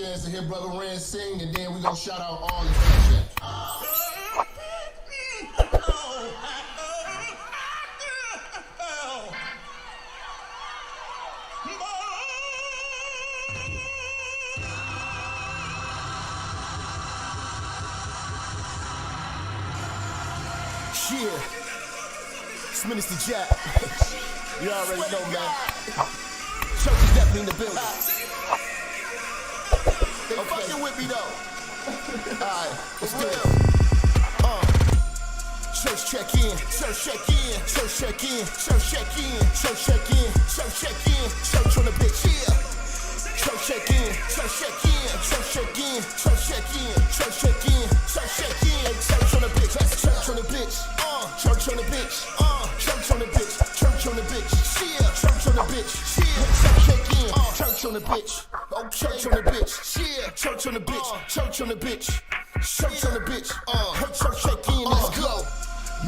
chance to hear Brother Rand sing, and then we gonna shout out all the fans. Yeah, it's Minister Jap. You already know, man. Church is definitely in the building. They fucking with me though. Alright, let's do it. Church check in, church check in, church check in, church check in, church check in, church check in, church on the bitch, yeah. Church check in, church check in, church check in, church check in, church check in, church check in, church on the bitch, that's church on the bitch, church on the bitch, church on the bitch, church on the bitch, yeah, church on the bitch, yeah, church check in, church on the bitch, oh, church on the bitch, yeah, church on the bitch, church on the bitch, church on the bitch, church check in, let's go.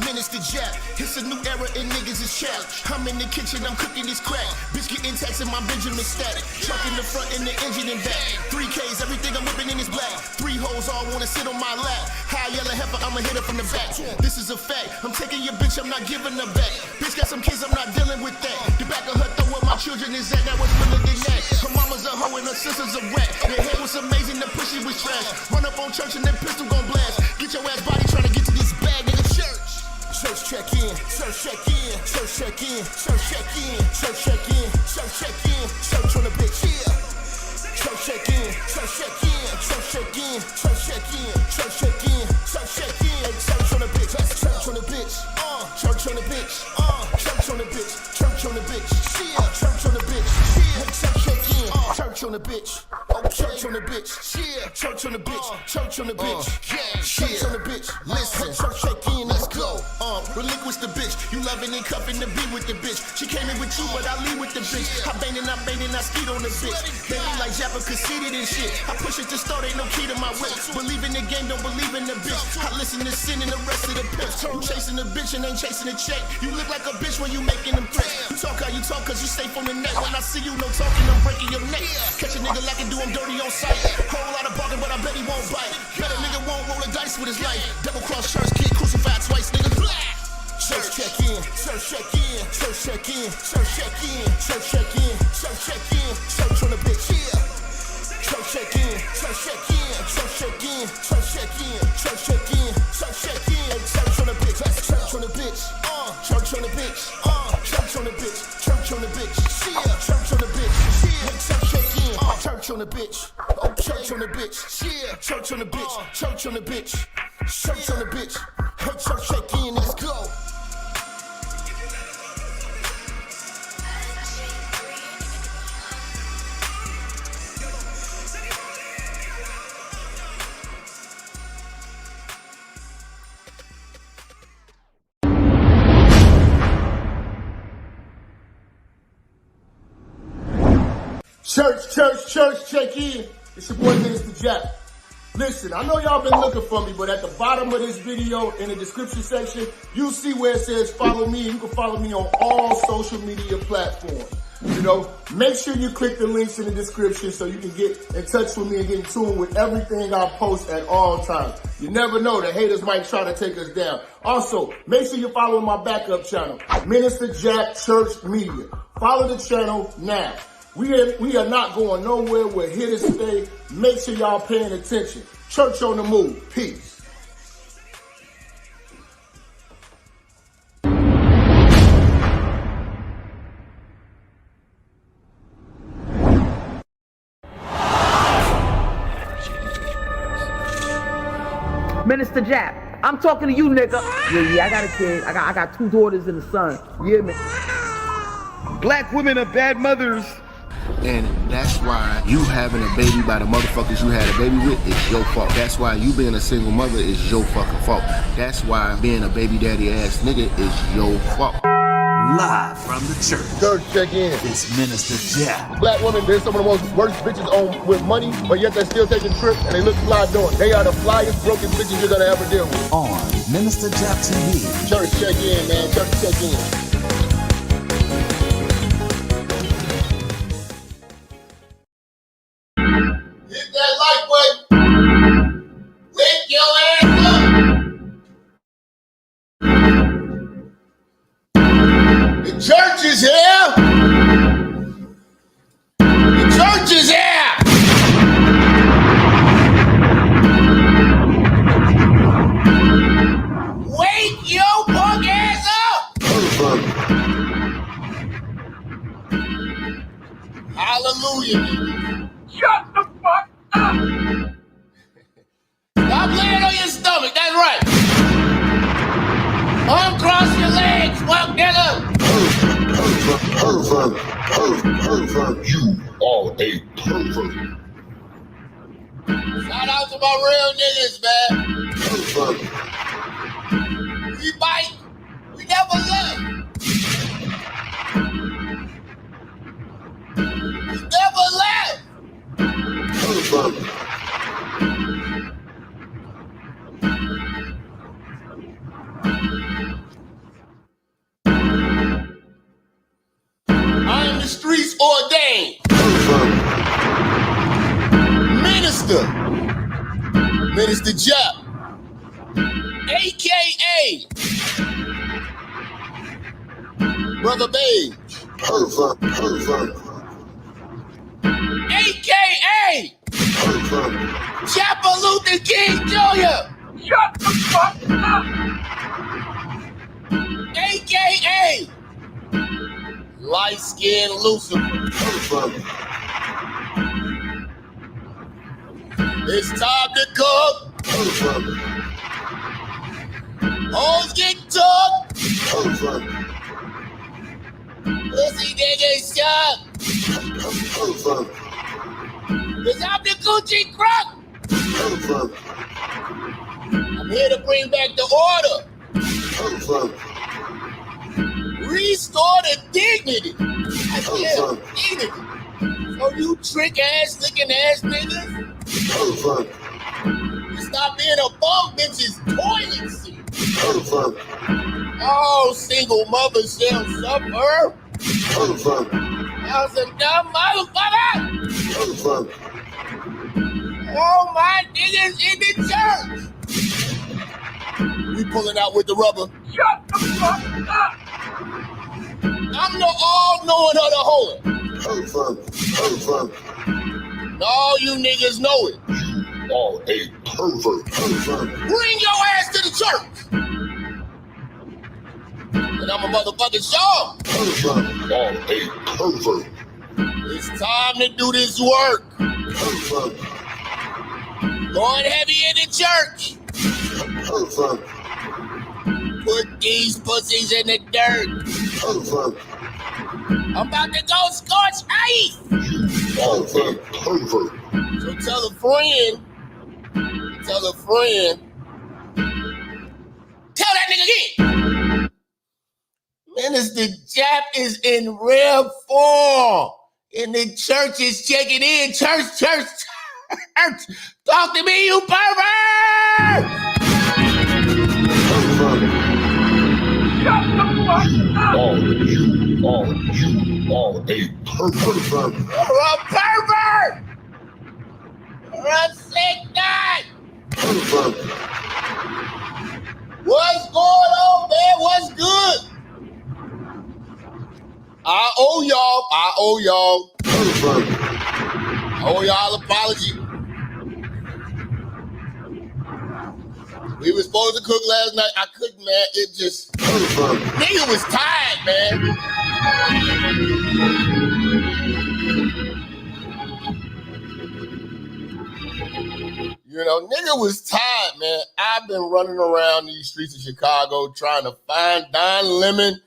Minister Jap, it's a new era and niggas is chat. I'm in the kitchen, I'm cooking this crack. Bitch getting taxed in my Benjamin stack. Truck in the front and the engine in back. 3Ks, everything I'm whipping in is black. 3 hoes all wanna sit on my lap. High yellow heifer, I'ma hit her from the back. This is a fact, I'm taking your bitch, I'm not giving her back. Bitch got some kids, I'm not dealing with that. The back of her throw where my children is at, now it's realer than that. Her mama's a hoe and her sister's a rat. Their hair was amazing, the pussy was trash. Run up on church and that pistol gon' blast. Get your ass body trying to get to this bag, nigga, church. Church check in, church check in, church check in, church check in, church check in, church check in, church on the bitch, yeah. Church check in, church check in, church check in, church check in, church check in, church check in, church on the bitch, that's church on the bitch, church on the bitch, church on the bitch, church on the bitch, yeah, church on the bitch, yeah, church check in, church on the bitch, oh, church on the bitch, yeah, church on the bitch, church on the bitch, yeah, church on the bitch, listen, church check in, let's go. Relinquish the bitch, you loving and cuffing to be with the bitch. She came in with you, but I leave with the bitch. I bang and I skeet on the bitch. They be like Jappa conceited and shit. I push it to start, ain't no key to my whip. Believe in the game, don't believe in the bitch. I listen to sin and the rest of the pimps. You chasing the bitch and ain't chasing the check. You look like a bitch when you making them threats. You talk how you talk cause you safe on the net. When I see you, no talking, I'm breaking your neck. Catch a nigga like it, do him dirty on sight. Whole lot of barking, but I bet he won't bite. Bet a nigga won't roll the dice with his life. Double cross church, kid crucified twice, nigga. Church check in, church check in, church check in, church check in, church check in, church check in, church on the bitch, yeah. Church check in, church check in, church check in, church check in, church check in, church check in, church on the bitch, that's church on the bitch, church on the bitch, church on the bitch, church on the bitch, yeah, church on the bitch, yeah, church check in, church on the bitch, oh, church on the bitch, yeah, church on the bitch, church on the bitch, church on the bitch, hey, church check in, let's go. Church, check in. It's your boy, Minister Jap. Listen, I know y'all been looking for me, but at the bottom of this video, in the description section, you see where it says follow me. You can follow me on all social media platforms. You know, make sure you click the links in the description so you can get in touch with me and get in tune with everything I post at all times. You never know, the haters might try to take us down. Also, make sure you're following my backup channel, Minister Jap Church Media. Follow the channel now. We are not going nowhere. We're here to stay. Make sure y'all paying attention. Church on the move. Peace. Minister Jap, I'm talking to you, nigga. Yeah, I got a kid. I got 2 daughters and a son. You hear me? Black women are bad mothers. And that's why you having a baby by the motherfuckers you had a baby with is your fault. That's why you being a single mother is your fucking fault. That's why being a baby daddy ass nigga is your fault. Live from the church. Church check in. It's Minister Jap. Black women, they're some of the most worst bitches on with money, but yet they're still taking trips and they look fly doing. They are the flyest broken bitches you're gonna ever deal with. On Minister Jap TV. Church check in, man. Church check in. Hit that disillusionment. Shut the fuck up! Stop laying on your stomach, that's right. Uncross your legs, fuck nigga. Pervert, you are a pervert. Shout out to my real niggas, man. Pervert. We bite, we never left. We never left. Pervert. I am the streets ordained. Minister Jap, AKA Brother Beige, pervert, AKA Chapel Luther King Jr. Shut the fuck up! AKA Light Skin Lucifer. It's time to cook. Hoes get took. Pussy niggas shot. Cause I'm the Gucci crook. I'm here to bring back the order. Restore the dignity. Dignity. So you trick ass, licking ass niggas. You stop being a bum bitch's toilet seat. Oh, single mothers shall suffer. Y'all some dumb motherfucker. Oh, my niggas in the church. We pulling out with the rubber. Shut the fuck up! I'm the all-knowing of the whole. And all you niggas know it. You are a pervert. Bring your ass to the church. And I'm a motherfucking show. You are a pervert. It's time to do this work. Going heavy in the church. Put these pussies in the dirt. I'm about to go scorch ice. You are a pervert. So tell a friend. Tell that nigga again. Minister Jap is in rare form. And the church is checking in. Church. Talk to me, you pervert! Shut the fuck up! You are a pervert. You're a pervert! You're a sick guy! Pervert. What's going on, man? What's good? I owe y'all. Pervert. I owe y'all an apology. We were supposed to cook last night. I couldn't, man. It just... Nigga was tired, man. You know, nigga was tired, man. I've been running around these streets of Chicago trying to find Don Lemon,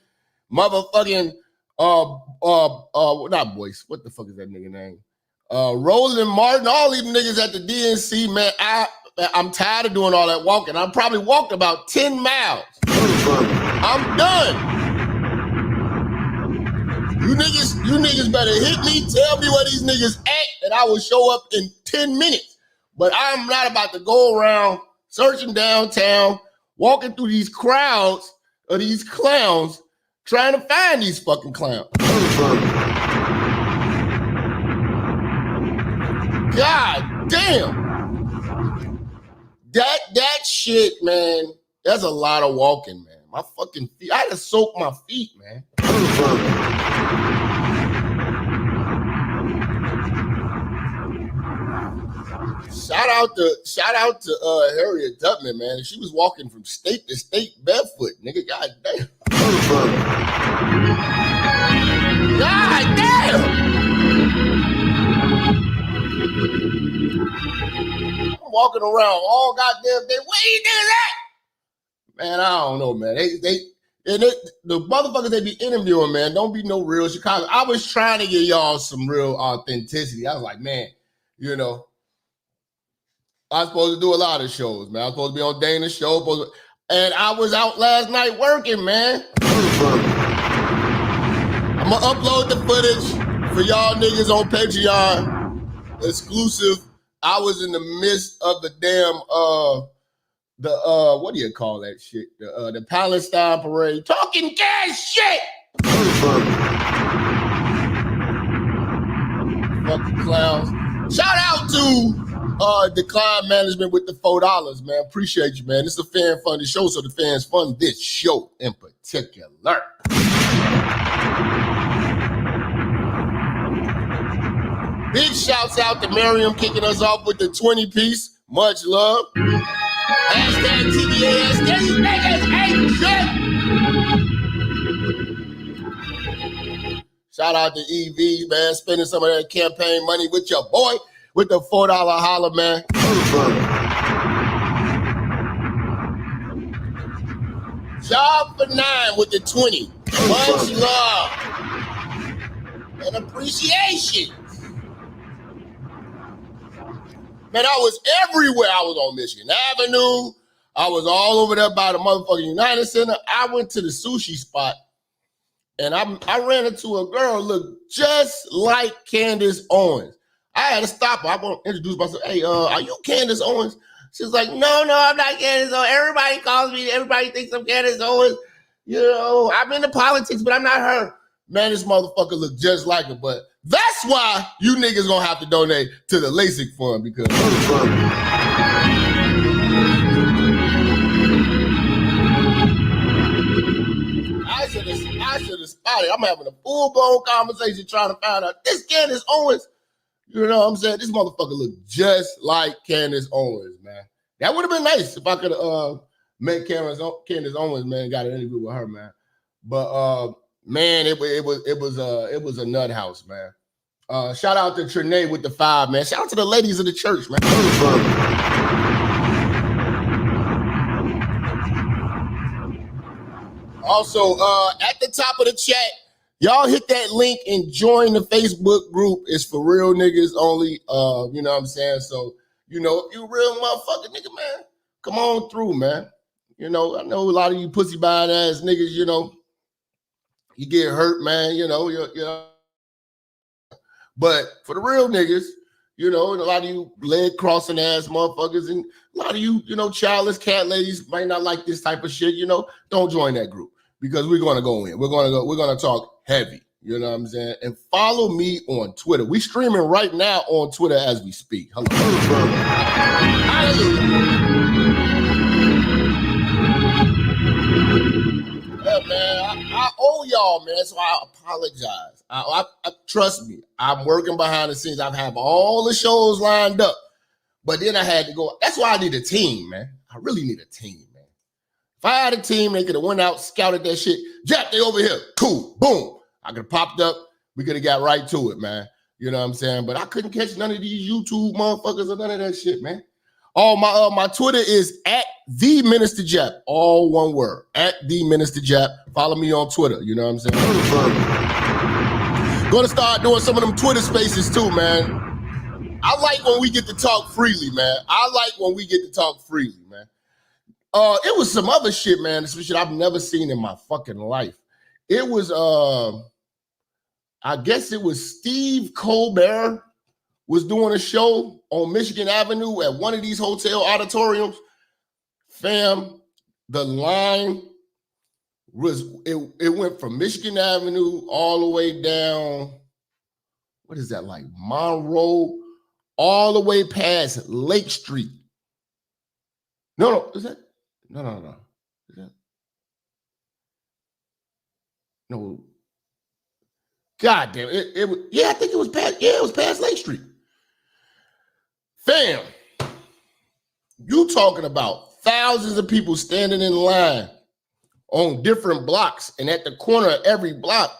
motherfucking, not Boyce. What the fuck is that nigga name? Roland Martin, all these niggas at the DNC, man. I'm tired of doing all that walking. I probably walked about 10 miles. I'm done. You niggas better hit me, tell me where these niggas at, and I will show up in 10 minutes. But I'm not about to go around searching downtown, walking through these crowds of these clowns, trying to find these fucking clowns. God damn. That shit, man, that's a lot of walking, man. My fucking feet, I had to soak my feet, man. Shout out to Harriet Tubman, man. She was walking from state to state barefoot, nigga. God damn. God damn. I'm walking around all goddamn day. Where you niggas at? Man, I don't know, man. The motherfuckers they be interviewing, man, don't be no real Chicago. I was trying to get y'all some real authenticity. I was like, man, you know, I was supposed to do a lot of shows, man. I was supposed to be on Dana's show, and I was out last night working, man. I'm gonna upload the footage for y'all niggas on Patreon, exclusive. I was in the midst of the damn what do you call that shit? The Palestine parade, talking gas shit. Fucking clowns. Shout out to Decline Management with the $4, man. Appreciate you, man. This is a fan-funded show, so the fans fund this show in particular. Big shouts out to Miriam kicking us off with the 20-piece. Much love. Hashtag TDAS. These niggas ain't shit. Shout out to EV, man. Spending some of that campaign money with your boy with the $4 holler, man. Job for 9 with the 20. Much love and appreciation. Man, I was everywhere. I was on Michigan Avenue. I was all over there by the motherfucking United Center. I went to the sushi spot, and I ran into a girl looked just like Candace Owens. I had to stop her. I want to introduce myself. Hey, are you Candace Owens? She's like, no, I'm not Candace Owens. Everybody calls me. Everybody thinks I'm Candace Owens. You know, I'm into politics, but I'm not her. Man, this motherfucker looked just like her, but that's why you niggas gonna have to donate to the LASIK fund because I should have spotted. I'm having a full-blown conversation trying to find out this Candace Owens. You know what I'm saying? This motherfucker looked just like Candace Owens, man. That would have been nice if I could have met Candace Owens, man, got an interview with her, man. But man, it was a nut house, man. Shout out to Trinae with the 5, man. Shout out to the ladies of the church, man. Also, at the top of the chat, y'all hit that link and join the Facebook group. It's for real niggas only. You know what I'm saying? So, you know, if you real motherfucking nigga, man, come on through, man. You know, I know a lot of you pussy buying ass niggas, you know, you get hurt, man, you know, but for the real niggas, you know, and a lot of you leg crossing ass motherfuckers and a lot of you, you know, childless cat ladies might not like this type of shit, you know, don't join that group because we're going to go in. We're going to talk heavy, you know what I'm saying? And follow me on Twitter. We streaming right now on Twitter as we speak. Hello. Hallelujah. Yeah, man, I owe y'all, man, so I apologize. I trust me, I'm working behind the scenes. I have all the shows lined up, but then I had to go. That's why I need a team, man. I really need a team, man. If I had a team, they could have went out, scouted that shit. Jap, they over here. Cool, boom. I could have popped up. We could have got right to it, man. You know what I'm saying? But I couldn't catch none of these YouTube motherfuckers or none of that shit, man. Oh, my Twitter is at the Minister Jap, all one word, at the Minister Jap. Follow me on Twitter, you know what I'm saying? Gonna start doing some of them Twitter spaces too, man. I like when we get to talk freely, man. It was some other shit, man. Some shit I've never seen in my fucking life. It was, I guess it was Steve Colbert was doing a show on Michigan Avenue at one of these hotel auditoriums. Fam, the line was, it went from Michigan Avenue all the way down, what is that, like Monroe, all the way past Lake Street. No, is that? No. Is that? No. God damn it. It was, yeah, I think it was past Lake Street. Fam, you talking about thousands of people standing in line on different blocks, and at the corner of every block,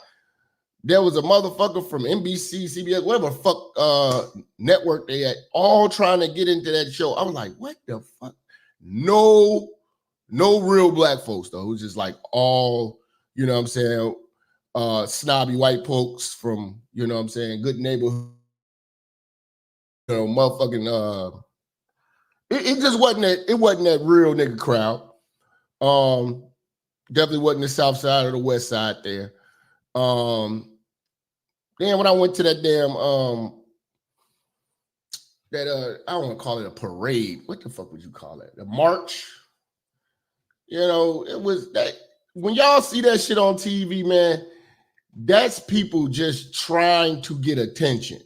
there was a motherfucker from NBC, CBS, whatever fuck network they had, all trying to get into that show. I was like, what the fuck? No real black folks though. It was just like all, you know what I'm saying, snobby white folks from, you know what I'm saying, good neighborhood, you know, motherfucking it just wasn't that real nigga crowd. Definitely wasn't the south side or the west side there. Then when I went to that damn I don't want to call it a parade. What the fuck would you call it? A march? You know, it was that when y'all see that shit on TV, man, that's people just trying to get attention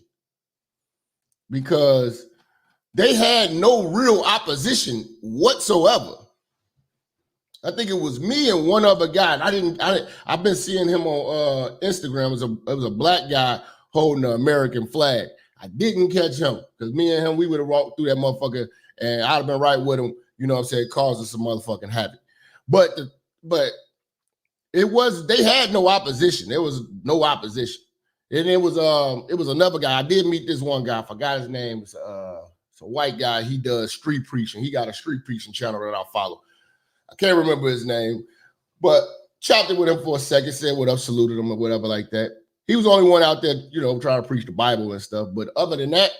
because they had no real opposition whatsoever. I think it was me and one other guy. I've been seeing him on Instagram. It was a black guy holding the American flag. I didn't catch him because me and him, we would have walked through that motherfucker and I'd have been right with him, you know what I'm saying, causing some motherfucking havoc. But it was, they had no opposition. There was no opposition. And it was another guy. I did meet this one guy. I forgot his name. It's a white guy. He does street preaching. He got a street preaching channel that I follow. I can't remember his name, but chopped it with him for a second, said what up, saluted him or whatever like that. He was the only one out there, you know, trying to preach the Bible and stuff. But other than that,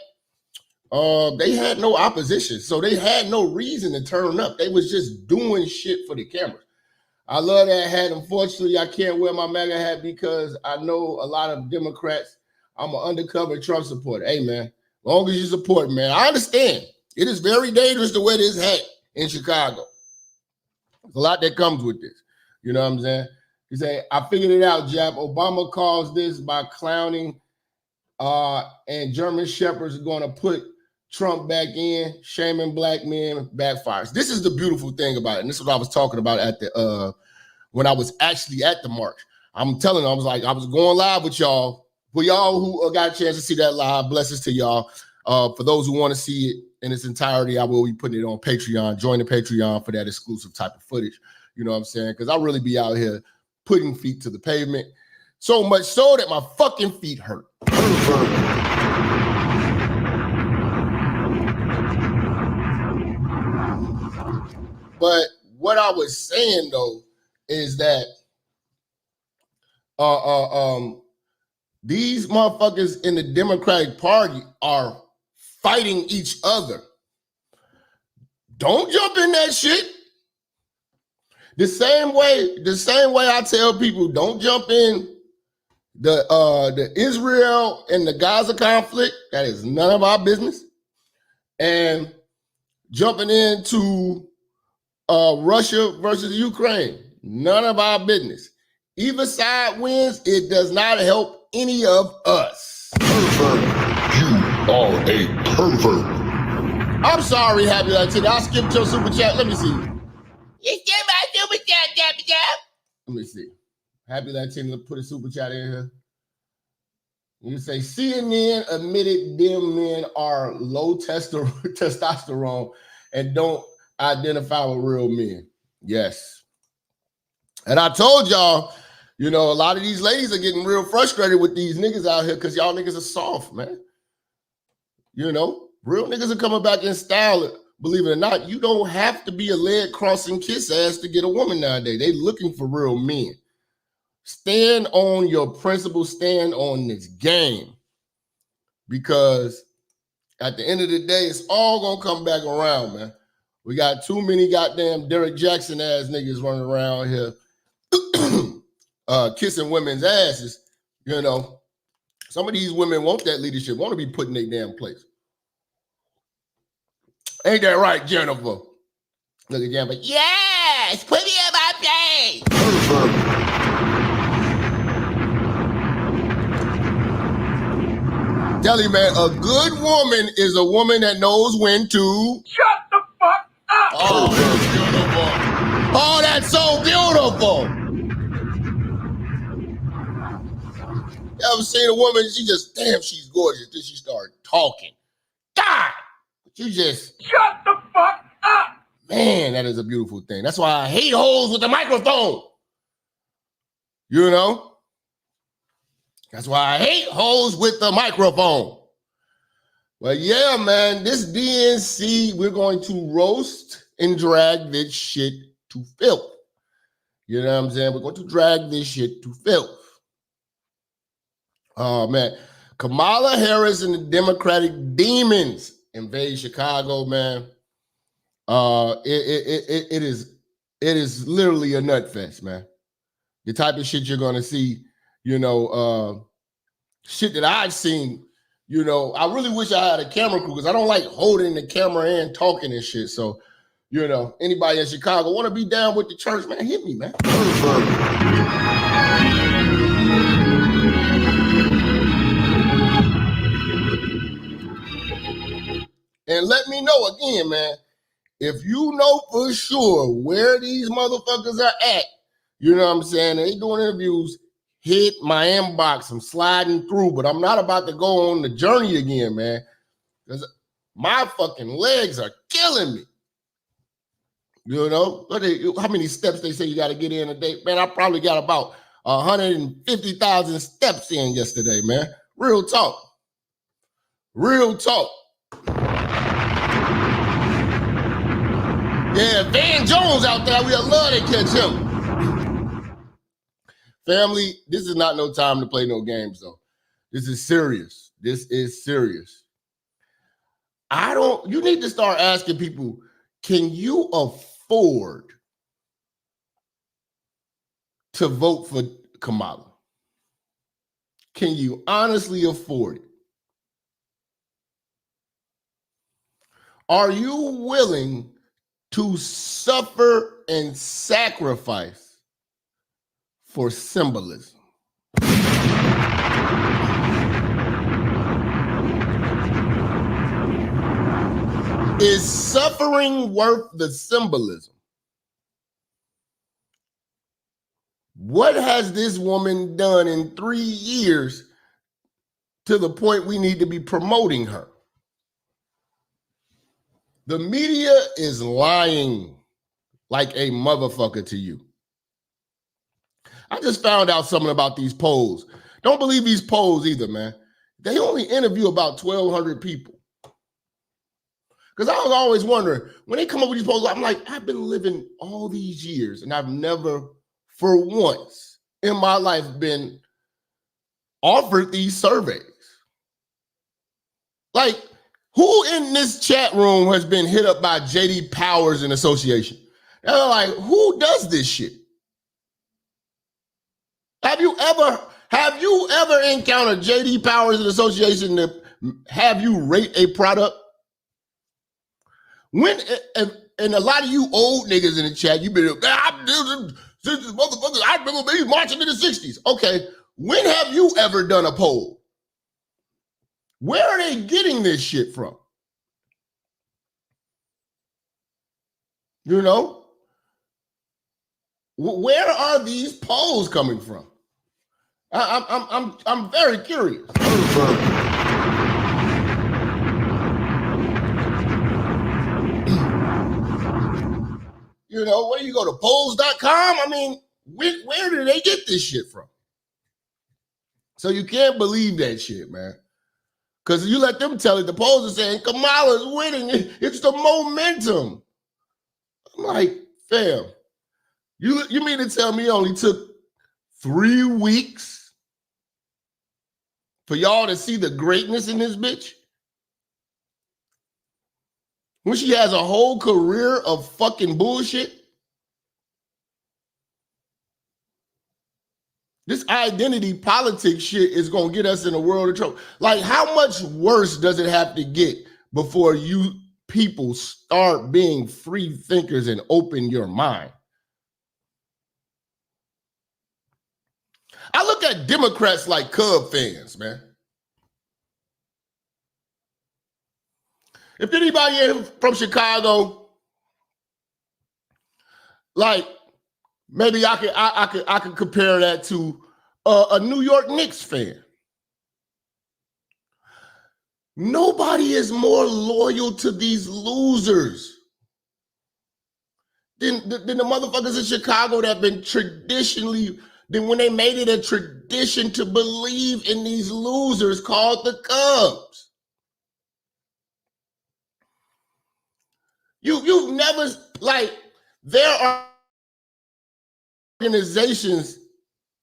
they had no opposition. So they had no reason to turn up. They was just doing shit for the cameras. I love that hat. Unfortunately, I can't wear my MAGA hat because I know a lot of Democrats. I'm an undercover Trump supporter. Hey, man, as long as you support, man. I understand. It is very dangerous to wear this hat in Chicago. There's a lot that comes with this. You know what I'm saying? You say, I figured it out, Jap. Obama caused this by clowning, and German shepherds are going to put Trump back in, shaming black men backfires. This is the beautiful thing about it. And this is what I was talking about at the when I was actually at the march. I'm telling you, I was going live with y'all. For y'all who got a chance to see that live, blessings to y'all. For those who want to see it in its entirety, I will be putting it on Patreon. Join the Patreon for that exclusive type of footage. You know what I'm saying? Because I really be out here putting feet to the pavement. So much so that my fucking feet hurt. But what I was saying though is that these motherfuckers in the Democratic Party are fighting each other. Don't jump in that shit. The same way I tell people don't jump in the Israel and the Gaza conflict. That is none of our business. And jumping into Russia versus Ukraine, none of our business. Either side wins, it does not help any of us. Pervert. You are a pervert. I'm sorry, Happy Latina. I skipped your super chat. Let me see. You skipped my super chat, Jap. Let me see. Happy Latina put a super chat in here. You say CNN admitted them men are low testosterone and don't identify with real men. Yes. And I told y'all, you know, a lot of these ladies are getting real frustrated with these niggas out here because y'all niggas are soft, man. You know, real niggas are coming back in style. Believe it or not, you don't have to be a leg crossing kiss ass to get a woman nowadays. They looking for real men. Stand on your principles, stand on this game. Because at the end of the day, it's all gonna come back around, man. We got too many goddamn Derek Jackson ass niggas running around here kissing women's asses. You know, some of these women want that leadership, want to be put in their damn place. Ain't that right, Jennifer? Look at Jennifer. Yes, put me in my place. Tell you, man, a good woman is a woman that knows when to Shut the fuck up! Oh, that's beautiful. Oh, that's so beautiful. You ever seen a woman, she just, damn, she's gorgeous. Then she started talking. God, you just, Shut the fuck up! man, that is a beautiful thing. That's why I hate hoes with the microphone. You know? That's why I hate hoes with the microphone. But yeah, man, this DNC, we're going to roast and drag this shit to filth. You know what I'm saying? We're going to drag this shit to filth. Oh, man. Kamala Harris and the Democratic demons invade Chicago, man. It is literally a nut fest, man. The type of shit you're going to see, you know, shit that I've seen. You know, I really wish I had a camera crew because I don't like holding the camera and talking and shit. So, you know, anybody in Chicago want to be down with the church, man, hit me, man. And let me know again, man, if you know for sure where these motherfuckers are at, you know what I'm saying? They doing interviews. Hit my inbox. I'm sliding through, but I'm not about to go on the journey again, man. Because my fucking legs are killing me. You know? How many steps they say you got to get in a day? Man, I probably got about 150,000 steps in yesterday, man. Real talk. Real talk. Yeah, Van Jones out there, we'd love to catch him. Family, this is not no time to play no games, though. This is serious. This is serious. You need to start asking people, can you afford to vote for Kamala? Can you honestly afford it? Are you willing to suffer and sacrifice for symbolism? Is suffering worth the symbolism? What has this woman done in 3 years to the point we need to be promoting her? The media is lying like a motherfucker to you. I just found out something about these polls. Don't believe these polls either, man. They only interview about 1,200 people. Because I was always wondering, when they come up with these polls, I'm like, I've been living all these years and I've never, for once in my life, been offered these surveys. Like, who in this chat room has been hit up by J.D. Powers and Association? And they're like, who does this shit? Have you ever encountered J.D. Powers and Association to have you rate a product? And a lot of you old niggas in the chat, you been, motherfuckers, I remember me marching in the 60s. Okay, when have you ever done a poll? Where are they getting this shit from? You know? Where are these polls coming from? I'm very curious. You know, where you go to polls.com? I mean, where do they get this shit from? So you can't believe that shit, man. Because you let them tell it, the polls are saying Kamala's winning. It's the momentum. I'm like, fam, you mean to tell me it only took 3 weeks for y'all to see the greatness in this bitch? When she has a whole career of fucking bullshit? This identity politics shit is going to get us in a world of trouble. Like, how much worse does it have to get before you people start being free thinkers and open your mind? I look at Democrats like Cub fans, man. If anybody here from Chicago, like, maybe I could compare that to a New York Knicks fan. Nobody is more loyal to these losers than the motherfuckers in Chicago that have been traditionally than when they made it a tradition to believe in these losers called the Cubs. You've never, like, there are organizations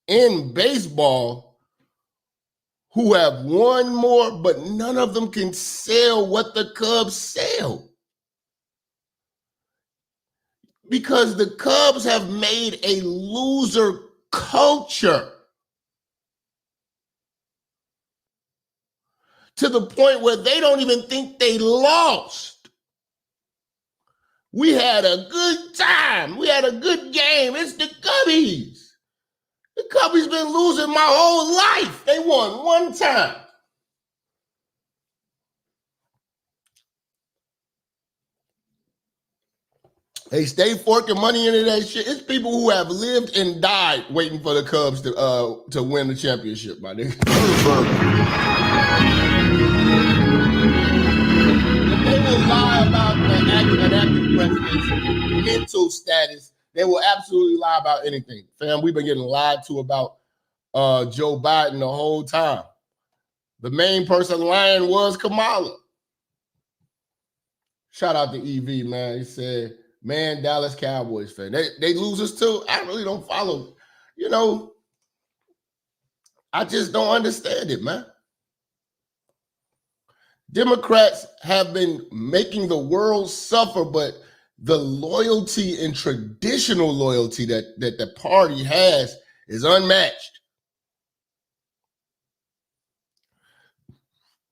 in baseball who have won more, but none of them can sell what the Cubs sell. Because the Cubs have made a loser culture to the point where they don't even think they lost. We had a good time. We had a good game. It's the Cubbies. The Cubbies been losing my whole life. They won one time. They stay forking money into that shit. It's people who have lived and died waiting for the Cubs to win the championship, my nigga. They will lie about an active president's mental status. They will absolutely lie about anything. Fam, we've been getting lied to about Joe Biden the whole time. The main person lying was Kamala. Shout out to EV, man. He said, man, Dallas Cowboys fan. They losers too. I really don't follow. You know, I just don't understand it, man. Democrats have been making the world suffer, but the loyalty and traditional loyalty that the party has is unmatched.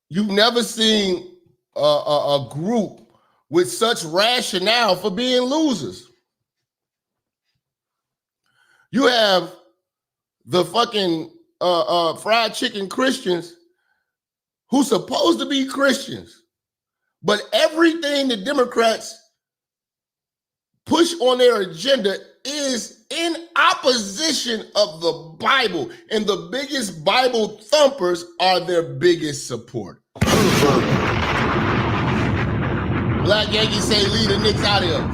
You've never seen a group with such rationale for being losers. You have the fucking fried chicken Christians who's supposed to be Christians, but everything the Democrats push on their agenda is in opposition of the Bible, and the biggest Bible thumpers are their biggest supporters. Black Yankees say leave the Knicks out of here.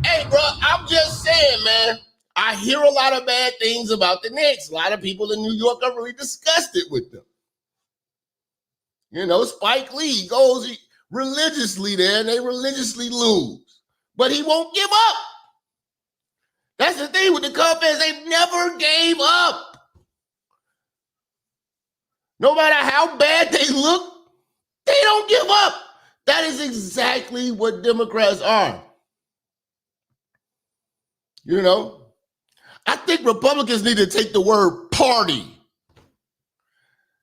Hey, bro, I'm just saying, man. I hear a lot of bad things about the Knicks. A lot of people in New York are really disgusted with them. You know, Spike Lee goes religiously there, and they religiously lose. But he won't give up. That's the thing with the Cubs fans. They never gave up. No matter how bad they look, they don't give up. That is exactly what Democrats are. You know, I think Republicans need to take the word party.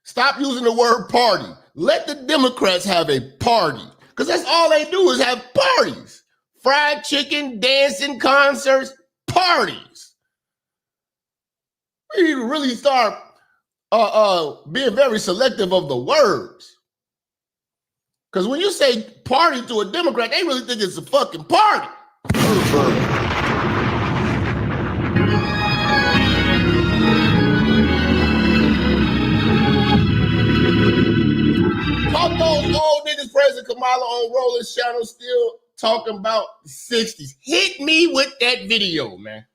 Stop using the word party. Let the Democrats have a party, because that's all they do is have parties. Fried chicken, dancing, concerts, parties. We need to really start being very selective of the words. Because when you say party to a Democrat, they really think it's a fucking party. Fuck those old niggas praising Kamala on Rollins channel still talking about the 60s. Hit me with that video, man.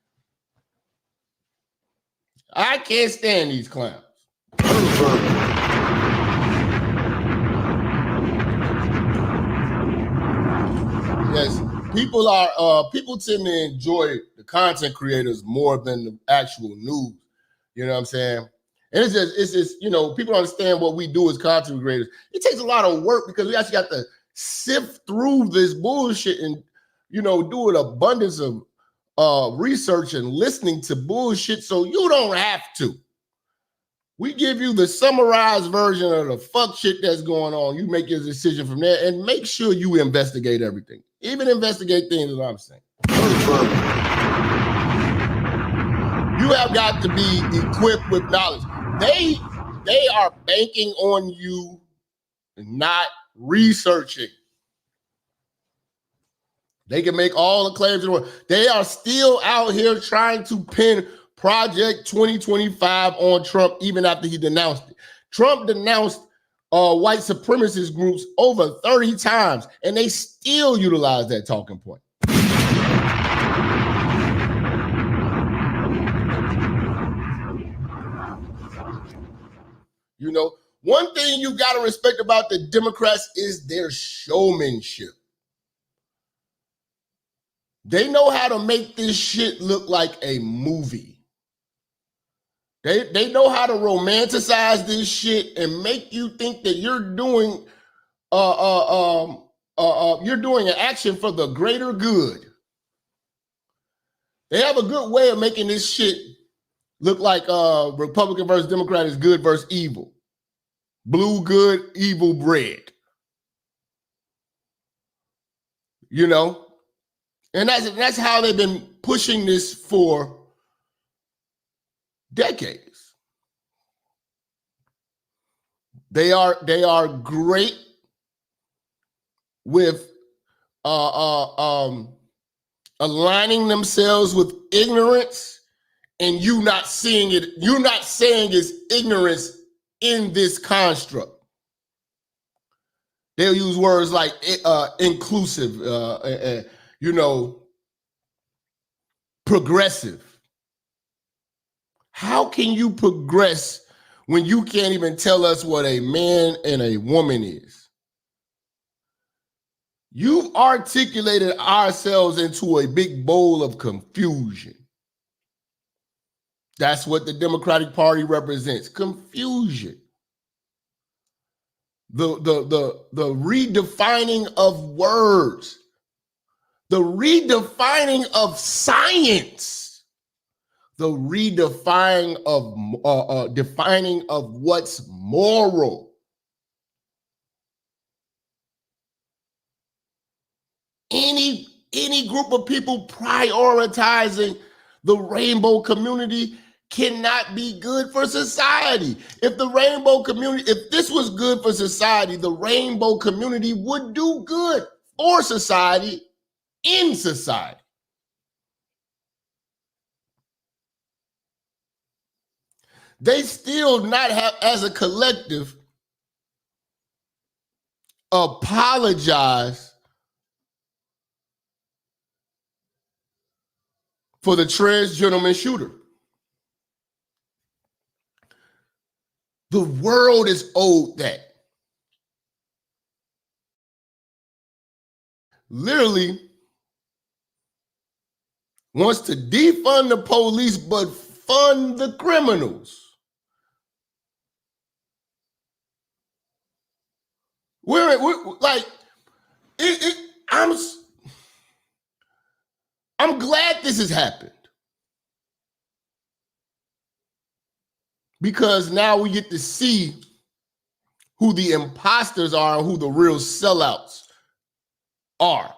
I can't stand these clowns. Yes, people tend to enjoy the content creators more than the actual news. You know what I'm saying? And it's just, you know, people don't understand what we do as content creators. It takes a lot of work because we actually got to sift through this bullshit and, you know, do an abundance of research and listening to bullshit so you don't have to. We give you the summarized version of the fuck shit that's going on. You make your decision from there and make sure you investigate everything. Even investigate things that I'm saying. You have got to be equipped with knowledge. They are banking on you not researching. They can make all the claims in the world. They are still out here trying to pin Project 2025 on Trump even after he denounced it. Trump denounced white supremacist groups over 30 times, and they still utilize that talking point. You know, one thing you got to respect about the Democrats is their showmanship. They know how to make this shit look like a movie. They know how to romanticize this shit and make you think that you're doing an action for the greater good. They have a good way of making this shit look like Republican versus Democrat is good versus evil. Blue good, evil red. You know? And that's how they've been pushing this for decades. They are great with aligning themselves with ignorance, and you not seeing it. You're not saying it's ignorance in this construct. They'll use words like inclusive, progressive. How can you progress when you can't even tell us what a man and a woman is? You've articulated ourselves into a big bowl of confusion. That's what the Democratic Party represents, confusion. The redefining of words, the redefining of science, the redefining of defining of what's moral. Any group of people prioritizing the rainbow community cannot be good for society. If this was good for society, the rainbow community would do good for society in society. They still not have, as a collective, apologize for the transgender shooter. The world is owed that. Literally wants to defund the police but fund the criminals. We're like, I'm glad this has happened. Because now we get to see who the imposters are and who the real sellouts are.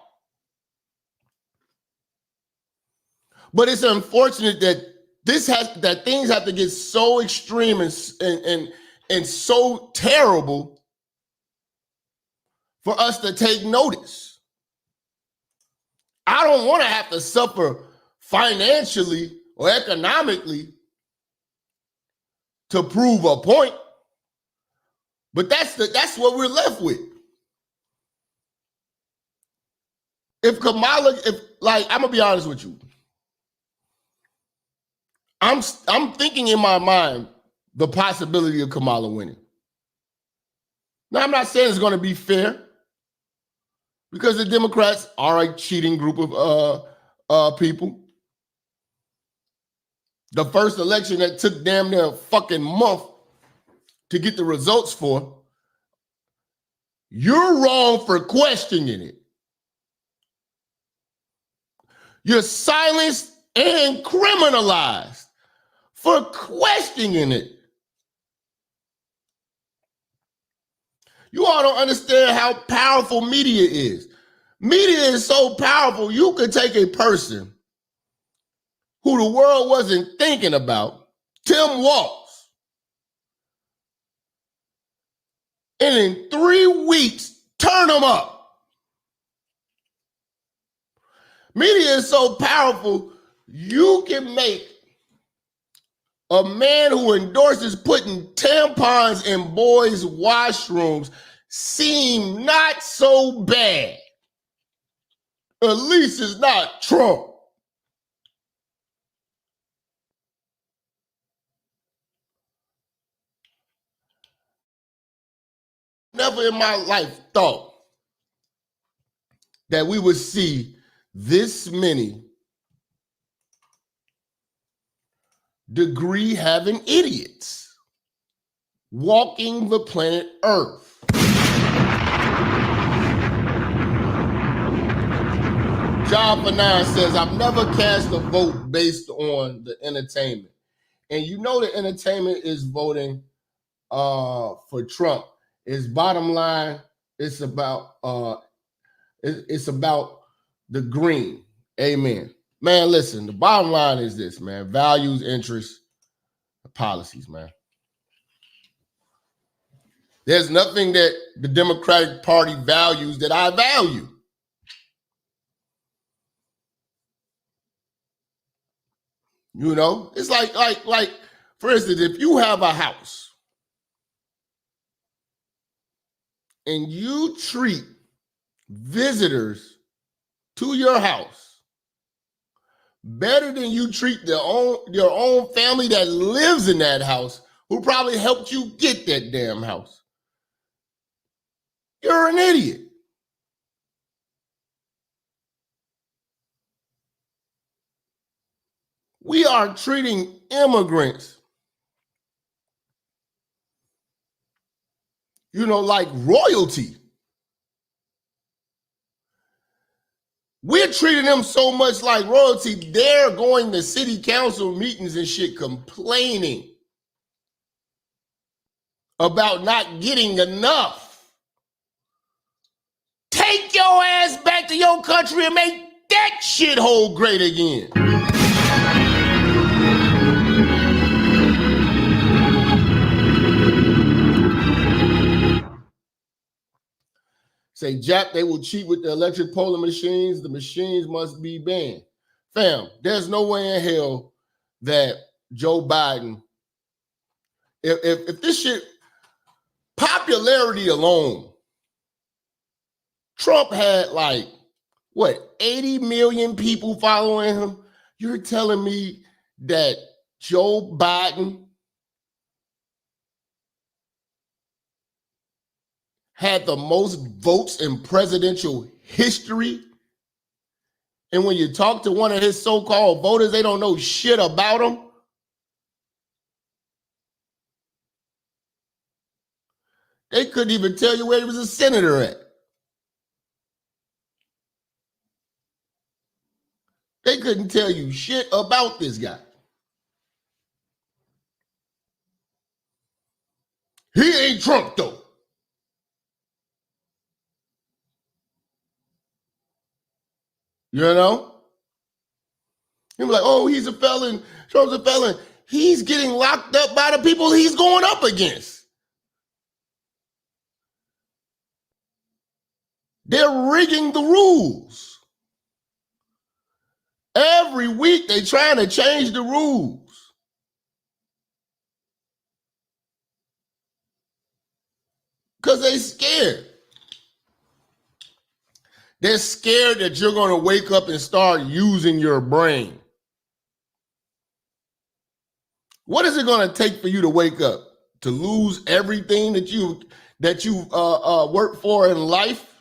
But it's unfortunate that things have to get so extreme and so terrible for us to take notice. I don't want to have to suffer financially or economically to prove a point. But that's what we're left with. I'm gonna be honest with you. I'm thinking in my mind the possibility of Kamala winning. Now, I'm not saying it's gonna be fair, because the Democrats are a cheating group of people. The first election that took damn near a fucking month to get the results for, you're wrong for questioning it. You're silenced and criminalized for questioning it. You all don't understand how powerful media is. Media is so powerful, you could take a person who the world wasn't thinking about, Tim Walz, and in 3 weeks, turn them up. Media is so powerful, you can make a man who endorses putting tampons in boys' washrooms seem not so bad. At least it's not Trump. never in my life thought that we would see this many degree having idiots walking the planet Earth. Job for 9 says, I've never cast a vote based on the entertainment. And you know the entertainment is voting for Trump. It's bottom line, it's about the green. Amen. Man, listen, the bottom line is this, man. Values, interests, policies, man. There's nothing that the Democratic Party values that I value. You know, it's like, for instance, if you have a house and you treat visitors to your house better than you treat your own family that lives in that house, who probably helped you get that damn house, you're an idiot. We are treating immigrants, like royalty. We're treating them so much like royalty, they're going to city council meetings and shit complaining about not getting enough. Take your ass back to your country and make that shithole great again. Say, Jap, they will cheat with the electric polling machines. The machines must be banned. Fam, there's no way in hell that Joe Biden, if this shit, popularity alone, Trump had 80 million people following him. You're telling me that Joe Biden had the most votes in presidential history? And when you talk to one of his so-called voters, they don't know shit about him. They couldn't even tell you where he was a senator at. They couldn't tell you shit about this guy. He ain't Trump, though. You know? He was like, oh, he's a felon. Trump's a felon. He's getting locked up by the people he's going up against. They're rigging the rules. Every week they're trying to change the rules. Because they're scared. They're scared that you're going to wake up and start using your brain. What is it going to take for you to wake up? To lose everything that you worked for in life?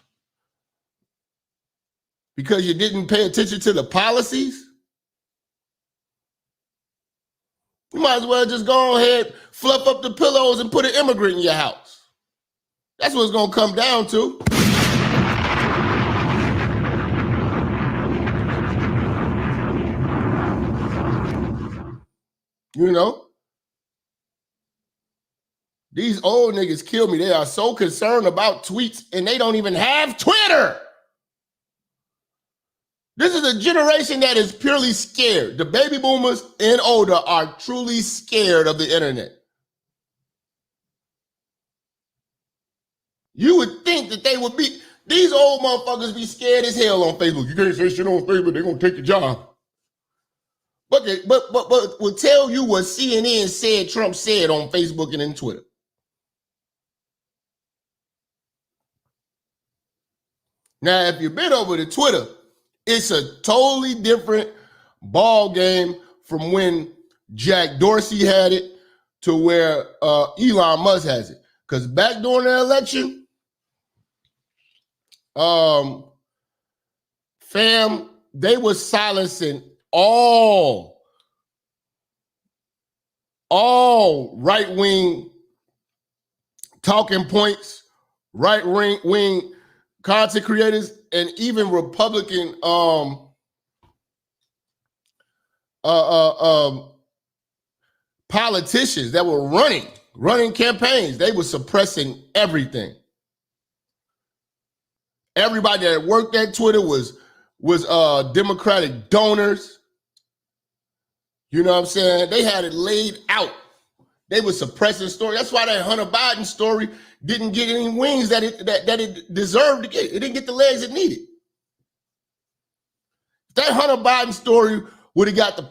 Because you didn't pay attention to the policies? You might as well just go ahead, fluff up the pillows and put an immigrant in your house. That's what it's going to come down to. You know? These old niggas kill me. They are so concerned about tweets and they don't even have Twitter. This is a generation that is purely scared. The baby boomers and older are truly scared of the internet. You would think that they would be, these old motherfuckers be scared as hell on Facebook. You can't say shit on Facebook, they're gonna take your job. But will tell you what CNN said Trump said on Facebook and in Twitter. Now, if you've been over to Twitter, it's a totally different ball game from when Jack Dorsey had it to where Elon Musk has it. Because back during the election, Fam, they were silencing all right-wing talking points, right-wing content creators, and even Republican politicians that were running campaigns. They were suppressing everything. Everybody that worked at Twitter was Democratic donors. You know what I'm saying? They had it laid out. They were suppressing story. That's why that Hunter Biden story didn't get any wings that it deserved to get. It didn't get the legs it needed. If that Hunter Biden story would have got the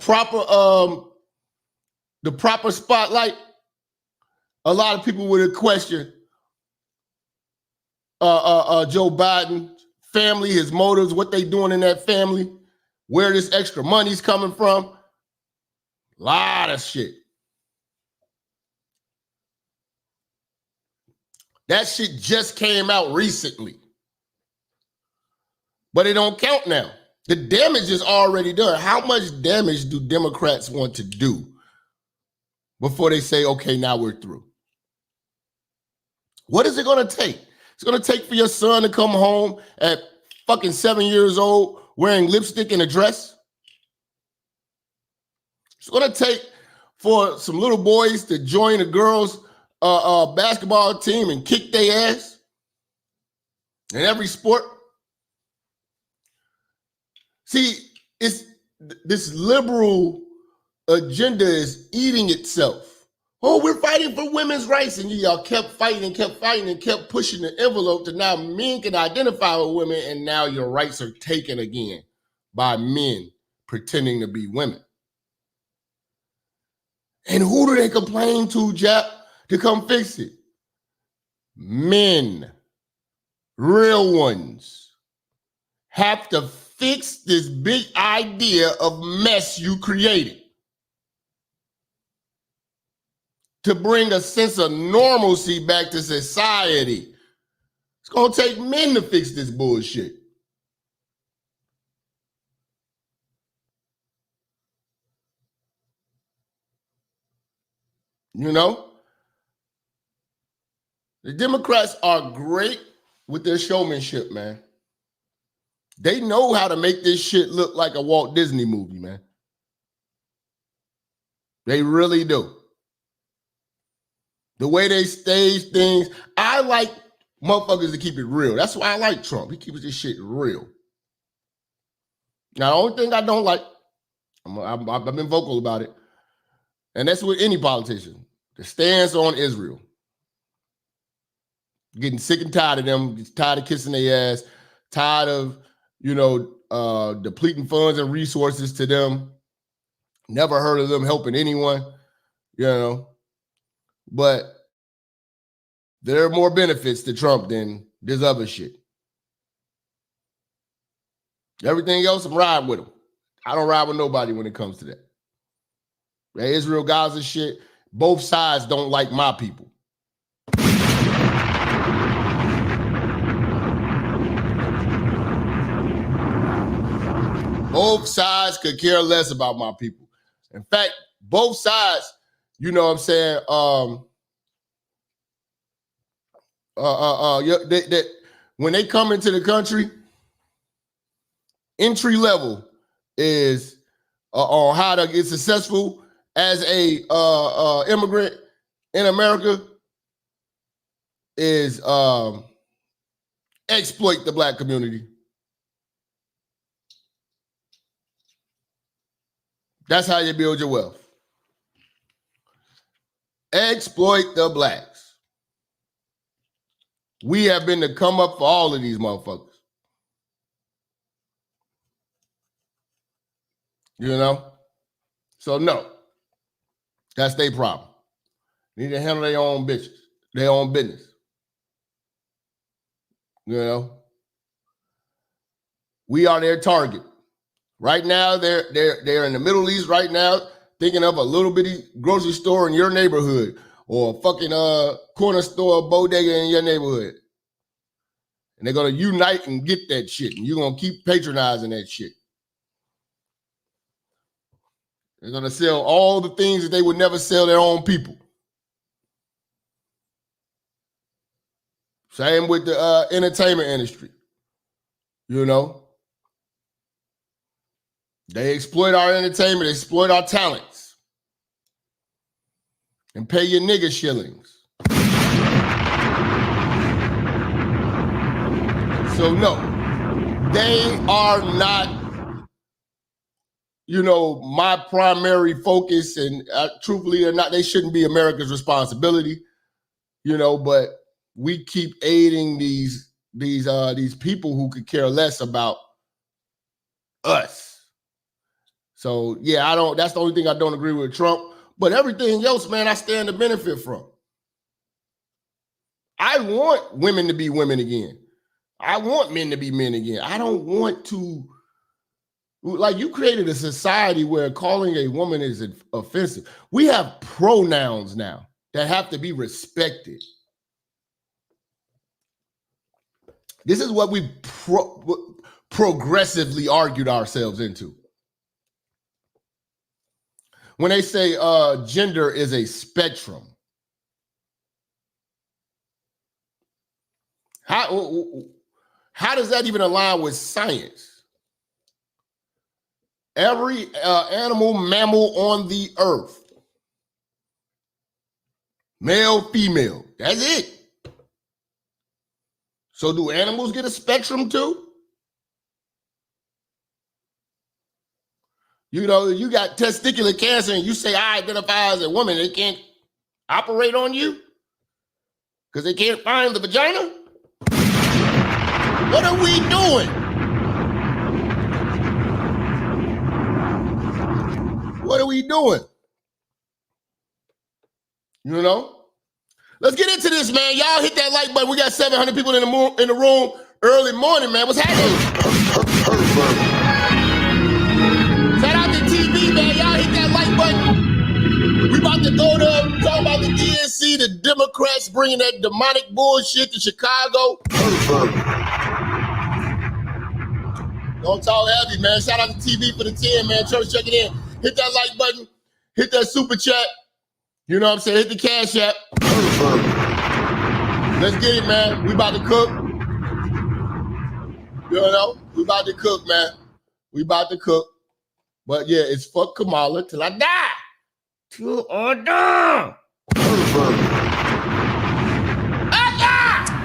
proper spotlight, a lot of people would have questioned Joe Biden's family, his motives, what they doing in that family, where this extra money's coming from. A lot of shit. That shit just came out recently. But it don't count now. The damage is already done. How much damage do Democrats want to do before they say, okay, now we're through? What is it going to take? It's going to take for your son to come home at fucking 7 years old wearing lipstick and a dress? It's going to take for some little boys to join a girls' basketball team and kick their ass in every sport? See, it's this liberal agenda is eating itself. Oh, we're fighting for women's rights, and y'all kept fighting and kept pushing the envelope to now men can identify with women, and now your rights are taken again by men pretending to be women. And who do they complain to, Jap, to come fix it? Men, real ones, have to fix this big idea of mess you created to bring a sense of normalcy back to society. It's going to take men to fix this bullshit. You know? The Democrats are great with their showmanship, man. They know how to make this shit look like a Walt Disney movie, man. They really do. The way they stage things, I like motherfuckers to keep it real. That's why I like Trump. He keeps this shit real. Now, the only thing I don't like, I've been vocal about it, and that's with any politician, the stance on Israel. Getting sick and tired of them, tired of kissing their ass, tired of, depleting funds and resources to them. Never heard of them helping anyone, But there are more benefits to Trump than this other shit. Everything else, I'm riding with him. I don't ride with nobody when it comes to that. That Israel, Gaza shit, both sides don't like my people. Both sides could care less about my people. In fact, both sides, you know what I'm saying, when they come into the country, entry level is on how to get successful as a immigrant in America is exploit the black community. That's how you build your wealth. Exploit the blacks. We have been to come up for all of these motherfuckers. So no, that's their problem. They need to handle their own bitches, their own business. We are their target. Right now, they're in the Middle East right now, thinking of a little bitty grocery store in your neighborhood or a fucking corner store bodega in your neighborhood. And they're going to unite and get that shit. And you're going to keep patronizing that shit. They're going to sell all the things that they would never sell their own people. Same with the entertainment industry. You know? They exploit our entertainment, exploit our talents. And pay your nigga shillings. So no, they are not, you know, my primary focus, and truthfully, they're not. They shouldn't be America's responsibility, you know. But we keep aiding these people who could care less about us. So yeah, I don't. That's the only thing I don't agree with Trump. But everything else, man, I stand to benefit from. I want women to be women again. I want men to be men again. I don't want to, like, you created a society where calling a woman is offensive. We have pronouns now that have to be respected. This is what we progressively argued ourselves into. When they say gender is a spectrum. How does that even align with science? Every animal, mammal on the earth, male, female, that's it. So do animals get a spectrum too? You know, you got testicular cancer and you say, I identify as a woman, they can't operate on you because they can't find the vagina? What are we doing? What are we doing? You know? Let's get into this, man. Y'all hit that like button. We got 700 people in the room early morning, man. What's happening? Shout out to TV, man. Y'all hit that like button. We about to go to talk about the DNC, the Democrats bringing that demonic bullshit to Chicago. Don't talk heavy, man. Shout out to TV for the 10, man. Church, check it in. Hit that like button. Hit that super chat. You know what I'm saying? Hit the cash app. Let's get it, man. We about to cook. You know? We about to cook, man. We about to cook. But yeah, it's fuck Kamala till I die. Till I die.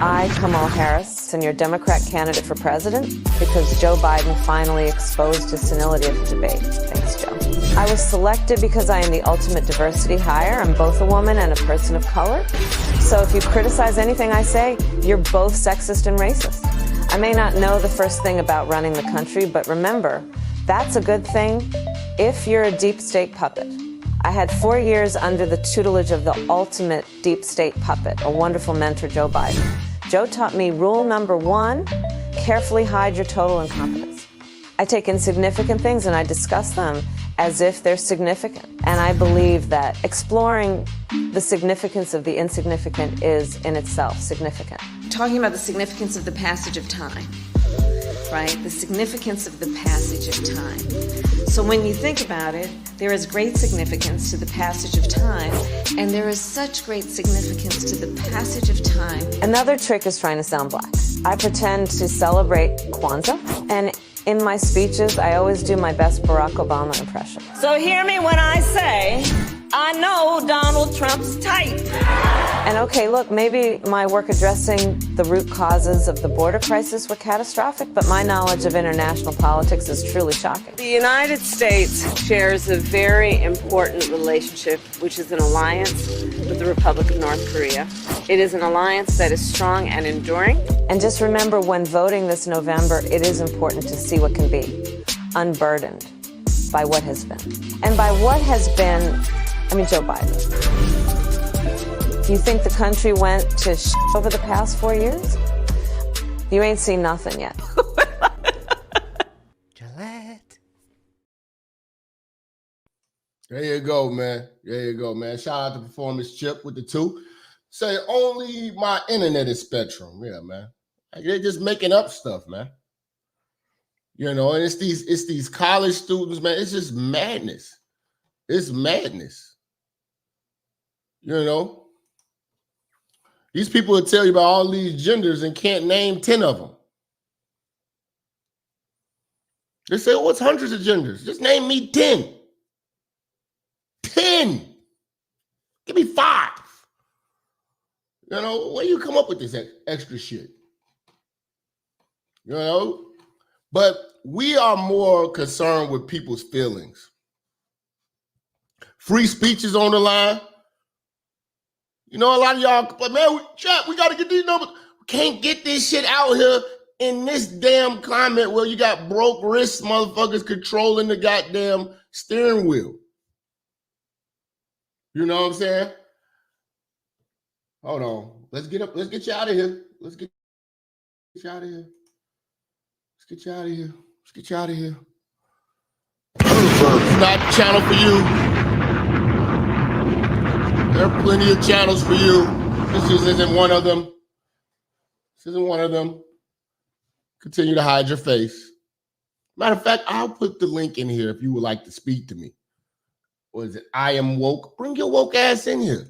I, Kamala Harris, am your Democrat candidate for president because Joe Biden finally exposed his senility of the debate. Thanks, Joe. I was selected because I am the ultimate diversity hire. I'm both a woman and a person of color. So if you criticize anything I say, you're both sexist and racist. I may not know the first thing about running the country, but remember, that's a good thing if you're a deep state puppet. I had 4 years under the tutelage of the ultimate deep state puppet, a wonderful mentor, Joe Biden. Joe taught me rule number 1, carefully hide your total incompetence. I take insignificant things and I discuss them as if they're significant. And I believe that exploring the significance of the insignificant is in itself significant. Talking about the significance of the passage of time, right? The significance of the passage of time. So when you think about it, there is great significance to the passage of time, and there is such great significance to the passage of time. Another trick is trying to sound black. I pretend to celebrate Kwanzaa, and in my speeches, I always do my best Barack Obama impression. So hear me when I say, I know Donald Trump's type. And okay, look, maybe my work addressing the root causes of the border crisis were catastrophic, but my knowledge of international politics is truly shocking. The United States shares a very important relationship, which is an alliance with the Republic of North Korea. It is an alliance that is strong and enduring. And just remember, when voting this November, it is important to see what can be unburdened by what has been. And by what has been, I mean Joe Biden. You think the country went to shit over the past 4 years? You ain't seen nothing yet. Gillette. There you go, man. There you go, man. Shout out to Performance Chip with the 2. Say only my internet is spectrum. Yeah, man. Like, they're just making up stuff, man. You know, and it's these college students, man. It's just madness. It's madness. You know, these people will tell you about all these genders and can't name 10 of them. They say, oh, it's hundreds of genders. Just name me 10. 10. Give me 5. You know, where you come up with this extra shit? You know, but we are more concerned with people's feelings. Free speech is on the line. You know, a lot of y'all, but man, we got to get these numbers. We can't get this shit out here in this damn climate where you got broke wrist motherfuckers controlling the goddamn steering wheel. You know what I'm saying? Hold on. Let's get up. Let's get you out of here. Let's get you out of here. Let's get you out of here. Let's get you out of here. It's not the channel for you. There are plenty of channels for you. This just isn't one of them. This isn't one of them. Continue to hide your face. Matter of fact, I'll put the link in here if you would like to speak to me. Or is it I Am Woke? Bring your woke ass in here.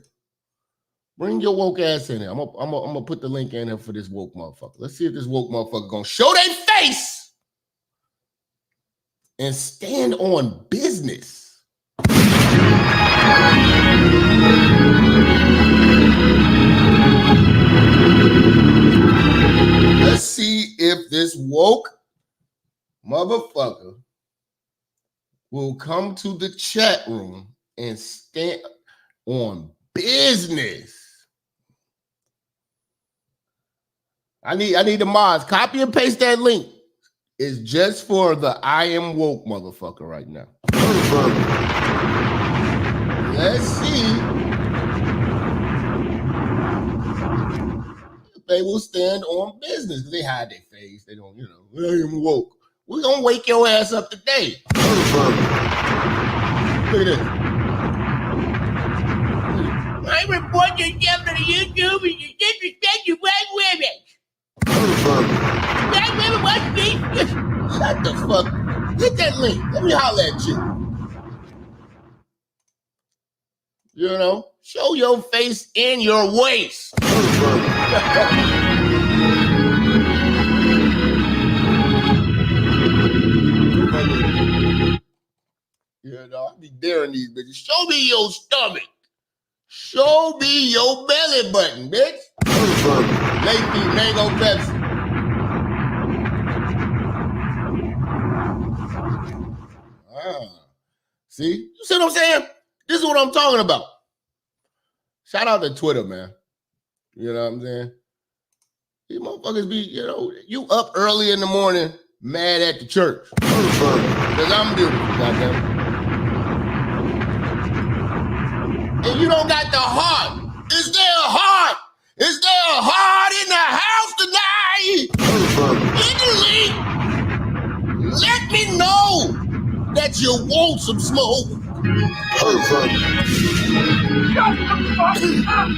Bring your woke ass in here. I'm gonna put the link in here for this woke motherfucker. Let's see if this woke motherfucker gonna show their face and stand on business. Let's see if this woke motherfucker will come to the chat room and stand on business. I need the mods. Copy and paste that link. It's just for the I Am Woke motherfucker right now. Let's see if they will stand on business. They hide their face. They don't, I am woke. We're going to wake your ass up today. Look at this. I report yourself to the YouTube and you disrespect your white women. White women watch me. Shut the fuck. Get that link. Let me holler at you. You know, show your face and your waist. You know, I be daring these bitches. Show me your stomach. Show me your belly button, bitch. Legacies, mango Pepsi. See? You see what I'm saying? This is what I'm talking about. Shout out to Twitter, man. You know what I'm saying? These motherfuckers be, you up early in the morning mad at the church. Because I'm beautiful, goddamn. And you don't got the heart. Is there a heart? Is there a heart in the house tonight? Italy, let me know that you want some smoke. Shut the fuck up!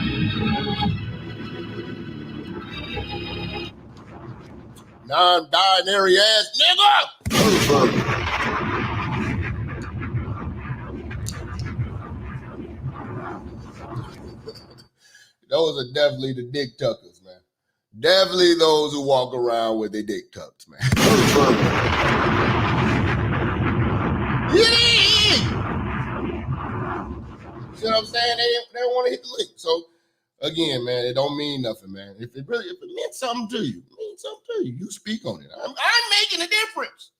Non-binary ass nigga! Those are definitely the dick tuckers, man. Definitely those who walk around with their dick tucked, man. See what I'm saying? They don't want to hit the link. So again, man, it don't mean nothing, man. If it meant something to you, it means something to you. You speak on it. I'm making a difference.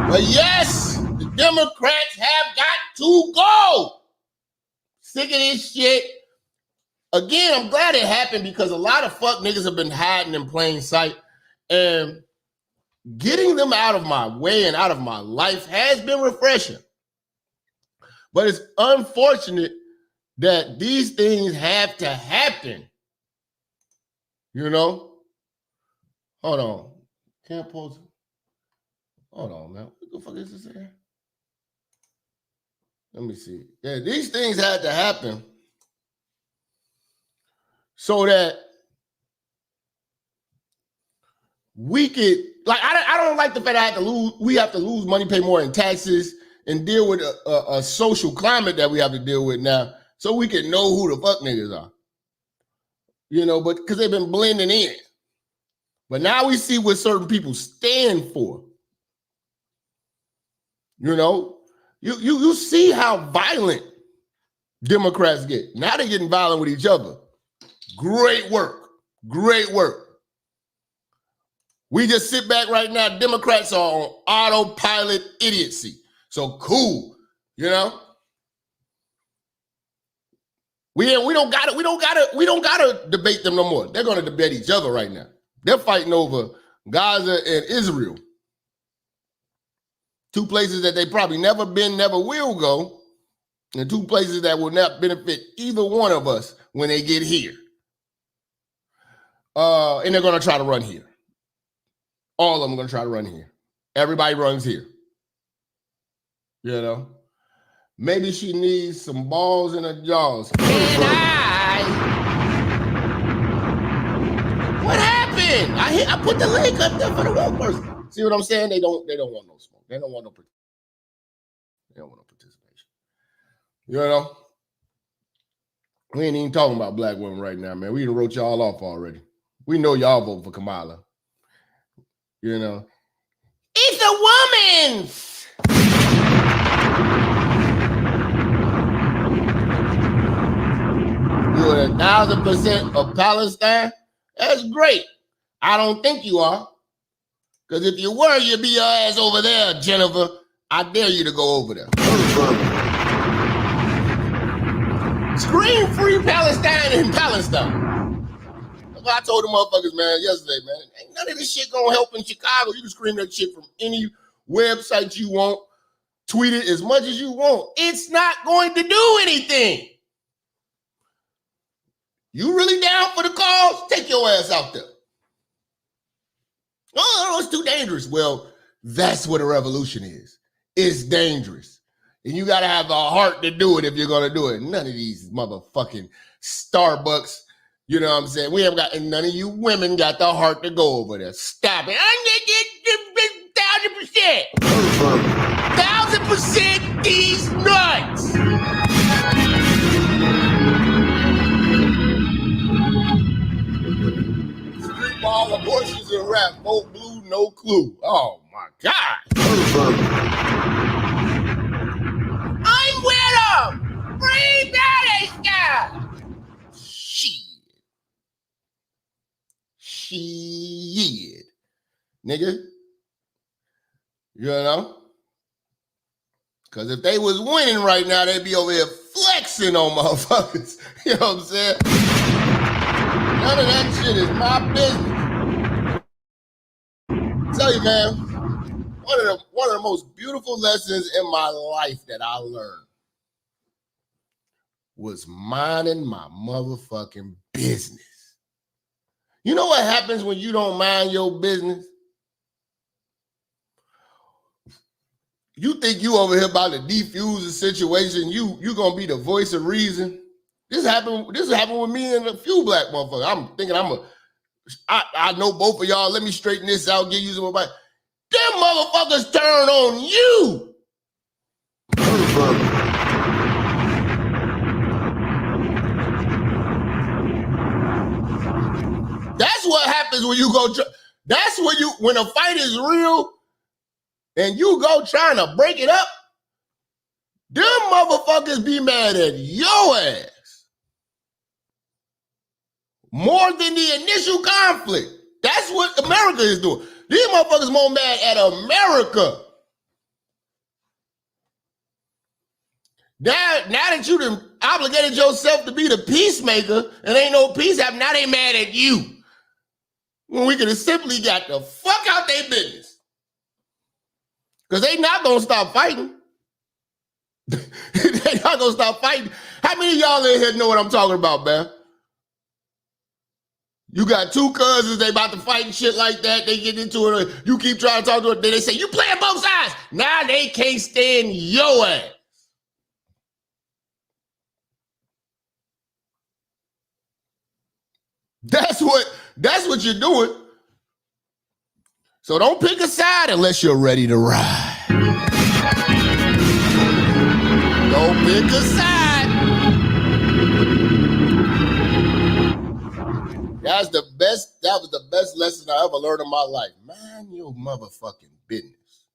But yes, the Democrats have got to go. Sick of this shit. Again, I'm glad it happened because a lot of fuck niggas have been hiding in plain sight. And getting them out of my way and out of my life has been refreshing. But it's unfortunate that these things have to happen. You know? Hold on. Can't pause it. Hold on, man. What the fuck is this here? Let me see. Yeah, these things had to happen. so that we could, like, I don't like the fact that we have to lose money, pay more in taxes, and deal with a social climate that we have to deal with now, so we can know who the fuck niggas are. You know, but because they've been blending in. But now we see what certain people stand for. You know, you see how violent Democrats get. Now they're getting violent with each other. Great work. Great work. We just sit back right now. Democrats are on autopilot idiocy. So cool, you know. We don't gotta debate them no more. They're gonna debate each other right now. They're fighting over Gaza and Israel. Two places that they probably never been, never will go, and two places that will not benefit either one of us when they get here. And they're gonna try to run here. All of them are gonna try to run here. Everybody runs here. You know? Maybe she needs some balls in her jaws. What happened? I put the link up there for the one person. See what I'm saying? They don't want no smoke. They don't want no participation. You know? We ain't even talking about black women right now, man. We done wrote y'all off already. We know y'all vote for Kamala. You know? It's a woman's. You're 1,000% of Palestine? That's great. I don't think you are. Because if you were, you'd be your ass over there, Jennifer. I dare you to go over there. Scream free Palestine in Palestine. That's what I told the motherfuckers, man, yesterday, man. Ain't none of this shit gonna help in Chicago. You can scream that shit from any website you want. Tweet it as much as you want. It's not going to do anything. You really down for the cause? Take your ass out there. Oh, it's too dangerous. Well, that's what a revolution is. It's dangerous. And you got to have a heart to do it if you're going to do it. None of these motherfucking Starbucks, you know what I'm saying? We haven't got, and none of you women got the heart to go over there. Stop it. I'm going to get 1,000%. 1,000% these nuts. All abortions and rap, vote blue, no clue. Oh my God. I'm with him. Free Palestine. Shit. Nigga. You know? Because if they was winning right now, they'd be over here flexing on motherfuckers. You know what I'm saying? None of that shit is my business. Tell you, man, one of the most beautiful lessons in my life that I learned was minding my motherfucking business. You know what happens when you don't mind your business? You think you over here about to defuse the situation, you gonna be the voice of reason. This happened with me and a few black motherfuckers. I'm thinking I know both of y'all. Let me straighten this out, give you some advice. Them motherfuckers turn on you. That's what happens when you go. That's when a fight is real and you go trying to break it up. Them motherfuckers be mad at your ass. More than the initial conflict. That's what America is doing. These motherfuckers more mad at America. Now that you done obligated yourself to be the peacemaker and ain't no peace happening, now they mad at you. When we could have simply got the fuck out their business. Because they not going to stop fighting. They not going to stop fighting. How many of y'all in here know what I'm talking about, man? You got two cousins, they about to fight and shit like that. They get into it. You keep trying to talk to them. Then they say, you playing both sides. Now they can't stand your ass. That's what you're doing. So don't pick a side unless you're ready to ride. Don't pick a side. That was the best lesson I ever learned in my life. Mind your motherfucking business.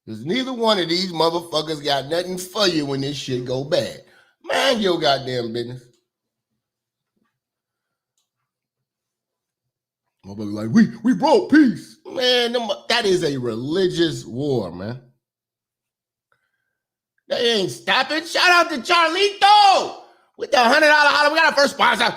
Because neither one of these motherfuckers got nothing for you when this shit go bad. Mind your goddamn business. Motherfuckers like, we brought peace. Man, that is a religious war, man. They ain't stopping. Shout out to Charlito with the $100 holler. We got our first sponsor.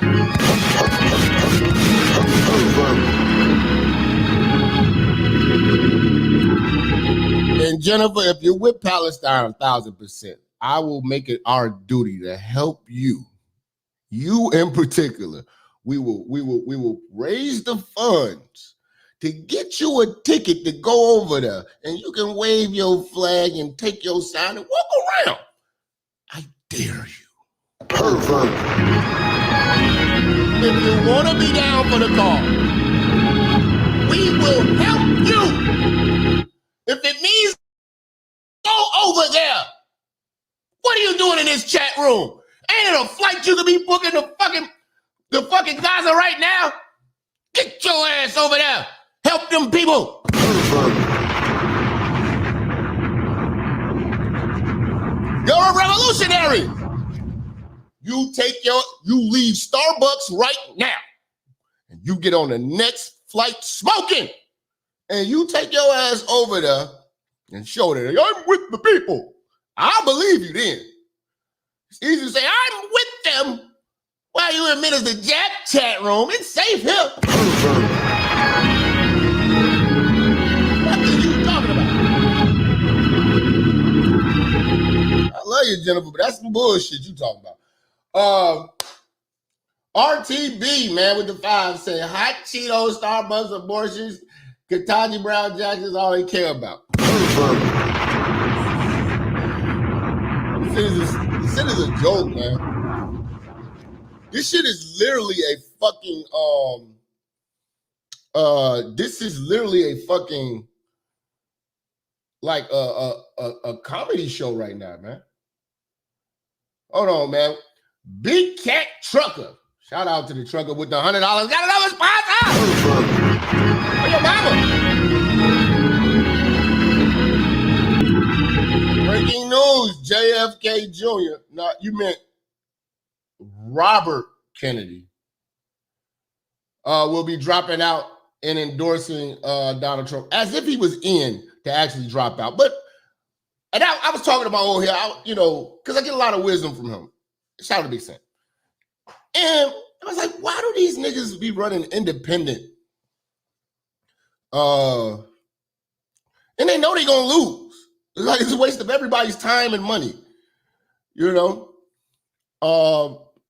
And Jennifer, if you're with Palestine 1,000%, I will make it our duty to help you. You in particular. We will raise the funds to get you a ticket to go over there, and you can wave your flag and take your sign and walk around. I dare you. Pervert. If you want to be down for the cause, we will help you. If it means go over there, what are you doing in this chat room? Ain't it a flight you could be booking the fucking Gaza right now? Get your ass over there. Help them people. You're a revolutionary. You leave Starbucks right now. And you get on the next flight smoking. And you take your ass over there and show that I'm with the people. I'll believe you then. It's easy to say, I'm with them. While you in Minister Jap chat room, it's safe here. What are you talking about? I love you, Jennifer, but that's some bullshit you talking about. RTB, man, with the 5 saying hot Cheetos, Starbucks, abortions, Kentucky Brown Jackets is all they care about. This is a joke, man. This shit is literally a fucking this is literally a fucking like a comedy show right now, man. Hold on, man. Big Cat Trucker. Shout out to the trucker with the $100. Got another sponsor. For your mama. Breaking news, JFK Jr. No, you meant Robert Kennedy will be dropping out and endorsing Donald Trump as if he was in to actually drop out. But and I was talking about over here, because I get a lot of wisdom from him. Shout out to Big Sam. And I was like, why do these niggas be running independent? And they know they're gonna lose. It's like it's a waste of everybody's time and money.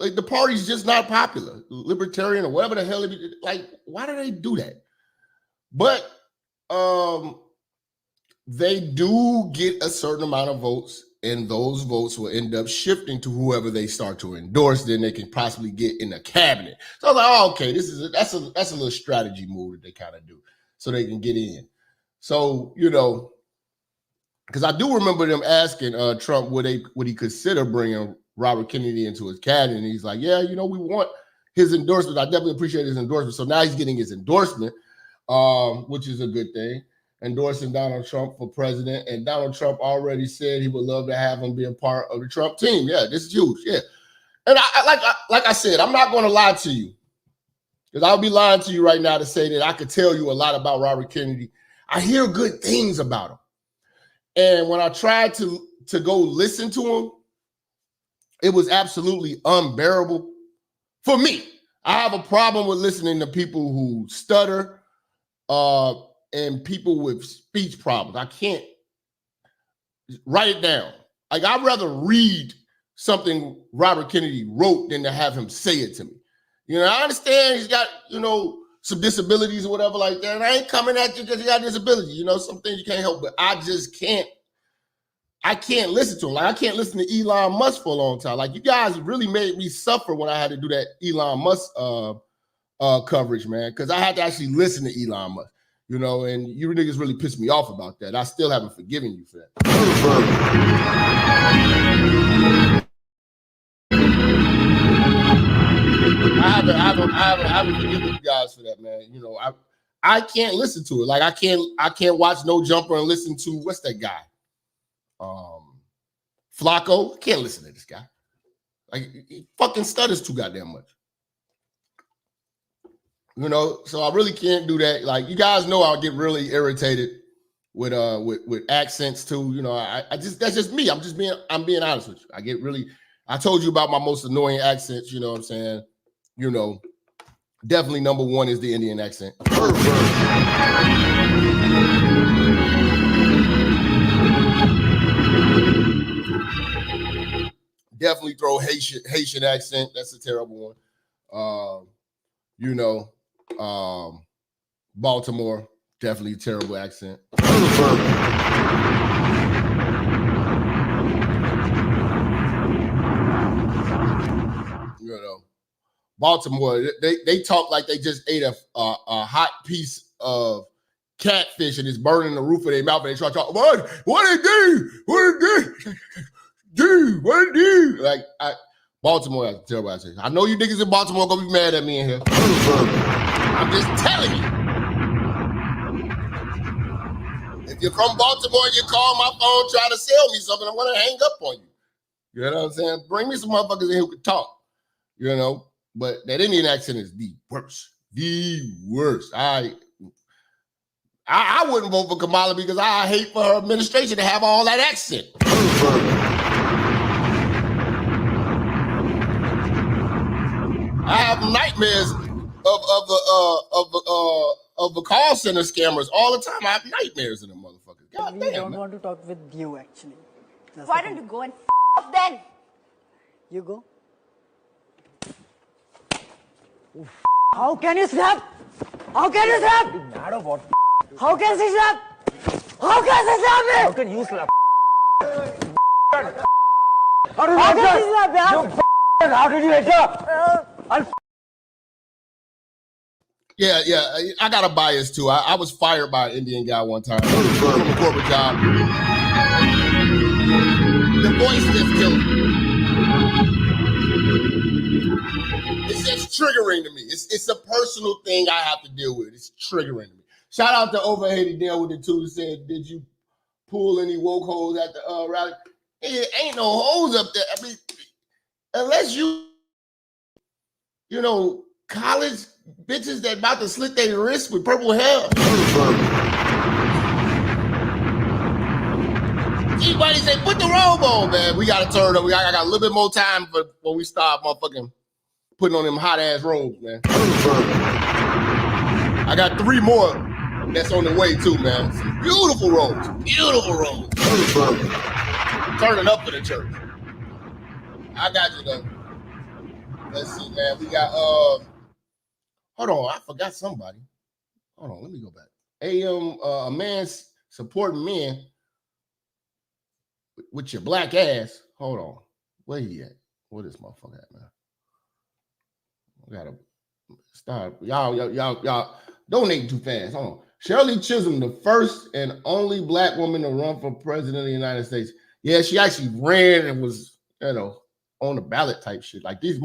Like the party's just not popular, libertarian or whatever the hell. Like, why do they do that? But they do get a certain amount of votes, and those votes will end up shifting to whoever they start to endorse. Then they can possibly get in the cabinet. So I was like, oh, okay, that's a little strategy move that they kind of do, so they can get in. So because I do remember them asking Trump would he consider bringing Robert Kennedy into his cabinet, and he's like, yeah, we want his endorsement. I definitely appreciate his endorsement. So now he's getting his endorsement, which is a good thing, endorsing Donald Trump for president. And Donald Trump already said he would love to have him be a part of the Trump team. Yeah, this is huge. Yeah. And like I said, I'm not going to lie to you, because I'll be lying to you right now to say that I could tell you a lot about Robert Kennedy. I hear good things about him. And when I tried to go listen to him, it was absolutely unbearable for me. I have a problem with listening to people who stutter and people with speech problems. I can't write it down. Like, I'd rather read something Robert Kennedy wrote than to have him say it to me. I understand he's got, some disabilities or whatever like that. And I ain't coming at you because you got disabilities. Some things you can't help, but I just can't I can't listen to him. Like I can't listen to Elon Musk for a long time. Like you guys really made me suffer when I had to do that Elon Musk coverage, man, because I had to actually listen to Elon Musk, you know, and you niggas really pissed me off about that. I still haven't forgiven you for that. I haven't forgiven you guys for that, man. You know, I can't listen to it. Like I can't watch No Jumper and listen to what's that guy? Flacco. I can't listen to this guy. Like he fucking stutters too goddamn much. You know, so I really can't do that. Like you guys know I'll get really irritated with accents too. You know, I just that's just me. I'm being honest with you. I told you about my most annoying accents, you know what I'm saying? You know, definitely number one is the Indian accent. Definitely throw Haitian accent. That's a terrible one. You know, Baltimore, definitely terrible accent. You know, Baltimore, they talk like they just ate a hot piece of catfish and it's burning the roof of their mouth and they try to talk, what it do? What it do? What it do? Like, Baltimore has a terrible accent. I know you niggas in Baltimore gonna be mad at me in here. I'm just telling you. If you're from Baltimore and you call my phone trying to sell me something, I'm gonna hang up on you. You know what I'm saying? Bring me some motherfuckers in here who can talk. You know, but that Indian accent is the worst. The worst. I wouldn't vote for Kamala because I hate for her administration to have all that accent. I have nightmares of the call center scammers all the time. I have nightmares of them motherfuckers. God we damn, don't man. want to talk with you actually. Why don't you go and off then? You go. How can you slap? How can you slap? Mad or what? How can she slap? How can she slap me? How can you slap? How can she slap, man? How did you enter? Yeah, I got a bias too. I was fired by an Indian guy one time from a corporate job. The voice just killed me. It's just triggering to me. It's a personal thing I have to deal with. It's triggering to me. Shout out to Overhead to deal with it too. He said, did you pull any woke hoes at the rally? Ain't no hoes up there. I mean, unless you know, college bitches that about to slit their wrists with purple hair. Everybody say, put the robe on, man. We got to turn up. I got a little bit more time for when we start motherfucking putting on them hot ass robes, man. I got 3 more that's on the way too, man. Some beautiful robes. Beautiful robes. Turning up for the church. I got you though. Let's see, man. We got hold on, I forgot somebody. Hold on, let me go back. A man supporting men with your black ass. Hold on. Where he at? Where this motherfucker at, man? I gotta start. Y'all donating too fast. Hold on. Shirley Chisholm, the first and only black woman to run for president of the United States. Yeah, she actually ran and was, you know, on the ballot type shit. Like these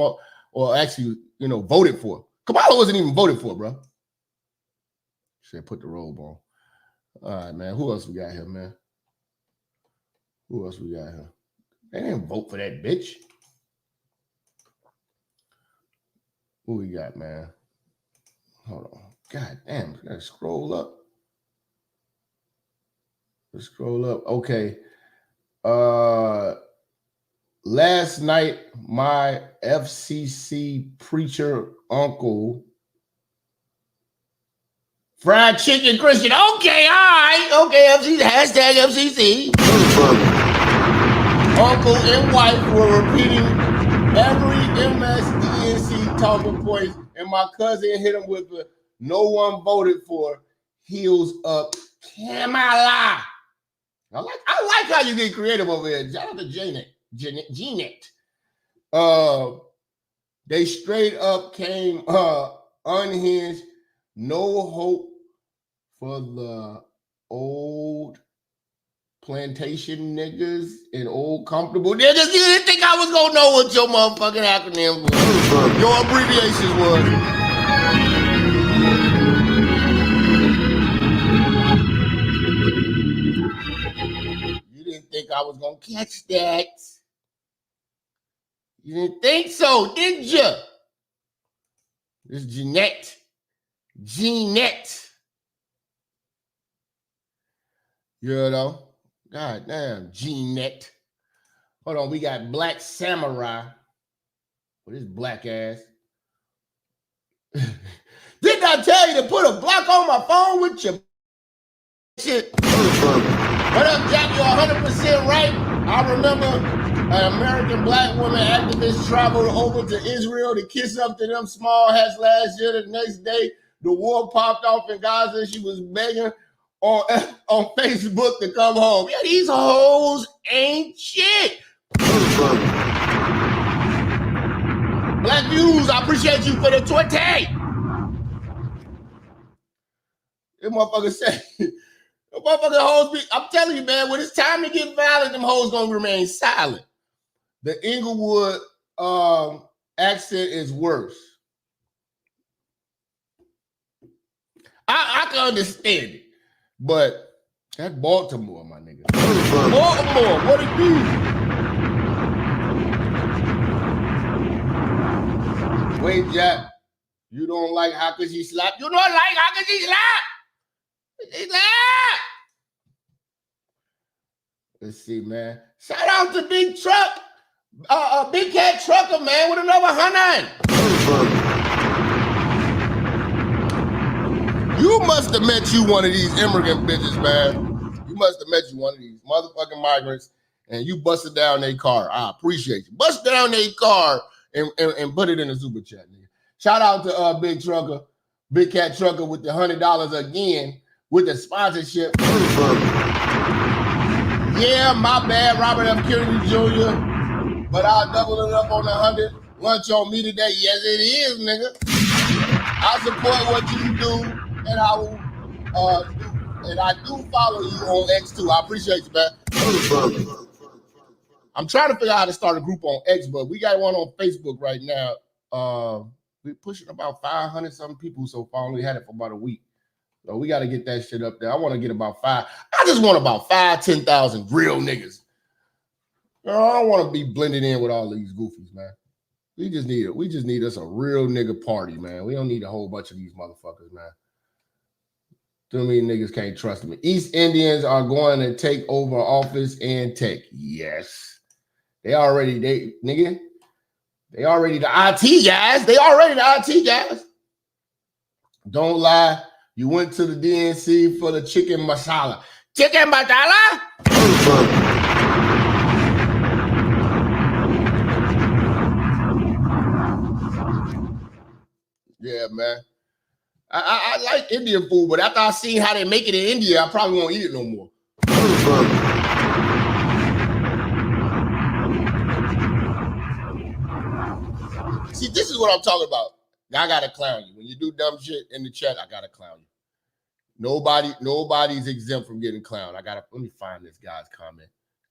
or actually, you know, voted for. Kamala wasn't even voted for, bro. Should put the robe on. All right, man. Who else we got here, man? Who else we got here? They didn't vote for that bitch. Who we got, man? Hold on. God damn, gotta scroll up. Let's scroll up. Okay. Last night, my FCC preacher uncle, fried chicken Christian. Okay, all right. Okay, FCC, hashtag FCC. Uncle and wife were repeating every DNC talking points, and my cousin hit him with a no one voted for, heels up, Kamala. I like how you get creative over here. Shout out to Jeanette. They straight up came unhinged. No hope for the old plantation niggas and old comfortable niggas. You didn't think I was gonna know what your motherfucking acronym was. Your abbreviations was. You didn't think I was gonna catch that. You didn't think so, did you? This is Jeanette. You know? God damn, Jeanette. Hold on, we got Black Samurai. What is black ass? Didn't I tell you to put a block on my phone with your shit? What up, Jack? You're 100% right. I remember an American black woman activist traveled over to Israel to kiss up to them small hats last year. The next day, the war popped off in Gaza. She was begging on Facebook to come home. Yeah, these hoes ain't shit. Black Views, I appreciate you for the 20. This motherfucker say, the motherfucking hoes be, I'm telling you, man, when it's time to get violent, them hoes gonna remain silent. The Inglewood accent is worse. I can understand it, but that's Baltimore, my nigga. Baltimore, what it do? Wait, Jack, you don't like how could she slap? You don't like how could she slap? She slap. Let's see, man. Shout out to Big Truck, Big Cat Trucker, man, with another 100. You must have met you one of these immigrant bitches, man. You must have met you one of these motherfucking migrants, and you busted down their car. I appreciate you. Bust down their car and put it in a super chat, nigga. Shout out to Big Trucker, Big Cat Trucker with the $100 again with the sponsorship. Yeah, my bad, Robert F. Kennedy Jr., but I'll double it up on the 100. Lunch on me today. Yes, it is, nigga. I support what you do, and I will and I do follow you on X too. I appreciate you, man. I'm trying to figure out how to start a group on X, but we got one on Facebook right now. We're pushing about 500 something people so far. We had it for about a week. So we got to get that shit up there. I want to get about 5. I just want about 10,000 real niggas. I don't want to be blended in with all these goofies, man. We just need us a real nigga party, man. We don't need a whole bunch of these motherfuckers, man. Too many niggas can't trust me. East Indians are going to take over office and tech. Yes. They already the IT guys. They already the IT guys. Don't lie. You went to the DNC for the chicken masala. Chicken masala? Yeah, man. I like Indian food, but after I seen how they make it in India, I probably won't eat it no more. See, this is what I'm talking about. I gotta clown you. When you do dumb shit in the chat, I gotta clown you. Nobody's exempt from getting clowned. Let me find this guy's comment.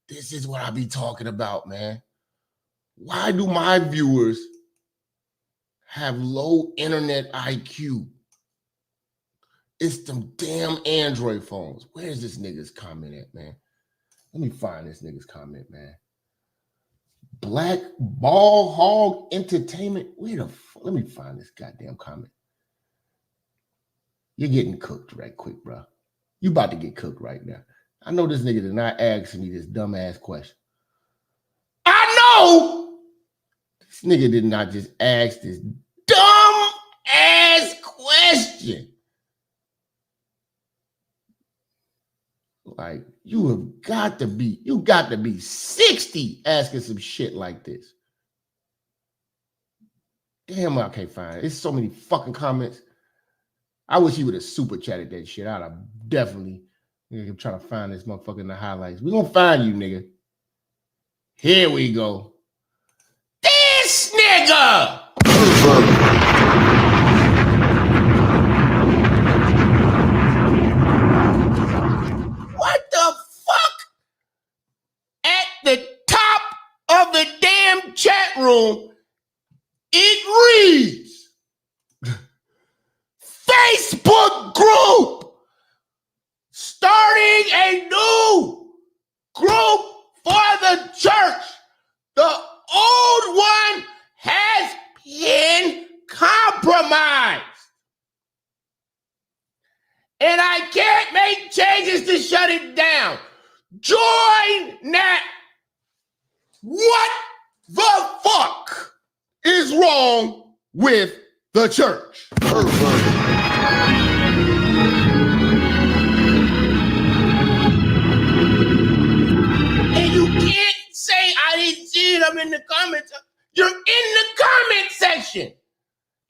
This is what I be talking about, man. Why do my viewers have low internet IQ? It's them damn Android phones. Where's this nigga's comment at, man? Let me find this nigga's comment, man. Black Ball Hog Entertainment. Where the fuck? Let me find this goddamn comment. You're getting cooked right quick, bro. You about to get cooked right now. I know this nigga did not ask me this dumbass question. I know this nigga did not just ask this dumb ass question. Like, you got to be 60 asking some shit like this. Damn, I can't find it. There's so many fucking comments. I wish he would have super chatted that shit. I'd have definitely, I'm trying to find this motherfucker in the highlights. We're gonna find you, nigga. Here we go. This nigga! What the fuck? At the top of the damn chat room, it reads, Facebook group starting a new group for the church. The old one has been compromised. And I can't make changes to shut it down. Join now. What the fuck is wrong with the church? And you can't say I didn't see it. I'm in the comments. You're in the comment section.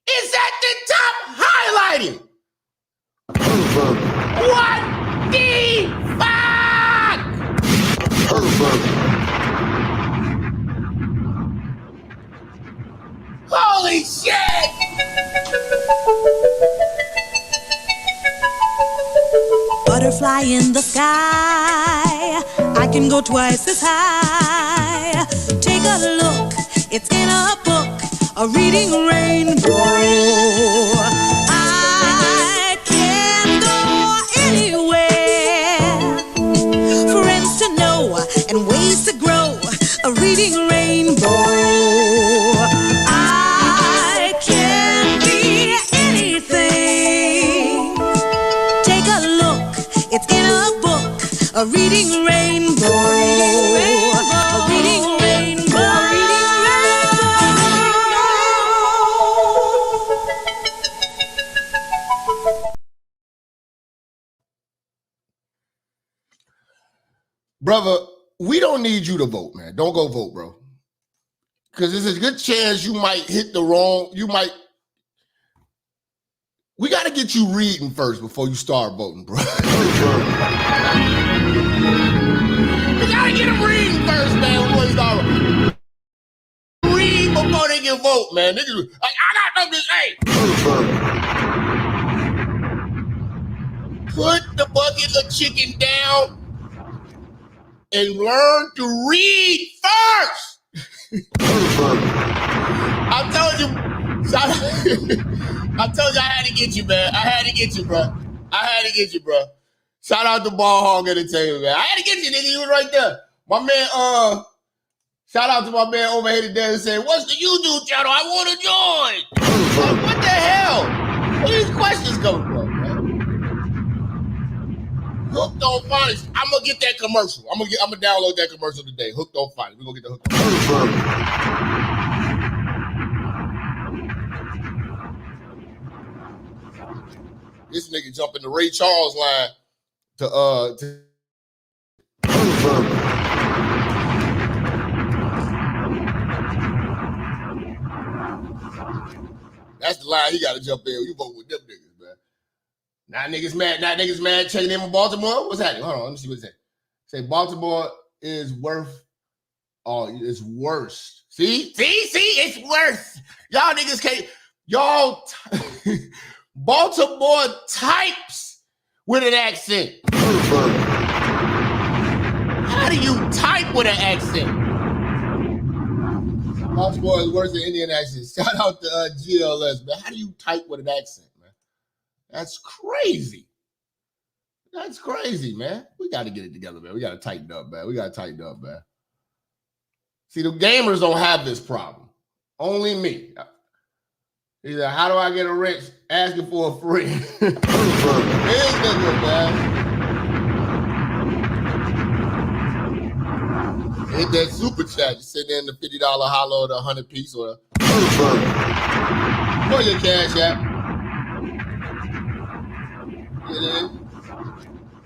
It's at the top highlighted. What the fuck? Holy shit! Butterfly in the sky, I can go twice as high. Take a look, it's in a book, a reading rainbow. I can go anywhere, friends to know and ways to grow, a reading rainbow. I can be anything. Take a look, it's in a book, a reading rainbow. A reading rainbow. A reading rainbow. Brother, we don't need you to vote, man. Don't go vote, bro. Because there's a good chance you might hit the wrong, we got to get you reading first before you start voting, bro. We got to get them reading first, man, before you start voting. Read before they can vote, man. Niggas, I got something to say. Put the bucket of chicken down and learn to read first. I told you I had to get you, man. I had to get you, bro. Shout out to Ball Hog Entertainment, man. I had to get you, nigga. You was right there. My man, shout out to my man over here today and say, what's the YouTube channel? I want to join. Like, what the hell? Where these questions coming from, man? Hooked on Phonics. I'm gonna get that commercial. I'm gonna download that commercial today. Hooked on Phonics. We're gonna get the hooked on Phonics. This nigga jumping the Ray Charles line to that's the line he gotta jump in. You vote with them niggas, man. Now niggas mad checking in with Baltimore. What's happening? Hold on, let me see what it say. Say Baltimore is worth, it's worse. See, it's worse. Y'all niggas can't, Baltimore types with an accent. How do you type with an accent? Baltimore is worse than Indian accent. Shout out to GLS, man. How do you type with an accent, man? That's crazy. That's crazy, man. We got to get it together, man. We got to tighten up, man. See, the gamers don't have this problem. Only me. He's like, how do I get a rich asking for a free? Here's nigga, man. Hit that super chat. You sit there in the $50 hollow or the 100 piece or for your cash app. Get in.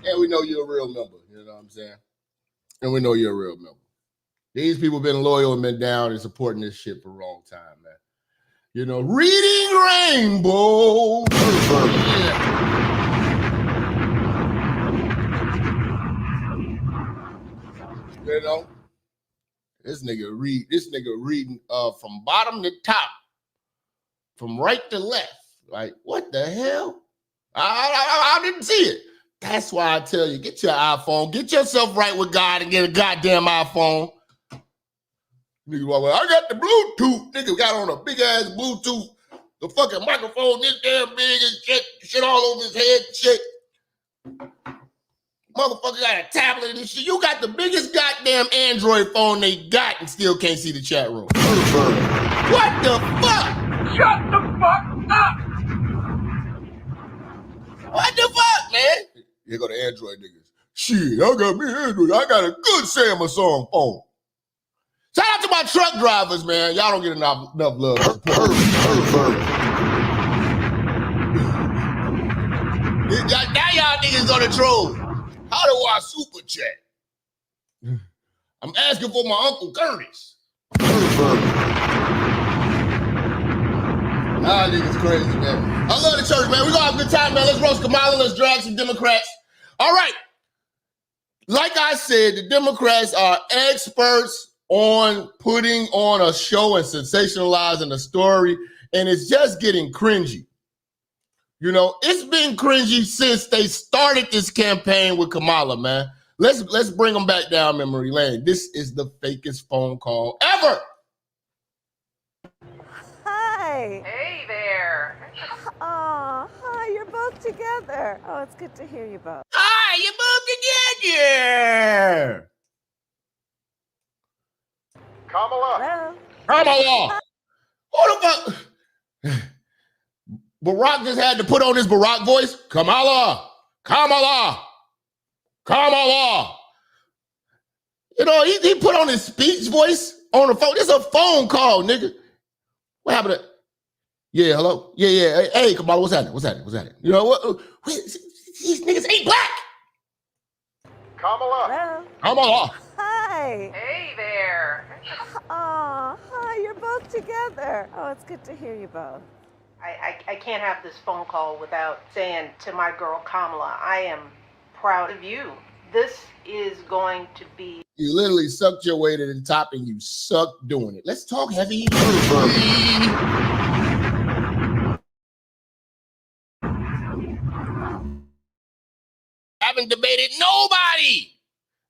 And we know you're a real member. You know what I'm saying? And we know you're a real member. These people been loyal and been down and supporting this shit for a long time, man. You know, reading rainbow. Yeah. You know, this nigga reading from bottom to top, from right to left. Like, what the hell? I didn't see it. That's why I tell you, get your iPhone, get yourself right with God and get a goddamn iPhone. Nigga, well, I got the Bluetooth. Nigga got on a big ass Bluetooth. The fucking microphone this damn big and shit all over his head and shit. Motherfucker got a tablet and shit. You got the biggest goddamn Android phone they got and still can't see the chat room. What the fuck? Shut the fuck up! What the fuck, man? Here go the Android niggas. Shit, I got me Android. I got a good Samsung phone. Shout out to my truck drivers, man. Y'all don't get enough love. Now y'all niggas gonna troll. How do I super chat? I'm asking for my Uncle Curtis. Nah, niggas crazy, man. I love the church, man. We're gonna have a good time, man. Let's roast Kamala. Let's drag some Democrats. All right. Like I said, the Democrats are experts on putting on a show and sensationalizing a story, and it's just getting cringy. You know, it's been cringy since they started this campaign with Kamala, man. Let's bring them back down memory lane. This is the fakest phone call ever. Hi. Hey there. Oh, hi, you're both together. Oh, it's good to hear you both. Hi, you both together. Kamala. Hello. Kamala. Who the fuck? Barack just had to put on his Barack voice. Kamala. Kamala. Kamala. You know, he put on his speech voice on the phone. This is a phone call, nigga. What happened to... Yeah, hello? Yeah. Hey, Kamala, what's happening? What's happening? You know what? These niggas ain't black. Kamala. Hello. Kamala. Hi. Hey there. Oh, hi, you're both together. Oh, it's good to hear you both. I can't have this phone call without saying to my girl Kamala, I am proud of you. This is going to be... You literally sucked your way to the top and you suck doing it. Let's talk heavy. Haven't debated nobody.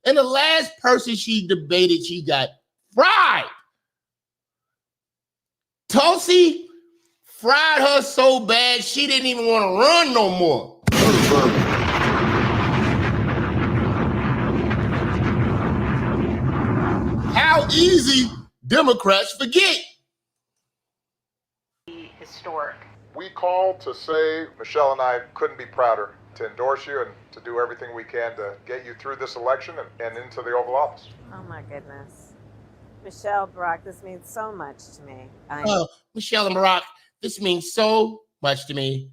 And the last person she debated, she got fried. Tulsi fried her so bad she didn't even want to run no more. How easy Democrats forget. Historic. We called to say Michelle and I couldn't be prouder to endorse you and to do everything we can to get you through this election and into the Oval Office. Oh, my goodness. Michelle, Barack, this means so much to me. Michelle and Barack, this means so much to me.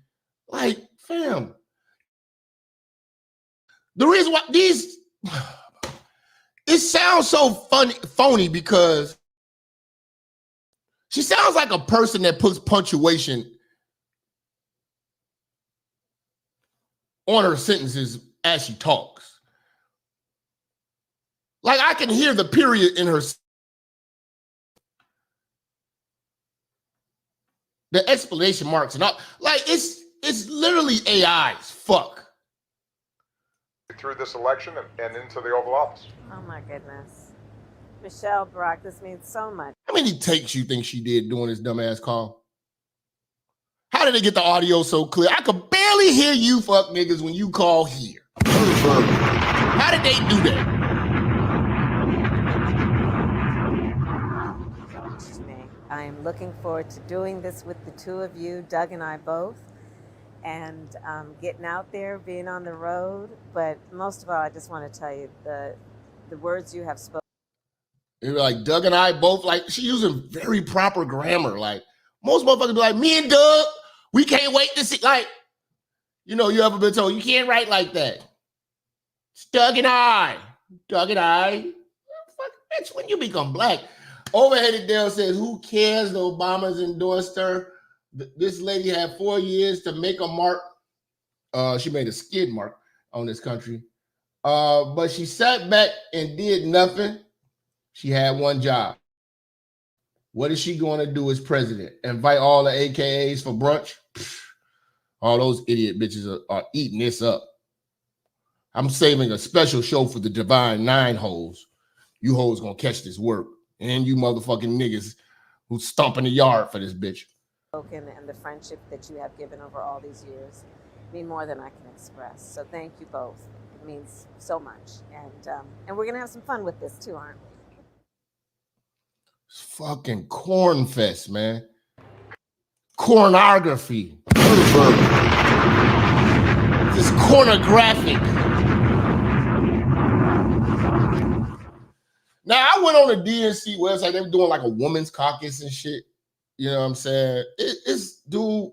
Like, fam. The reason why it sounds so phony because she sounds like a person that puts punctuation on her sentences as she talks. Like I can hear the period in her. The exclamation marks and all. Like it's literally AI's fuck. Through this election and into the Oval Office. Oh my goodness. Michelle, Barack, this means so much. How many takes you think she did doing this dumbass call? How did they get the audio so clear? I could barely hear you fuck niggas when you call here. How did they do that? I am looking forward to doing this with the two of you, Doug and I both, and getting out there, being on the road. But most of all, I just want to tell you the words you have spoken. Like Doug and I both, like she's using very proper grammar. Like most motherfuckers be like, me and Doug, we can't wait to see. Like, you know, you ever been told you can't write like that? It's Doug and I. Fuck, bitch, when you become black. Overheaded Dale says, who cares? The Obamas endorsed her. This lady had 4 years to make a mark. She made a skid mark on this country. But she sat back and did nothing. She had one job. What is she going to do as president? Invite all the AKAs for brunch? Pfft, all those idiot bitches are eating this up. I'm saving a special show for the Divine Nine hoes. You hoes gonna catch this work. And you motherfucking niggas who stomp in the yard for this bitch. And the friendship that you have given over all these years mean more than I can express. So thank you both. It means so much. And we're gonna have some fun with this too, aren't we? It's fucking corn fest, man. Cornography. This cornographic. Now, I went on the DNC website. They were doing like a woman's caucus and shit. You know what I'm saying? Dude,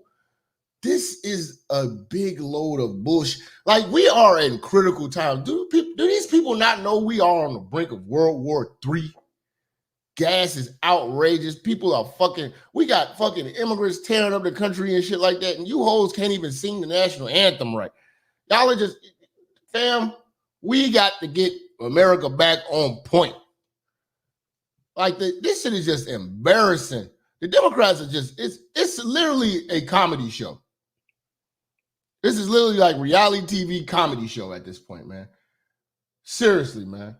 this is a big load of bullshit. Like, we are in critical times. Do these people not know we are on the brink of World War III? Gas is outrageous. People are we got fucking immigrants tearing up the country and shit like that. And you hoes can't even sing the national anthem right. Y'all are just, fam, we got to get America back on point. Like, this shit is just embarrassing. The Democrats are just, it's literally a comedy show. This is literally like reality TV comedy show at this point, man. Seriously, man.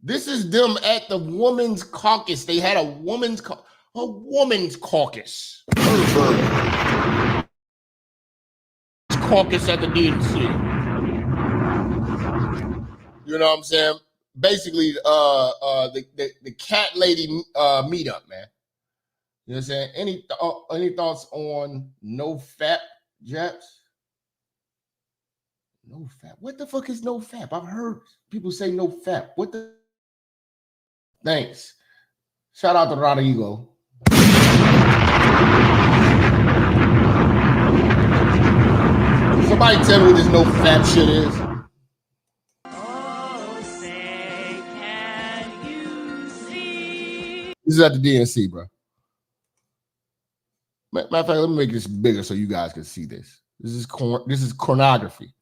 This is them at the women's caucus. They had a women's caucus. Caucus at the DNC. You know what I'm saying? Basically, the cat lady meetup, man. You know what I'm saying? Any thoughts on no fap, Japs? No fap. What the fuck is no fap? I've heard people say no fap. What the? Thanks. Shout out to Rodrigo. Somebody tell me what this no fap shit is. This is at the DNC, bro. Matter of fact, let me make this bigger so you guys can see this. This is cornography.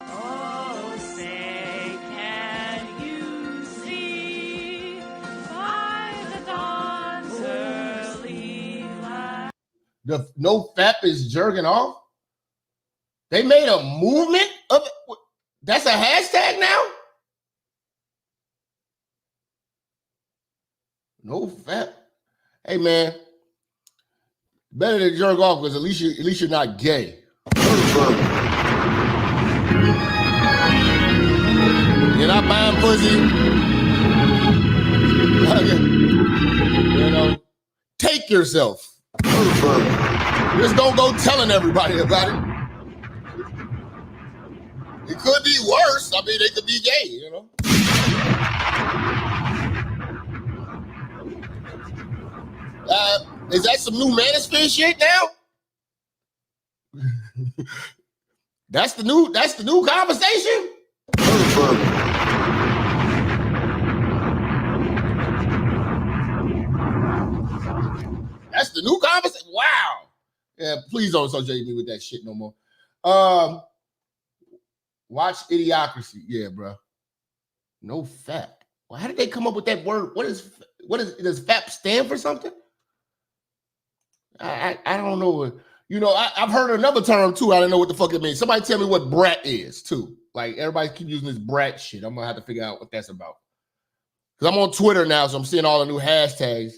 Oh, say, can you see by the dawn's early light? The no fap is jerking off. They made a movement of it. That's a hashtag now? No fap. Hey, man. Better to jerk off because at least you're not gay. You're not buying pussy. You know, take yourself. Just don't go telling everybody about it. It could be worse. I mean, they could be gay, you know. Is that some new manosphere shit now? That's the new conversation. That's the new conversation. Wow. Yeah, please don't associate me with that shit no more. Watch Idiocracy. Yeah, bro. No fap. Well, how did they come up with that word? Does FAP stand for something? I don't know. You know, I've heard another term too. I don't know what the fuck it means. Somebody tell me what brat is too. Like, everybody keep using this brat shit. I'm gonna have to figure out what that's about. Because I'm on Twitter now, so I'm seeing all the new hashtags.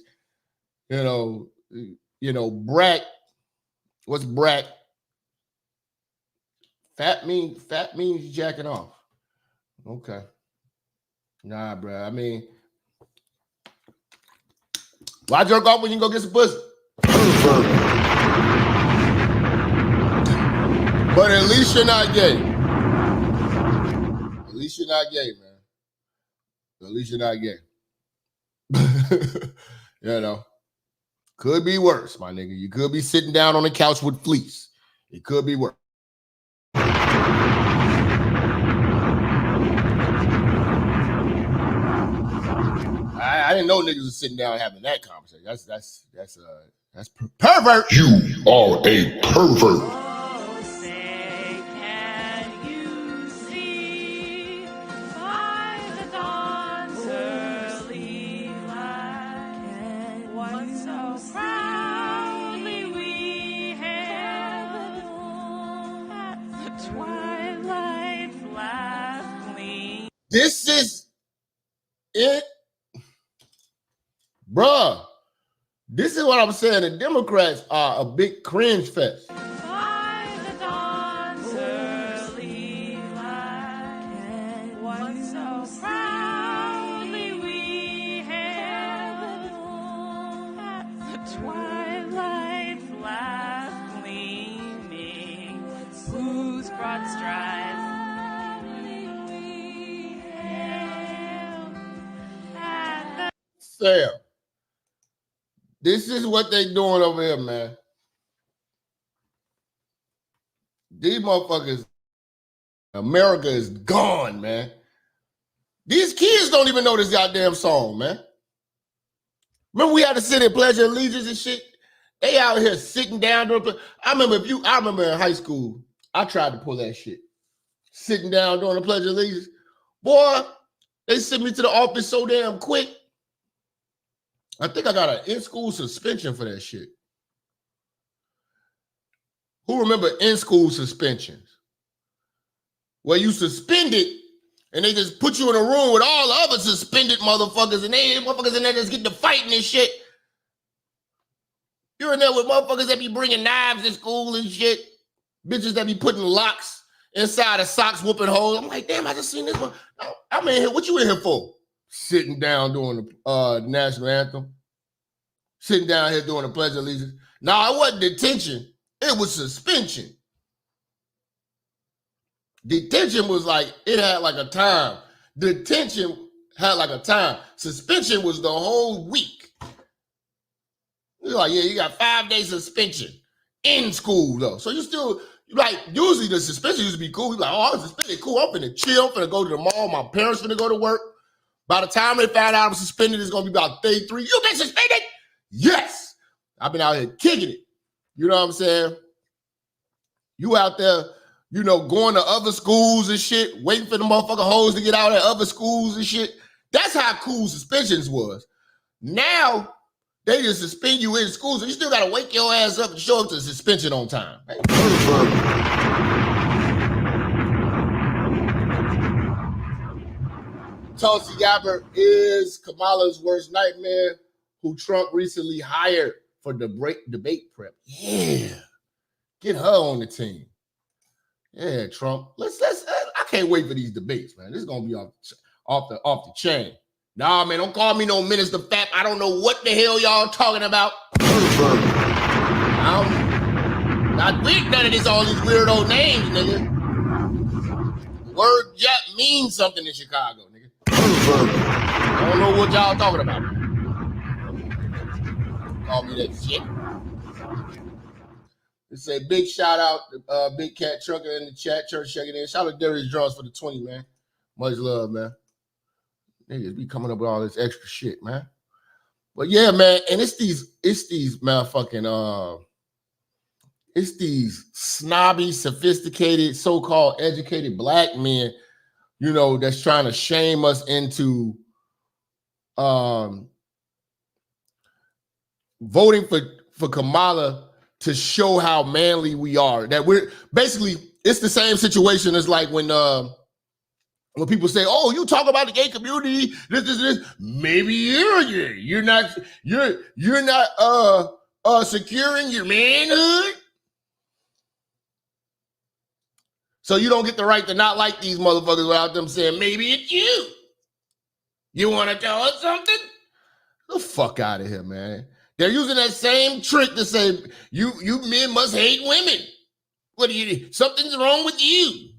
You know, brat. What's brat? Fat means jacking off. Okay. Nah, bro. I mean, why jerk off when you can go get some pussy? But at least you're not gay. At least you're not gay, man. At least you're not gay. You know, could be worse, my nigga. You could be sitting down on the couch with fleece. It could be worse. I didn't know niggas was sitting down having that conversation. That's That's pervert. You are a pervert. This is it, bruh. This is what I'm saying. The Democrats are a big cringe fest. Sam, this is what they doing over here, man. These motherfuckers, America is gone, man. These kids don't even know this goddamn song, man. Remember we had to sit in Pledge of Allegiance and shit? They out here sitting down doing. I remember in high school, I tried to pull that shit. Sitting down doing the Pledge of Allegiance. Boy, they sent me to the office so damn quick. I think I got an in-school suspension for that shit. Who remember in-school suspensions? Where you suspended and they just put you in a room with all the other suspended motherfuckers and they motherfuckers in there just get to fighting and shit. You're in there with motherfuckers that be bringing knives to school and shit. Bitches that be putting locks inside of socks whooping holes. I'm like, damn, I just seen this one. I'm in here. What you in here for? Sitting down doing the national anthem. Sitting down here doing the Pledge of Allegiance. No, it wasn't detention. It was suspension. Detention was like, it had like a time. Detention had like a time. Suspension was the whole week. You're like, yeah, you got 5 days suspension in school though. So you still, like, usually the suspension used to be cool. You're like, oh, I was suspended. Cool, I'm finna chill. I'm finna go to the mall. My parents finna go to work. By the time they found out I'm suspended, it's gonna be about day 3. You been suspended? Yes. I've been out here kicking it. You know what I'm saying? You out there, you know, going to other schools and shit, waiting for the motherfucking hoes to get out at other schools and shit. That's how cool suspensions was. Now, they just suspend you in school, so you still gotta wake your ass up and show up to suspension on time. Tulsi Gabbard is Kamala's worst nightmare, who Trump recently hired for debate prep. Yeah, get her on the team. Yeah, Trump. I can't wait for these debates, man. This is gonna be off the chain. Nah, man, don't call me no Minister Fap. I don't know what the hell y'all talking about. Not with none of this, all these weird old names, nigga. The word Jap means something in Chicago, nigga. I don't know what y'all talking about. Call me that shit. It's a big shout out to Big Cat Trucker in the chat, church checking in. Shout out to Darius Jones for the 20, man. Much love, man. Niggas be coming up with all this extra shit, man. But yeah, man, and it's these motherfucking it's these snobby, sophisticated, so-called educated black men, you know, that's trying to shame us into voting for Kamala to show how manly we are. That we're basically, it's the same situation as like when people say, "Oh, you talk about the gay community, this, maybe you're not securing your manhood, so you don't get the right to not like these motherfuckers without them saying maybe it's you. You want to tell us something? The fuck out of here, man." They're using that same trick to say you men must hate women. What do you? Something's wrong with you.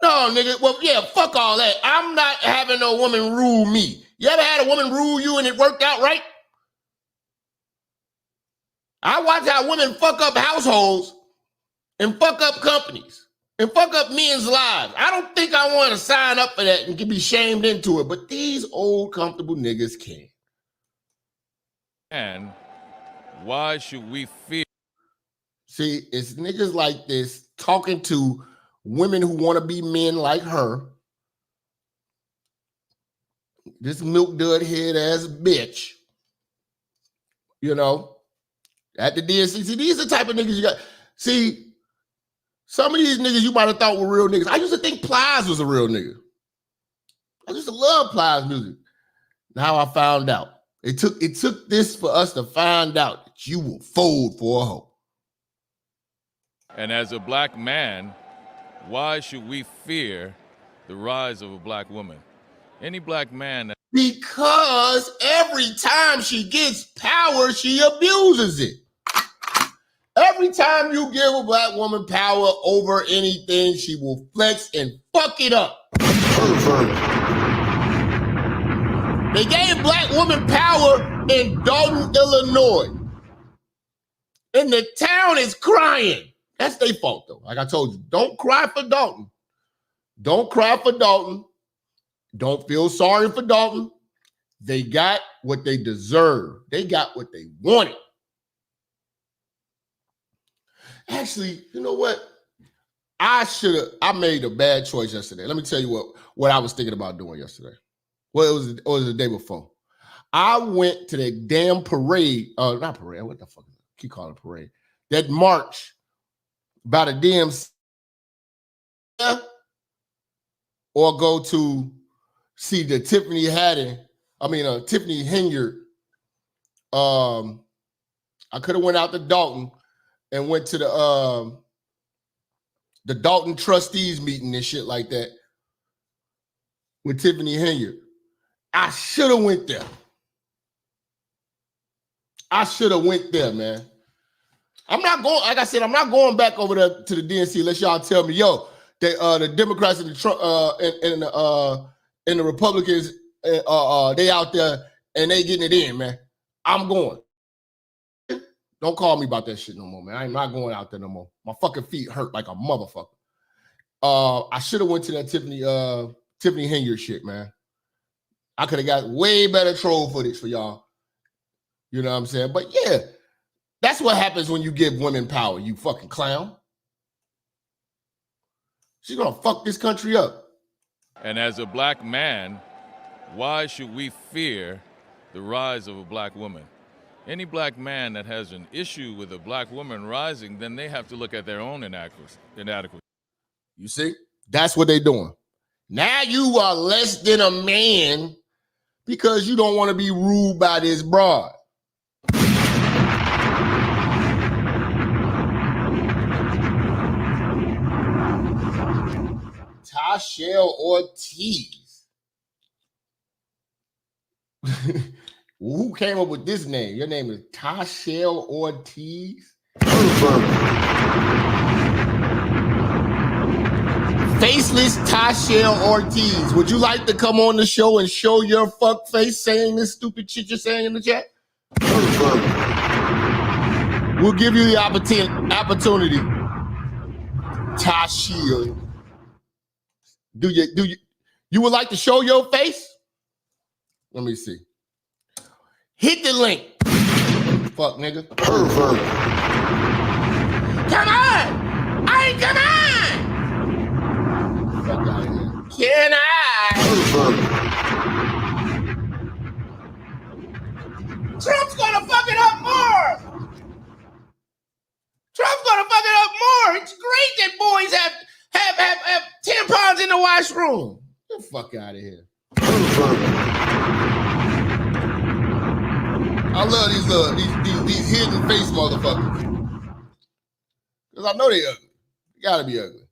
No, nigga. Well, yeah, fuck all that. I'm not having no woman rule me. You ever had a woman rule you and it worked out right? I watch how women fuck up households and fuck up companies and fuck up men's lives. I don't think I want to sign up for that and be shamed into it, but these old comfortable niggas can. And why should we fear? See, it's niggas like this talking to women who want to be men like her. This milk dud head ass bitch. You know, at the DNC. See, these are the type of niggas you got. See, some of these niggas you might have thought were real niggas. I used to think Plies was a real nigga. I used to love Plies music. Now I found out. It took this for us to find out that you will fold for a hoe. And as a black man, why should we fear the rise of a black woman? Any black man that... Because every time she gets power, she abuses it. Every time you give a black woman power over anything, she will flex and fuck it up. They gave black women power in Dalton, Illinois. And the town is crying. That's their fault, though. Like I told you, don't cry for Dalton. Don't cry for Dalton. Don't feel sorry for Dalton. They got what they deserve. They got what they wanted. Actually, you know what? I made a bad choice yesterday. Let me tell you what I was thinking about doing yesterday. Well, it was the day before. I went to that damn parade. Not parade. What the fuck? I keep calling it parade. That march by the DNC, or go to see the Tiffany Henyard. I could have went out to Dalton and went to the Dalton trustees meeting and shit like that with Tiffany Henyard. I should have went there. Man. I'm not going, like I said, I'm not going back over there to the DNC unless y'all tell me, yo, the Democrats and the Republicans, they out there and they getting it in, man. I'm going. Don't call me about that shit no more, man. I'm not going out there no more. My fucking feet hurt like a motherfucker. I should have went to that Tiffany Henyard shit, man. I could have got way better troll footage for y'all. You know what I'm saying? But yeah, that's what happens when you give women power, you fucking clown. She's gonna fuck this country up. And as a black man, why should we fear the rise of a black woman? Any black man that has an issue with a black woman rising, then they have to look at their own inadequacy. You see? That's what they're doing. Now you are less than a man because you don't want to be ruled by this broad. Tashelle Ortiz. Who came up with this name? Your name is Tashelle Ortiz? Faceless Tashelle Ortiz. Would you like to come on the show and show your fuck face saying this stupid shit you're saying in the chat? We'll give you the opportunity. Tashelle. Do you would like to show your face? Let me see. Hit the link. Fuck, nigga. Pervert. Come on! Come on! Fuck out of here. Can I? Pervert. Trump's gonna fuck it up more! It's great that boys have tampons in the washroom. Get the fuck out of here. I love these hidden face motherfuckers. Because I know they ugly. You gotta be ugly.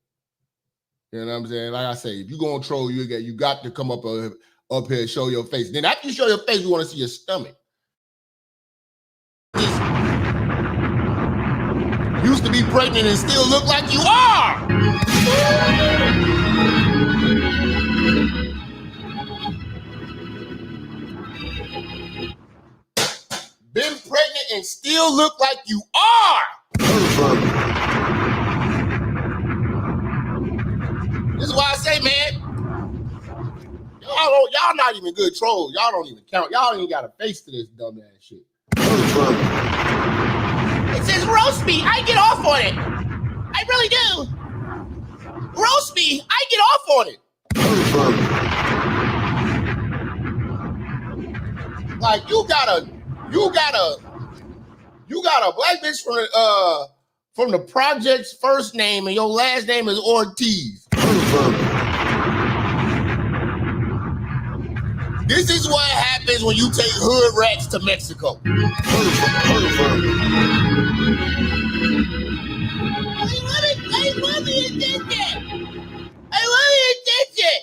You know what I'm saying? Like I say, if you gonna troll, you got to come up here and show your face. Then after you show your face, we want to see your stomach. Used to be pregnant and still look like you are. Been pregnant and still look like you are. This is why I say, man, y'all not even good trolls. Y'all don't even count. Y'all ain't got a face to this dumb ass shit. says roast me, I get off on it. I really do. Roast me, I get off on it. Like you got a black bitch from the project's first name and your last name is Ortiz. This is what happens when you take hood rats to Mexico. I love it, attention.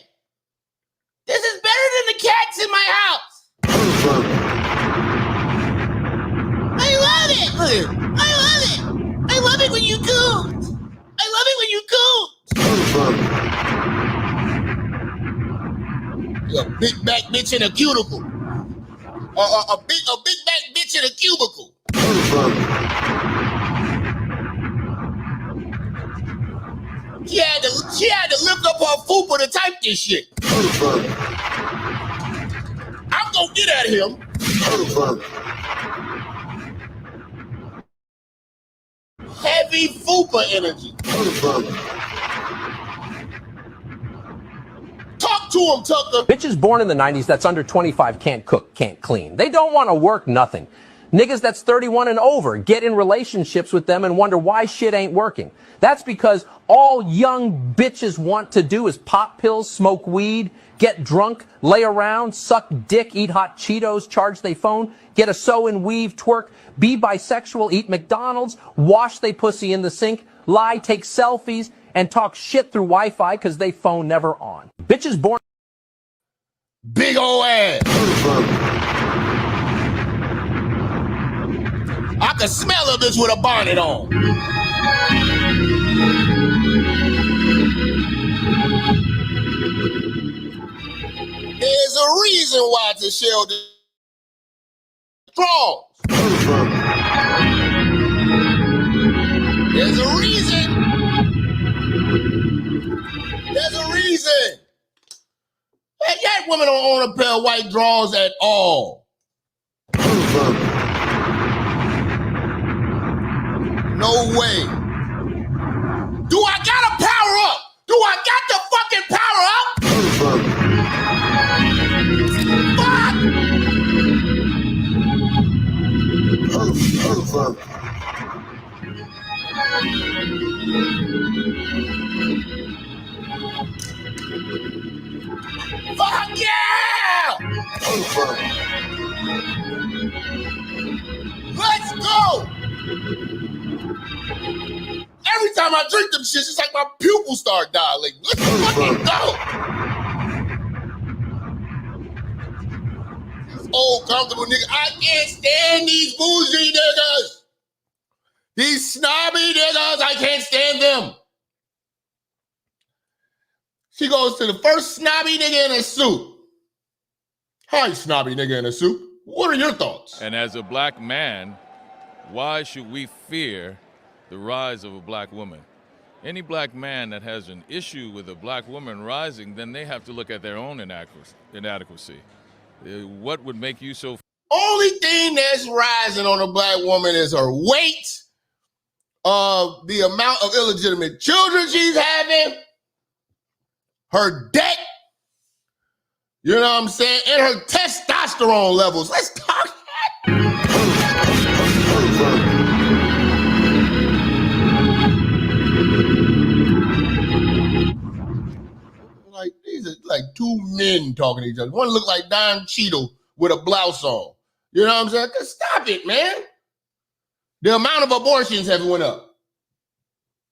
This is better than the cats in my house. I love it. I love it when you coot. A big back bitch in a cuticle. A big back bitch in a cubicle. She had to lift up her fupa to type this shit. I'm gonna get at him. Heavy fupa energy. Talk to him, Tucker. Bitches born in the 90s that's under 25 can't cook, can't clean. They don't want to work nothing. Niggas that's 31 and over get in relationships with them and wonder why shit ain't working. That's because all young bitches want to do is pop pills, smoke weed, get drunk, lay around, suck dick, eat hot Cheetos, charge they phone, get a sew and weave, twerk, be bisexual, eat McDonald's, wash they pussy in the sink, lie, take selfies, and talk shit through Wi-Fi because they phone never on. Bitches born... Big ol' ass. I can smell a bitch with a bonnet on. There's a reason why to shield the strong. There's a reason. That woman don't own a pair of white drawers at all. No way. Do I gotta power up? Do I got to fucking power up? Fuck! Fuck yeah! Let's go! Every time I drink them shits, it's like my pupils start dilating. Let's fucking go! These old comfortable niggas, I can't stand these bougie niggas. These snobby niggas, I can't stand them. She goes to the first snobby nigga in a suit. Hi, snobby nigga in a suit. What are your thoughts? And as a black man, why should we fear the rise of a black woman? Any black man that has an issue with a black woman rising, then they have to look at their own inadequacy. What would make you so... Only thing that's rising on a black woman is her weight, the amount of illegitimate children she's having, her debt, you know what I'm saying, and her testosterone levels. Let's talk that. Like, these are like two men talking to each other. One look like Don Cheadle with a blouse on. You know what I'm saying? Stop it, man. The amount of abortions have went up.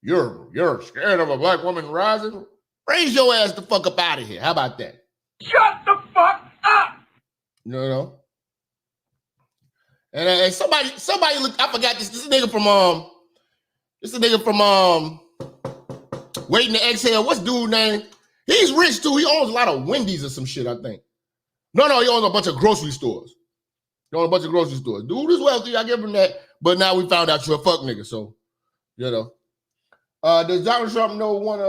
You're scared of a black woman rising? Raise your ass the fuck up out of here. How about that? Shut the fuck up! You know? And somebody look, I forgot this is a nigga from Waiting to Exhale. What's dude's name? He's rich too. He owns a lot of Wendy's or some shit, I think. No, he owns a bunch of grocery stores. Dude is wealthy, I give him that. But now we found out you're a fuck nigga, so, you know. Does Donald Trump know one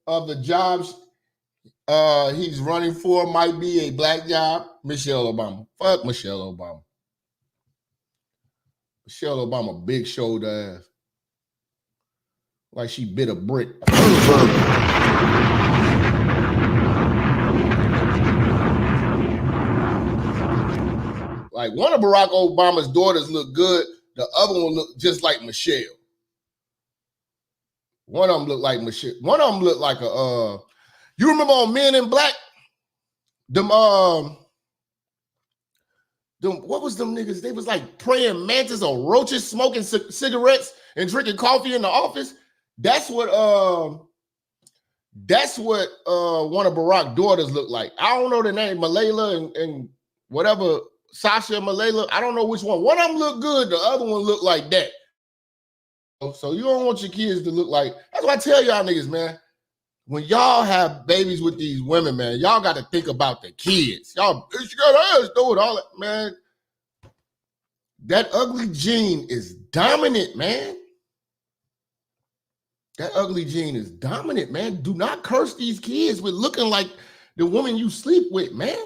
of the jobs he's running for might be a black job? Michelle Obama. Fuck Michelle Obama. Michelle Obama big shoulder ass. Like she bit a brick. Like one of Barack Obama's daughters look good. The other one looked just like Michelle. One of them looked like Michelle. One of them looked like a, you remember on Men in Black? Them, what was them niggas? They was like praying mantis or roaches, smoking cigarettes and drinking coffee in the office. That's what one of Barack's daughters looked like. I don't know the name, Malayla and whatever, Sasha Malayla. I don't know which one. One of them looked good. The other one looked like that. So you don't want your kids to look like, that's what I tell y'all niggas, man. When y'all have babies with these women, man, y'all got to think about the kids. Y'all, she got ass, do it, all that, man. That ugly gene is dominant, man. That ugly gene is dominant, man. Do not curse these kids with looking like the woman you sleep with, man.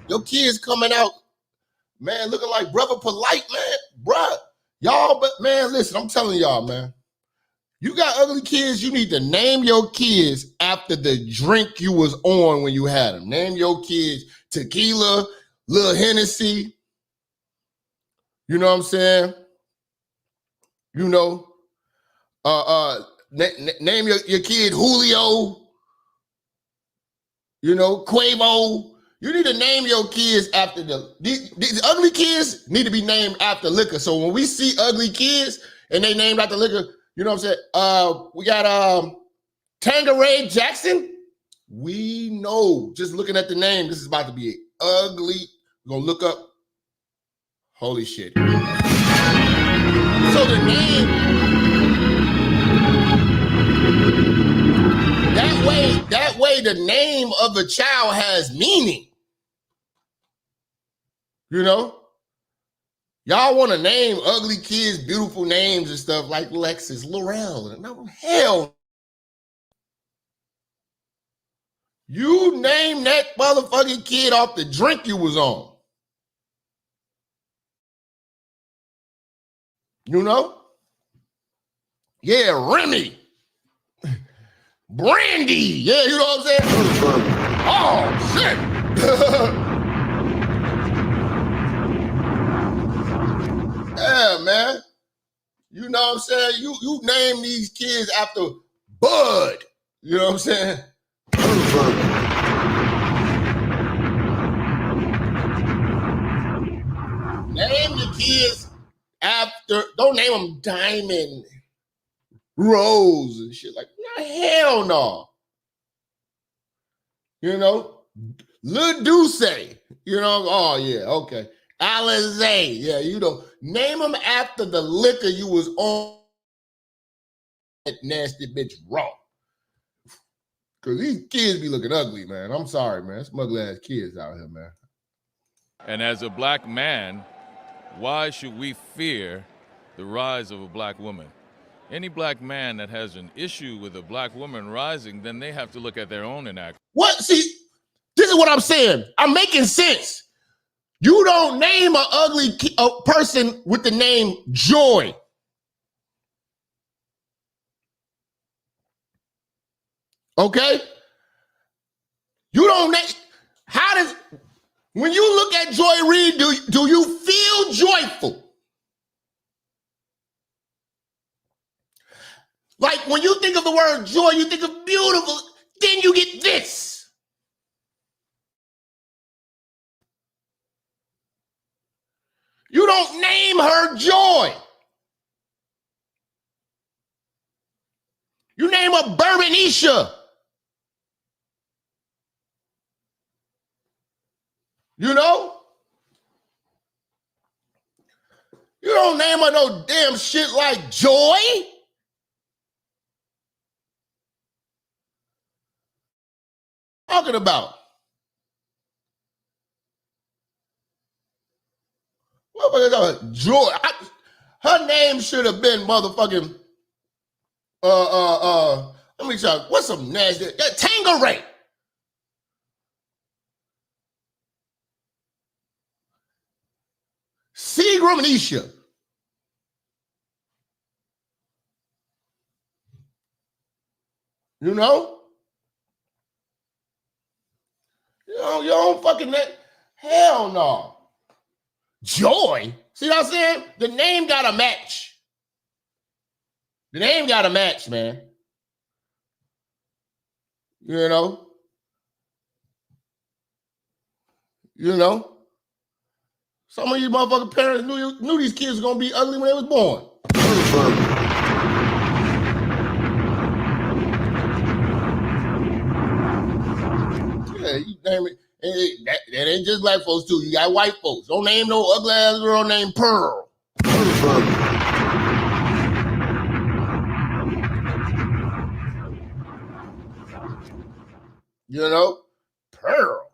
Your kids coming out, man, looking like Brother Polite, man. Bruh, y'all, but man, listen, I'm telling y'all, man. You got ugly kids, you need to name your kids after the drink you was on when you had them. Name your kids Tequila, Lil Hennessy. You know what I'm saying? You know, name your kid Julio. You know, Quavo. You need to name your kids after these ugly kids need to be named after liquor. So when we see ugly kids and they named after liquor, you know what I'm saying? We got Tangeray Jackson. We know, just looking at the name, this is about to be ugly. We're gonna look up. Holy shit. So the name, that way the name of the child has meaning. You know? Y'all want to name ugly kids beautiful names and stuff like Lexus, Laurel. No, hell. You name that motherfucking kid off the drink you was on. You know? Yeah, Remy. Brandy. Yeah, you know what I'm saying? Oh, shit. Yeah, man. You know what I'm saying? You name these kids after Bud. You know what I'm saying? Name your kids after, don't name them Diamond, Rose, and shit like that. Hell no. You know? Lil Duce. You know? Oh, yeah, okay. Alizé, yeah, you know, name them after the liquor you was on. That nasty bitch raw. Because these kids be looking ugly, man. I'm sorry, man. Some ugly ass kids out here, man. And as a black man, why should we fear the rise of a black woman? Any black man that has an issue with a black woman rising, then they have to look at their own inaction. What? See, this is what I'm saying. I'm making sense. You don't name an ugly person with the name Joy. Okay? You don't name, how does, when you look at Joy Reid, do you feel joyful? Like when you think of the word joy, you think of beautiful, then you get this. You don't name her Joy. You name her Bourbonisha. You know? You don't name her no damn shit like Joy. Talking about. What Joy? Her name should have been motherfucking let me try. What's some nasty? Tangeray. Nisha. You know? You don't fucking name. Hell no. Joy. See what I'm saying? The name got to match. The name got to match, man. You know? Some of you motherfucking parents knew these kids were going to be ugly when they was born. Yeah, you name it. That ain't just black folks, too. You got white folks. Don't name no ugly-ass girl named Pearl. You know? Pearl.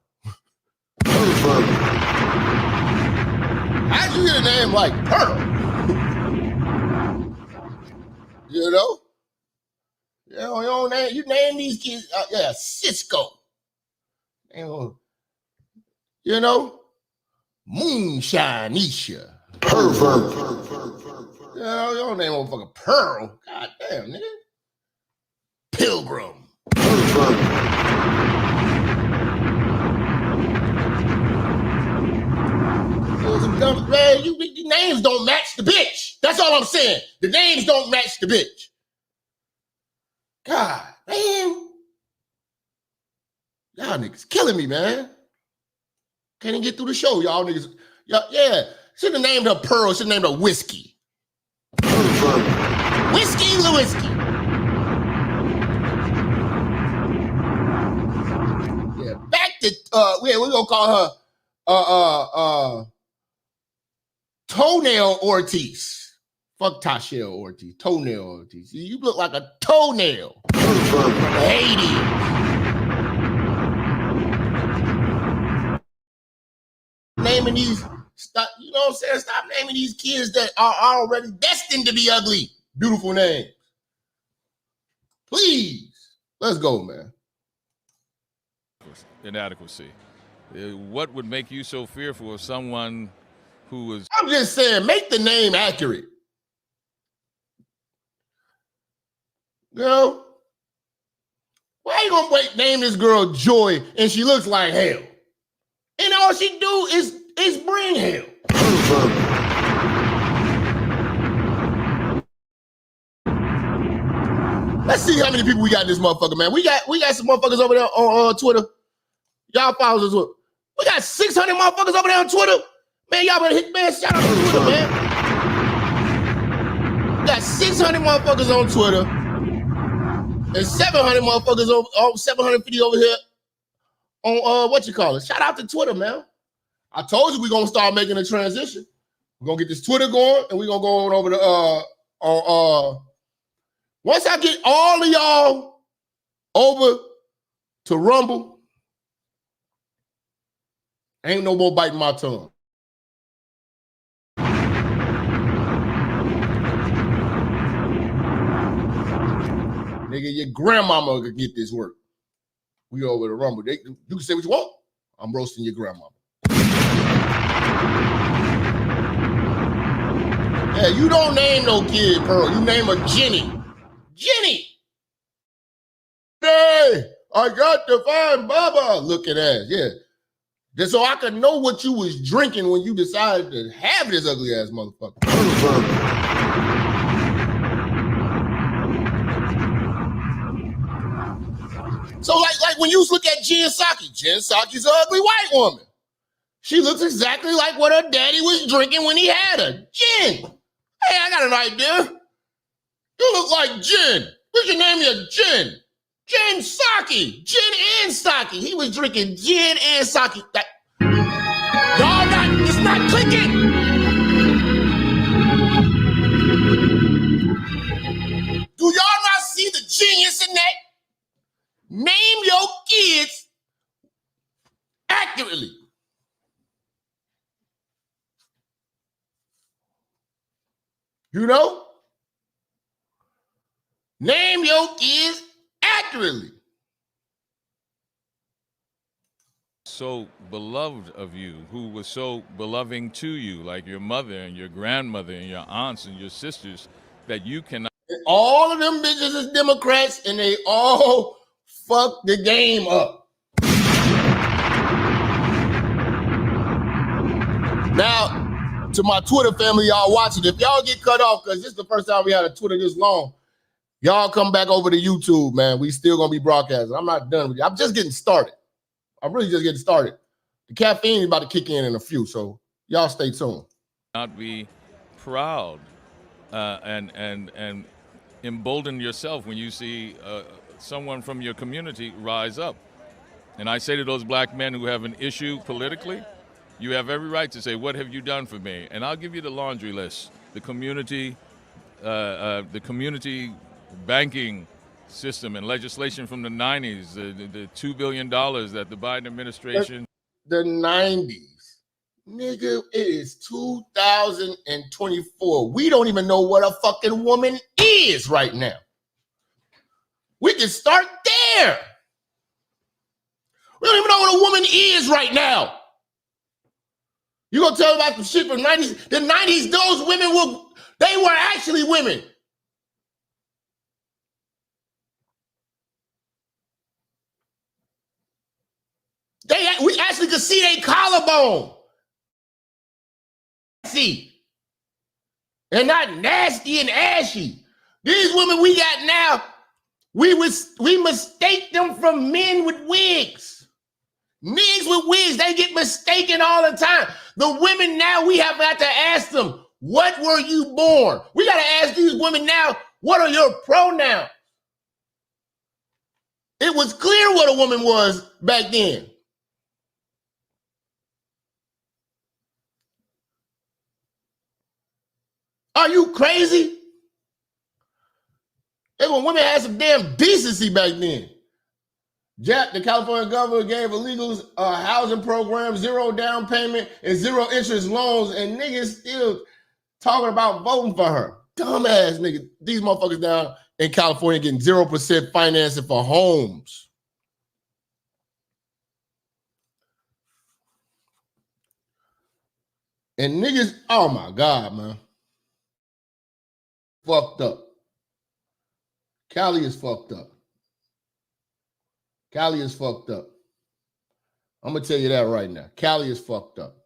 How'd you get a name like Pearl? You know? You name these kids, Cisco. You know? Moonshine Nisha. Pervert. You don't name motherfucker Pearl. God damn, nigga. Pilgrim. Pervert. Man, the names don't match the bitch. That's all I'm saying. The names don't match the bitch. God, man. Y'all niggas killing me, man. Can't even get through the show, y'all niggas. Yeah. Should have named her Pearl. Should have named her Whiskey. Whiskey Lewinsky. Yeah, back to, we're going to call her, Toenail Ortiz. Fuck Tasha Ortiz. Toenail Ortiz. You look like a toenail. Hades. Naming these, stop, you know what I'm saying? Stop naming these kids that are already destined to be ugly. Beautiful names. Please. Let's go, man. Inadequacy. What would make you so fearful of someone who was... I'm just saying, make the name accurate. You know? Why you gonna name this girl Joy and she looks like hell? And all she do is bring hell. Let's see how many people we got in this motherfucker, man. We got some motherfuckers over there on Twitter. Y'all follow us. We got 600 motherfuckers over there on Twitter. Man, y'all better hit, man, shout out to Twitter, man. We got 600 motherfuckers on Twitter and 700 motherfuckers over 750 over here on what you call it. Shout out to Twitter, man. I told you we're gonna start making a transition. We're gonna get this Twitter going and we're gonna go on over to once I get all of y'all over to Rumble, ain't no more biting my tongue. Nigga, your grandmama could get this work. We over to Rumble. You can say what you want. I'm roasting your grandmama. Yeah, you don't name no kid Pearl. You name her Jenny. Jenny! Hey, I got to find Baba. Looking ass, yeah. Just so I could know what you was drinking when you decided to have this ugly ass motherfucker. So like when you look at Jen Psaki's an ugly white woman. She looks exactly like what her daddy was drinking when he had her. Jen. Hey, I got an idea. You look like Jen. We should name you Jen. Jen Psaki. Jen and Psaki. He was drinking Jen and Psaki. Y'all not, it's not clicking. Do y'all not see the genius in that? Name your kids accurately. You know? Name your kids accurately. so beloved of you, who was so beloving to you, like your mother and your grandmother and your aunts and your sisters, that you cannot. All of them bitches is Democrats, and they all fuck the game up. Now, to my Twitter family, y'all watching, if y'all get cut off, because this is the first time we had a Twitter this long, y'all come back over to YouTube, man. We still gonna be broadcasting. I'm not done with you. I'm just getting started. I'm really just getting started. The caffeine is about to kick in a few, so y'all stay tuned. Not be proud and embolden yourself when you see someone from your community rise up. And I say to those black men who have an issue politically, you have every right to say, what have you done for me? And I'll give you the laundry list. The community banking system and legislation from the 90s, the $2 billion that the Biden administration. The 90s. Nigga, it is 2024. We don't even know what a fucking woman is right now. We can start there. We don't even know what a woman is right now. You gonna tell about the shit from the 90s? The 90s, those women they were actually women. We actually could see their collarbone. See. And not nasty and ashy. These women we got now, we mistake them from men with wigs. Niggas with wigs, they get mistaken all the time. The women now, we have got to ask them, what were you born? We got to ask these women now, what are your pronouns? It was clear what a woman was back then. Are you crazy? Hey, when women had some damn decency back then. Jap, the California governor, gave illegals a housing program, 0 down payment, and 0 interest loans, and niggas still talking about voting for her. Dumbass niggas. These motherfuckers down in California getting 0% financing for homes. And niggas, oh my God, man. Fucked up. Cali is fucked up. Cali is fucked up. I'm going to tell you that right now. Cali is fucked up.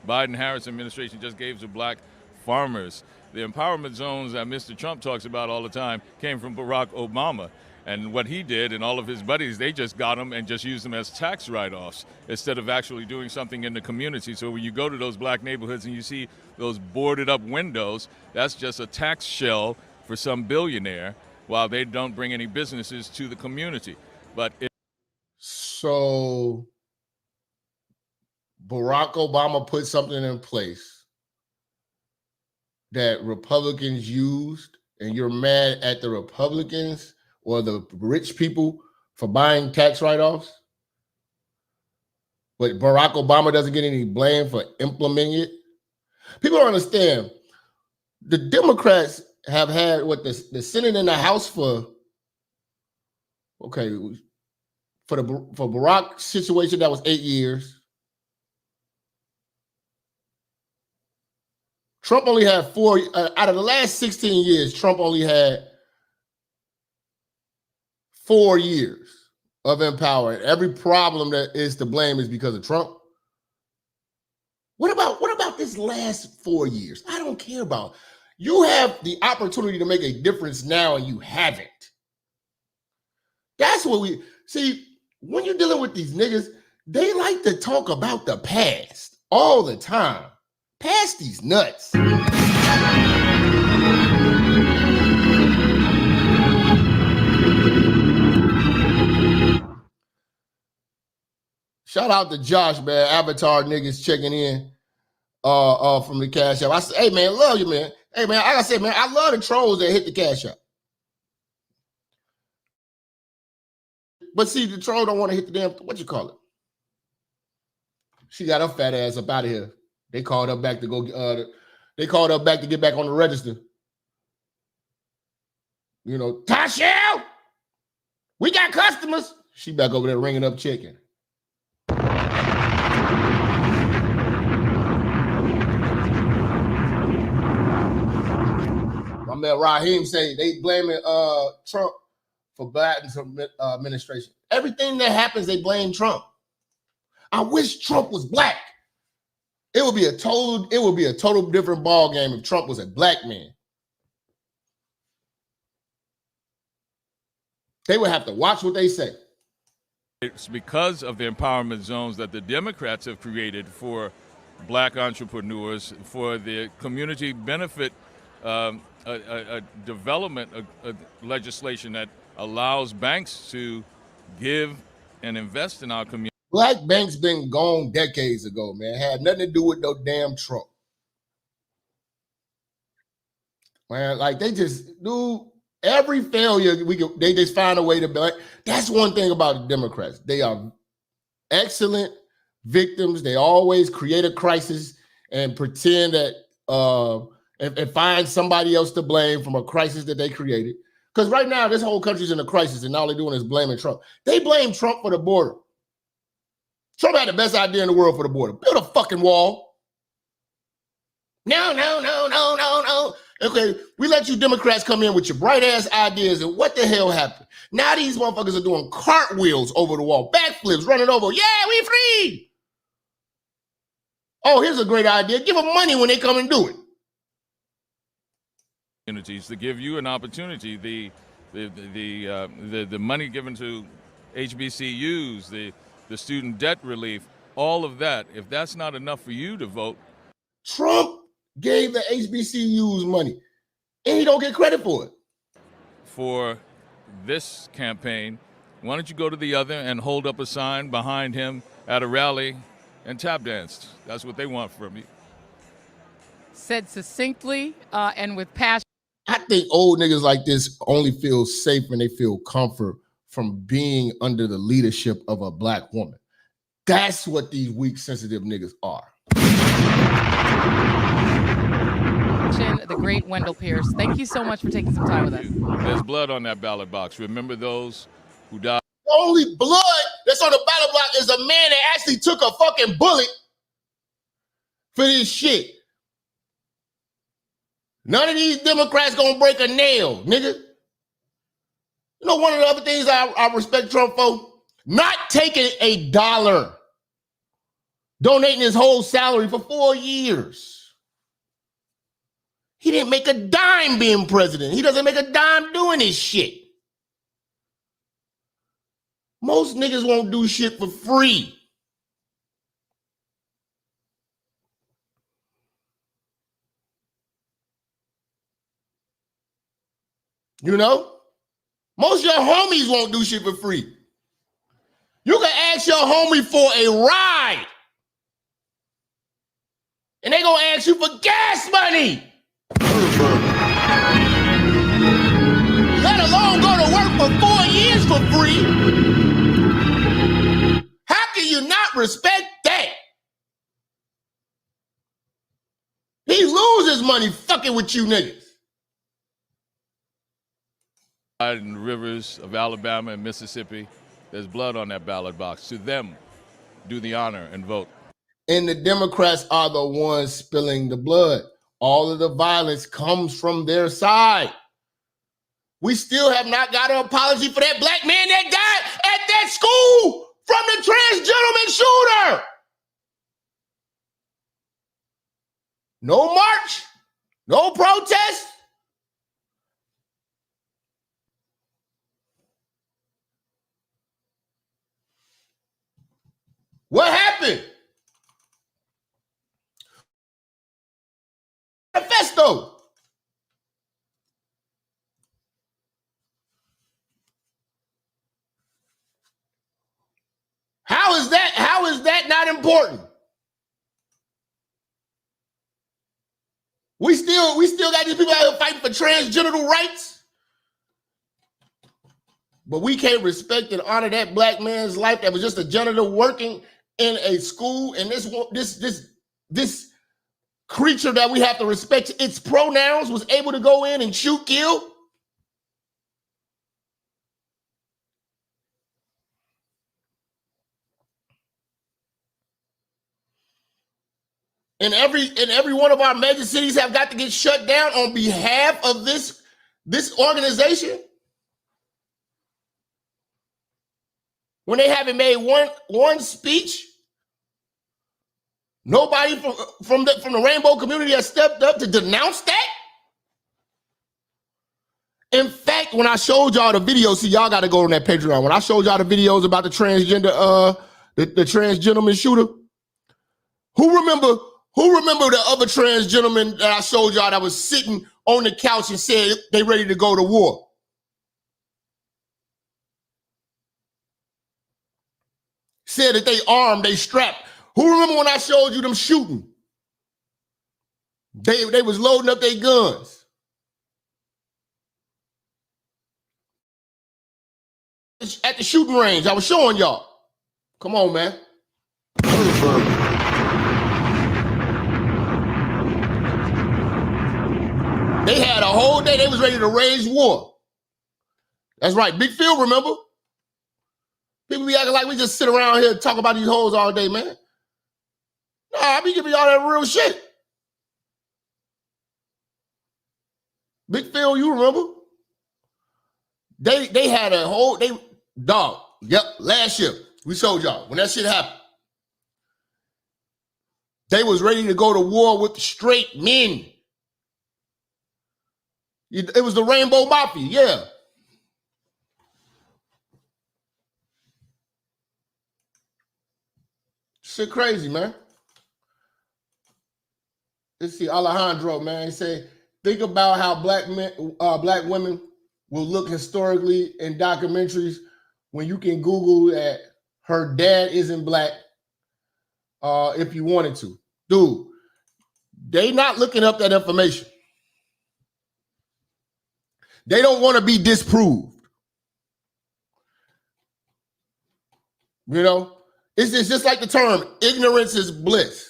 Biden-Harris administration just gave to black farmers. The empowerment zones that Mr. Trump talks about all the time came from Barack Obama. And what he did and all of his buddies, they just got them and just used them as tax write-offs instead of actually doing something in the community. So when you go to those black neighborhoods and you see those boarded up windows, that's just a tax shell for some billionaire while they don't bring any businesses to the community. So Barack Obama put something in place that Republicans used, and you're mad at the Republicans or the rich people for buying tax write-offs, but Barack Obama doesn't get any blame for implementing it. People don't understand. The Democrats have had what the Senate and the House for Barack's situation, that was 8 years. Trump only had 4 out of the last 16 years. Trump only had 4 years of empowerment. Every problem that is to blame is because of Trump. What about this last 4 years? I don't care about. You have the opportunity to make a difference now, and you haven't. That's what we see. When you're dealing with these niggas, they like to talk about the past all the time. Past these nuts. Shout out to Josh, man. Avatar niggas checking in from the Cash App. I said, hey, man, love you, man. Hey, man, like I said, man, I love the trolls that hit the Cash App. But see, the troll don't want to hit the damn, what you call it? She got her fat ass up out of here. They called her back to go, they called her back to get back on the register. You know, Tasha, we got customers. She back over there ringing up chicken. My man Raheem say they blaming Trump for Biden's administration. Everything that happens, they blame Trump. I wish Trump was black. It would be a total different ball game if Trump was a black man. They would have to watch what they say. It's because of the empowerment zones that the Democrats have created for black entrepreneurs, for the community benefit, a development legislation that allows banks to give and invest in our community. Black banks been gone decades ago, man. Had nothing to do with no damn Trump. Man, like they just do every failure they just find a way to. That's one thing about the Democrats. They are excellent victims. They always create a crisis and pretend that and find somebody else to blame from a crisis that they created. Because right now, this whole country's in a crisis, and all they're doing is blaming Trump. They blame Trump for the border. Trump had the best idea in the world for the border. Build a fucking wall. No. Okay, we let you Democrats come in with your bright-ass ideas, and what the hell happened? Now these motherfuckers are doing cartwheels over the wall, backflips, running over. Yeah, we free. Oh, here's a great idea. Give them money when they come and do it. To give you an opportunity, the money given to HBCUs, the student debt relief, all of that, if that's not enough for you to vote. Trump gave the HBCUs money, and he don't get credit for it. For this campaign, why don't you go to the other and hold up a sign behind him at a rally and tap dance? That's what they want from you. Said succinctly and with passion. I think old niggas like this only feel safe when they feel comfort from being under the leadership of a black woman. That's what these weak, sensitive niggas are. The great Wendell Pierce. Thank you so much for taking some time with us. There's blood on that ballot box. Remember those who died? The only blood that's on the ballot box is a man that actually took a fucking bullet for this shit. None of these Democrats gonna break a nail, nigga. You know, one of the other things I respect Trump for? Not taking $1, donating his whole salary for 4 years. He didn't make a dime being president. He doesn't make a dime doing this shit. Most niggas won't do shit for free. You know? Most of your homies won't do shit for free. You can ask your homie for a ride, and they gonna ask you for gas money. Let alone go to work for 4 years for free. How can you not respect that? He loses money fucking with you niggas. In the rivers of Alabama and Mississippi, there's blood on that ballot box. To them, do the honor and vote. And the Democrats are the ones spilling the blood. All of the violence comes from their side. We still have not got an apology for that black man that died at that school from the trans gentleman shooter. No march, no protest. What happened? Manifesto. How is that not important? We still got these people out here fighting for transgenital rights, but we can't respect and honor that black man's life that was just a janitor working in a school, and this creature that we have to respect its pronouns was able to go in and shoot, kill. And every one of our major cities have got to get shut down on behalf of this organization? When they haven't made one speech, nobody from the rainbow community has stepped up to denounce that. In fact, when I showed y'all the video, see, y'all got to go on that Patreon. When I showed y'all the videos about the transgender, the trans gentleman shooter, who remember the other trans gentleman that I showed y'all that was sitting on the couch and said they ready to go to war? Said that they armed, they strapped. Who remember when I showed you them shooting? They was loading up their guns. At the shooting range, I was showing y'all. Come on, man. They had a whole day. They was ready to raise war. That's right. Big Phil, remember? People be acting like we just sit around here and talk about these hoes all day, man. Nah, I be giving y'all that real shit. Big Phil, you remember? They had a whole, last year, we showed y'all, when that shit happened, they was ready to go to war with the straight men. It was the Rainbow Mafia, yeah. Shit crazy, man. Let's see, Alejandro, man, he say, think about how black women will look historically in documentaries when you can Google that her dad isn't black if you wanted to. Dude, they not looking up that information. They don't want to be disproved. You know? It's just like the term, ignorance is bliss.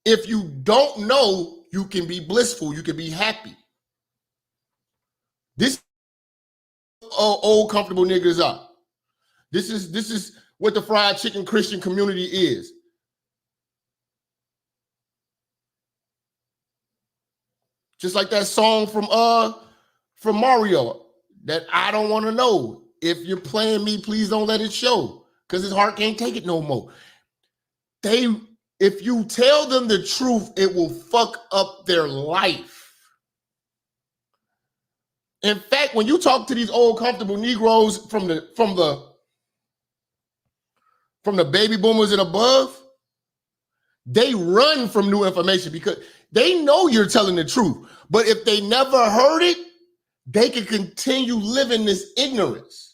If you don't know, you can be blissful, you can be happy. This old comfortable niggas are. This is what the fried chicken Christian community is. Just like that song from Mario, that I don't want to know. If you're playing me, please don't let it show, because his heart can't take it no more. If you tell them the truth, it will fuck up their life. In fact, when you talk to these old comfortable Negroes from the baby boomers and above, they run from new information because they know you're telling the truth. But if they never heard it, they can continue living this ignorance.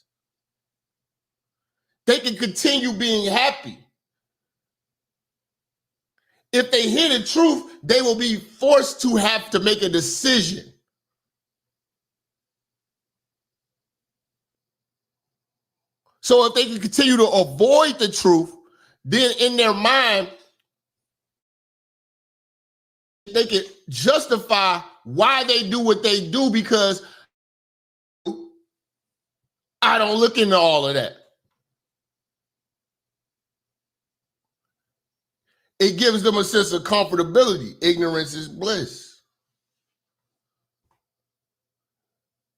They can continue being happy. If they hear the truth, they will be forced to have to make a decision. So if they can continue to avoid the truth, then in their mind, they can justify why they do what they do, because I don't look into all of that. It gives them a sense of comfortability. Ignorance is bliss.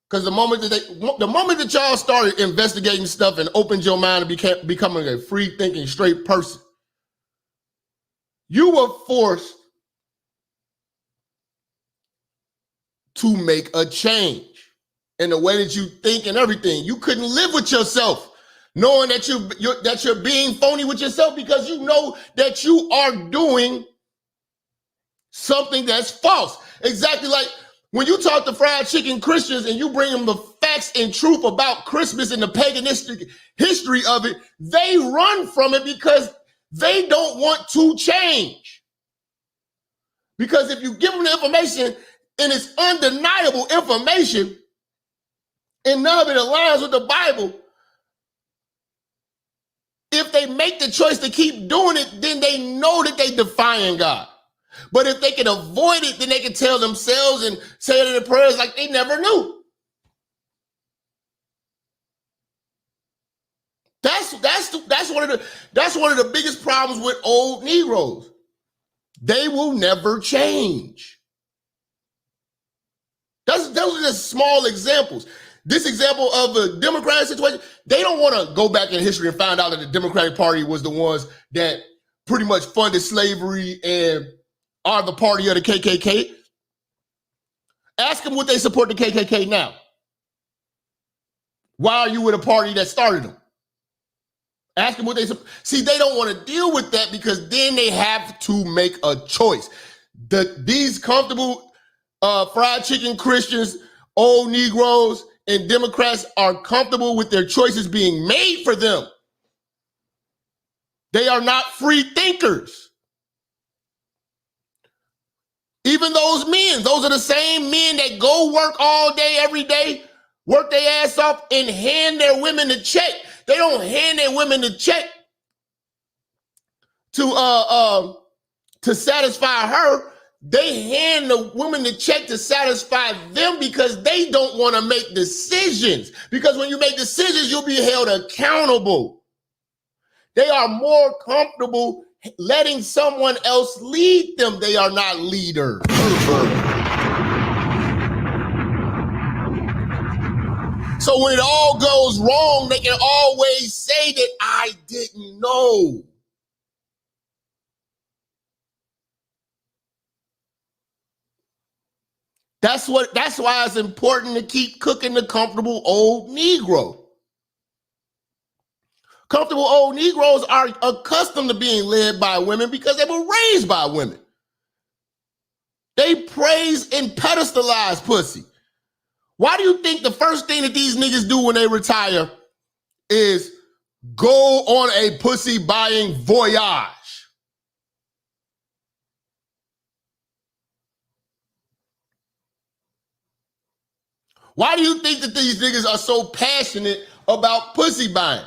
Because the moment that y'all started investigating stuff and opened your mind and becoming a free thinking, straight person, you were forced to make a change in the way that you think and everything. You couldn't live with yourself knowing that you're being phony with yourself, because you know that you are doing something that's false. Exactly like when you talk to fried chicken Christians and you bring them the facts and truth about Christmas and the paganistic history of it, they run from it because they don't want to change. Because if you give them the information and it's undeniable information and none of it aligns with the Bible, if they make the choice to keep doing it, then they know that they defying God. But if they can avoid it, then they can tell themselves and say it in their prayers like they never knew. one of the biggest problems with old Negroes. They will never change. Those are just small examples. This example of the Democratic situation, they don't want to go back in history and find out that the Democratic Party was the ones that pretty much funded slavery and are the party of the KKK. Ask them would they support the KKK now? Why are you with a party that started them? Ask them what they see. They don't want to deal with that because then they have to make a choice. These comfortable fried chicken Christians, old Negroes, and Democrats are comfortable with their choices being made for them. They are not free thinkers. Even those men, those are the same men that go work all day, every day, work their ass off and hand their women a check. They don't hand their women a check to satisfy her. They hand the woman the check to satisfy them because they don't want to make decisions. Because when you make decisions, you'll be held accountable. They are more comfortable letting someone else lead them. They are not leaders. So when it all goes wrong, they can always say that I didn't know. That's why it's important to keep cooking the comfortable old Negro. Comfortable old Negroes are accustomed to being led by women because they were raised by women. They praise and pedestalize pussy. Why do you think the first thing that these niggas do when they retire is go on a pussy buying voyage? Why do you think that these niggas are so passionate about pussy buying?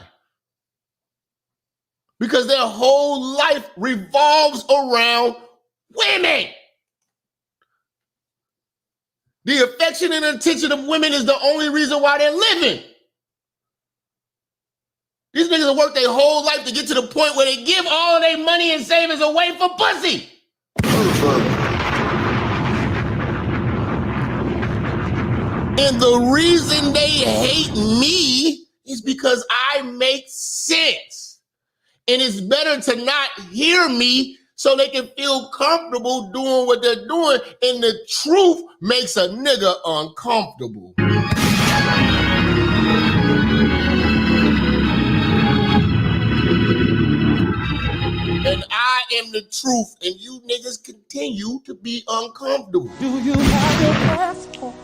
Because their whole life revolves around women. The affection and attention of women is the only reason why they're living. These niggas have worked their whole life to get to the point where they give all of their money and savings away for pussy. And the reason they hate me is because I make sense. And it's better to not hear me so they can feel comfortable doing what they're doing. And the truth makes a nigga uncomfortable. And I am the truth, and you niggas continue to be uncomfortable. Do you have your passport?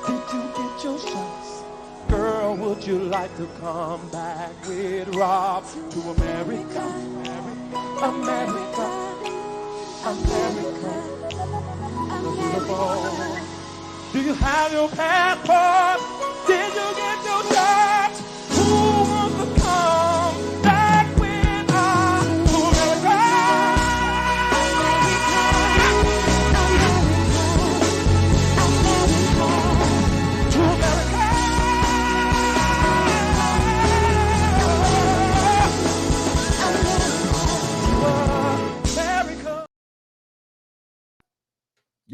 Did you get your shots? Girl, would you like to come back with Rob to America? America, America, beautiful. Do you have your passport? Did you get your shots? Who wants to come back with us to America? To America.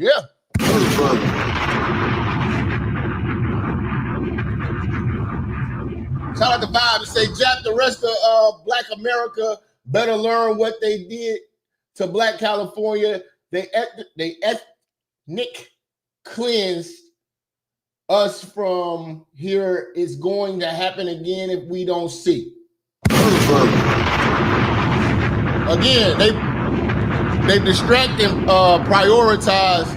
Yeah. Shout out to Vibe and say, Jap, the rest of Black America better learn what they did to Black California. They ethnic cleansed us from here. It's going to happen again if we don't see. Again, they distract and prioritize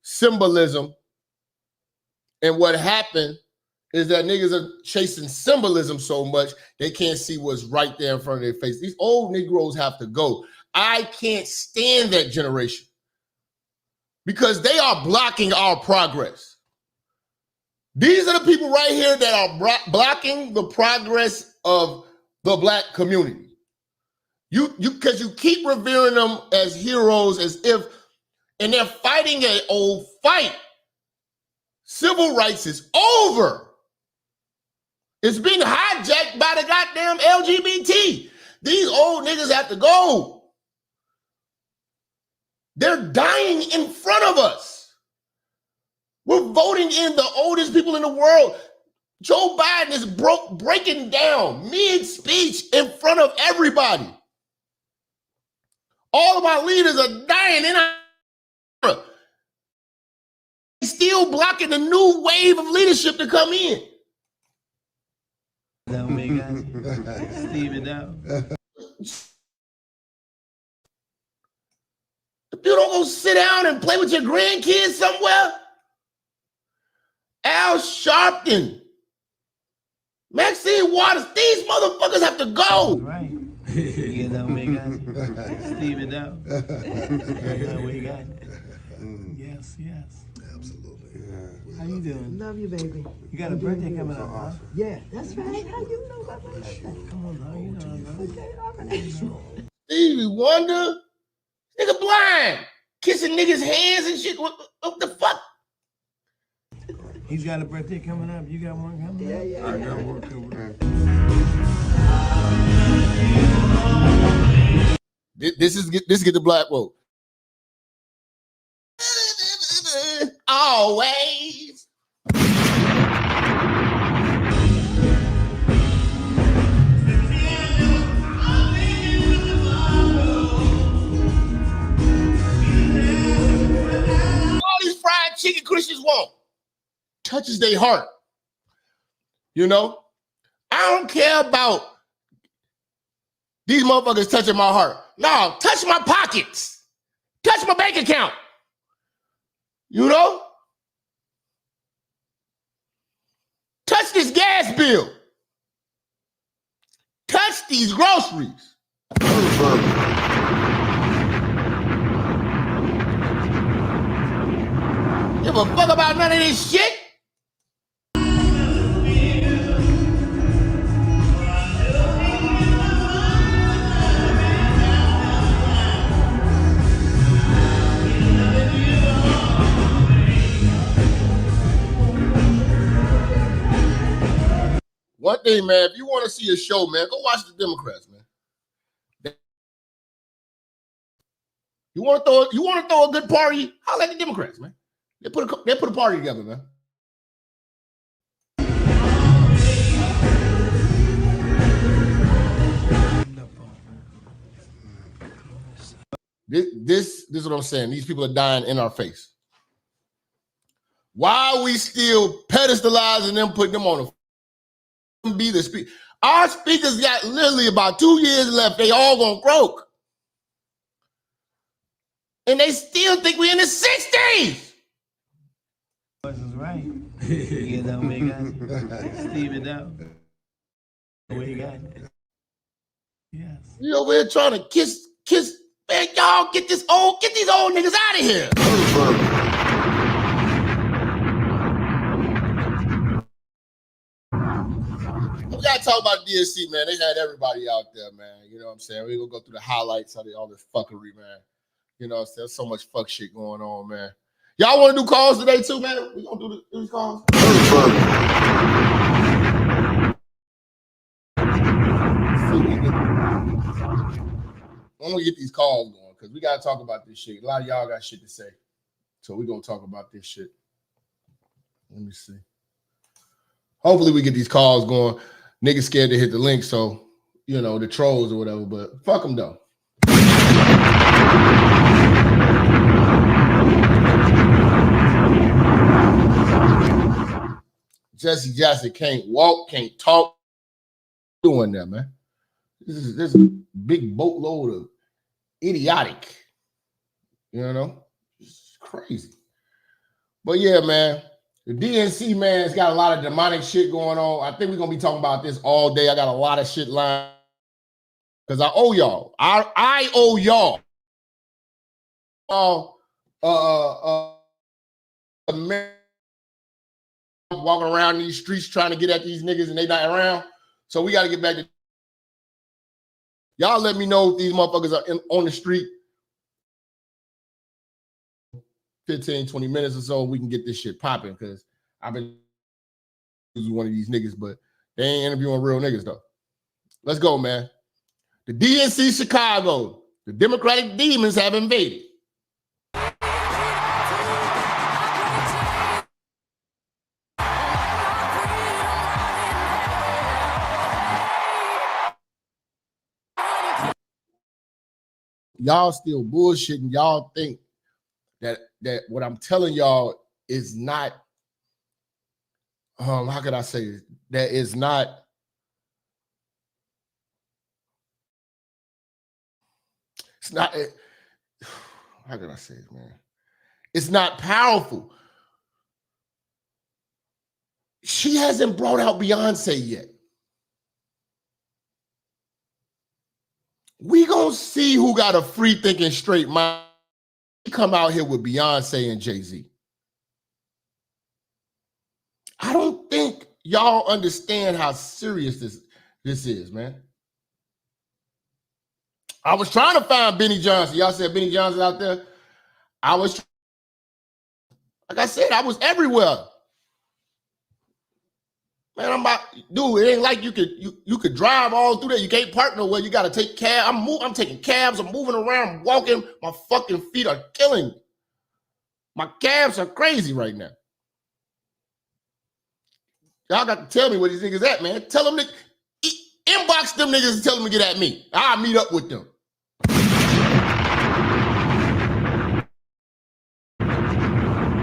symbolism. And what happened is that niggas are chasing symbolism so much, they can't see what's right there in front of their face. These old Negroes have to go. I can't stand that generation because they are blocking our progress. These are the people right here that are blocking the progress of the Black community. Because you keep revering them as heroes as if, and they're fighting an old fight. Civil rights is over. It's being hijacked by the goddamn LGBT. These old niggas have to go. They're dying in front of us. We're voting in the oldest people in the world. Joe Biden is breaking down mid-speech in front of everybody. All of our leaders are dying in our still blocking the new wave of leadership to come in. If you don't go sit down and play with your grandkids somewhere, Al Sharpton, Maxine Waters, these motherfuckers have to go. Right. You know, we got Steve it out. We got yes, yes. Absolutely. How you doing? Love you, baby. You got a birthday coming up, huh? Yeah, that's right. How you know about my birthday? Come on, now, you know. Okay, all right. Stevie Wonder, nigga blind, kissing niggas' hands and shit. What the fuck? He's got a birthday coming up. You got one coming up? Yeah. I got one coming up. This get the black vote. Always. All these fried chicken Christians want touches their heart. You know, I don't care about these motherfuckers touching my heart. No, touch my pockets. Touch my bank account. You know? Touch this gas bill. Touch these groceries. Give a fuck about none of this shit? One thing, man, if you want to see a show, man, go watch the Democrats, man. You want to throw a good party? Holla at the Democrats, man. They put a party together, man. This is what I'm saying. These people are dying in our face. Why are we still pedestalizing them, putting them on be the speaker? Our speakers got literally about 2 years left. They all gonna croak. And they still think we're in the 60s. This is right. You know, we got Steve it out. We got yes. You over here trying to kiss. Man, y'all get these old niggas out of here. We gotta talk about DNC, man. They had everybody out there, man. You know what I'm saying? We're gonna go through the highlights of all this fuckery, man. You know what I'm saying? There's so much fuck shit going on, man. Y'all want to do calls today too, man? We gonna do these calls? I'm gonna get these calls going because we gotta talk about this shit. A lot of y'all got shit to say. So we're gonna talk about this shit. Let me see. Hopefully we get these calls going. Niggas scared to hit the link, so you know, the trolls or whatever, but fuck them though. Jesse Jackson can't walk, can't talk. Doing that, man. This is a big boatload of idiotic. You know? It's crazy. But yeah, man. The DNC, man, has got a lot of demonic shit going on. I think we're going to be talking about this all day. I got a lot of shit lined because I owe y'all. I owe y'all. Walking around these streets trying to get at these niggas and they not around. So we got to get back to y'all. Let me know if these motherfuckers are on the street. 15, 20 minutes or so, we can get this shit popping because I've been using one of these niggas, but They ain't interviewing real niggas though. Let's go, man. The DNC Chicago, the Democratic demons have invaded. Y'all still bullshitting. Y'all think that what I'm telling y'all is not, how could I say this? That is not, it's not, how can I say it, man? It's not powerful. She hasn't brought out Beyonce yet. We gonna see who got a free thinking straight mind. Come out here with Beyonce and Jay-Z. I don't think y'all understand how serious this is, man. I was trying to find Benny Johnson. Y'all said Benny Johnson out there. Like I said, I was everywhere. Man, dude, it ain't like you could drive all through there. You can't park nowhere. You got to take cab. I'm taking cabs. I'm moving around, I'm walking. My fucking feet are killing me. My calves are crazy right now. Y'all got to tell me where these niggas at, man. Tell them, inbox them niggas and tell them to get at me. I'll meet up with them.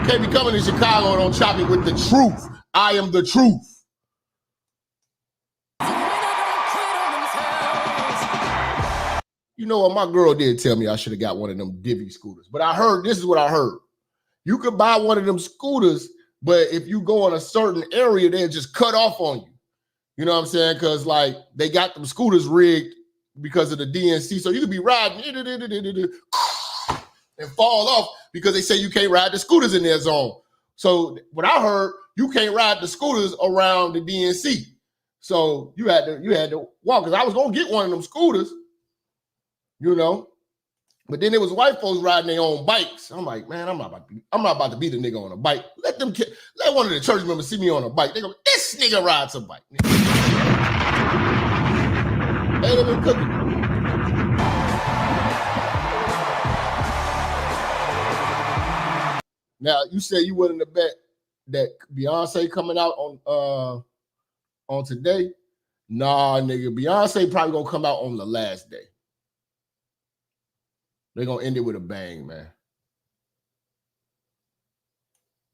Can't be coming to Chicago and don't chop me with the truth. I am the truth. You know what? My girl did tell me I should have got one of them divvy scooters. But I heard, this is what I heard. You could buy one of them scooters, but if you go in a certain area, they'll just cut off on you. You know what I'm saying? Because, like, they got them scooters rigged because of the DNC. So you could be riding and fall off because they say you can't ride the scooters in their zone. So what I heard, you can't ride the scooters around the DNC. So you had to walk. Because I was going to get one of them scooters, you know. But then there was white folks riding their own bikes. I'm like, man, I'm not about to beat a nigga on a bike. Let one of the church members see me on a bike. They go, this nigga rides a bike. Ain't even cooking. Now you said you willing to bet that Beyonce coming out on today? Nah, nigga. Beyonce probably gonna come out on the last day. They're going to end it with a bang, man.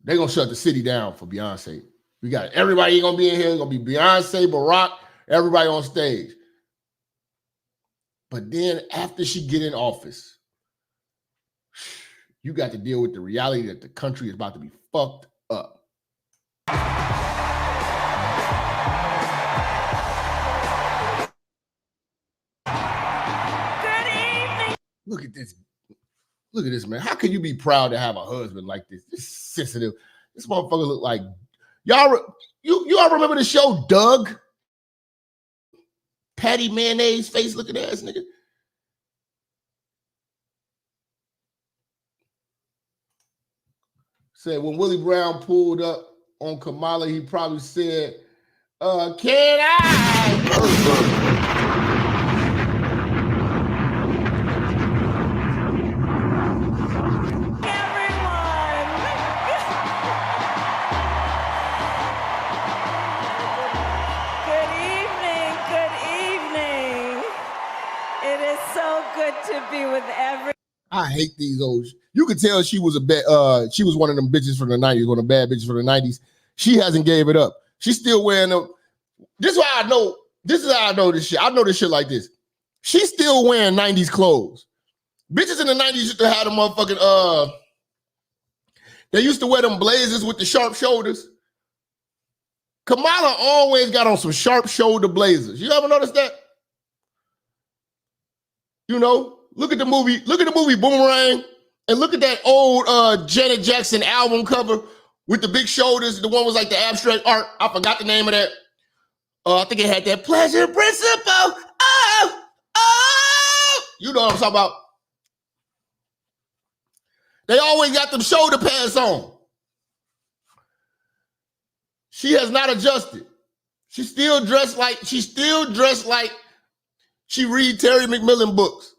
They're going to shut the city down for Beyonce. We got everybody going to be in here. It's going to be Beyonce, Barack, everybody on stage. But then after she get in office, you got to deal with the reality that the country is about to be fucked up. Look at this. Look at this, man. How can you be proud to have a husband like this? This sensitive. This motherfucker look like y'all. Y'all remember the show Doug? Patty mayonnaise face looking ass nigga. Said when Willie Brown pulled up on Kamala, he probably said, "Can I?" To be with every. I hate these old. You could tell she was she was one of them bitches from the 90s, one of the bad bitches from the 90s. She hasn't gave it up. She's still wearing them. This is why I know. This is how I know this shit. I know this shit like this. She's still wearing 90s clothes. Bitches in the 90s used to have them motherfucking they used to wear them blazers with the sharp shoulders. Kamala always got on some sharp shoulder blazers. You ever notice that? You know, look at the movie Boomerang, and look at that old Janet Jackson album cover with the big shoulders. The one was like the abstract art. I forgot the name of that. I think it had that pleasure principle. Oh, you know what I'm talking about. They always got them shoulder pads on. She has not adjusted. She still dressed like she read Terry McMillan books.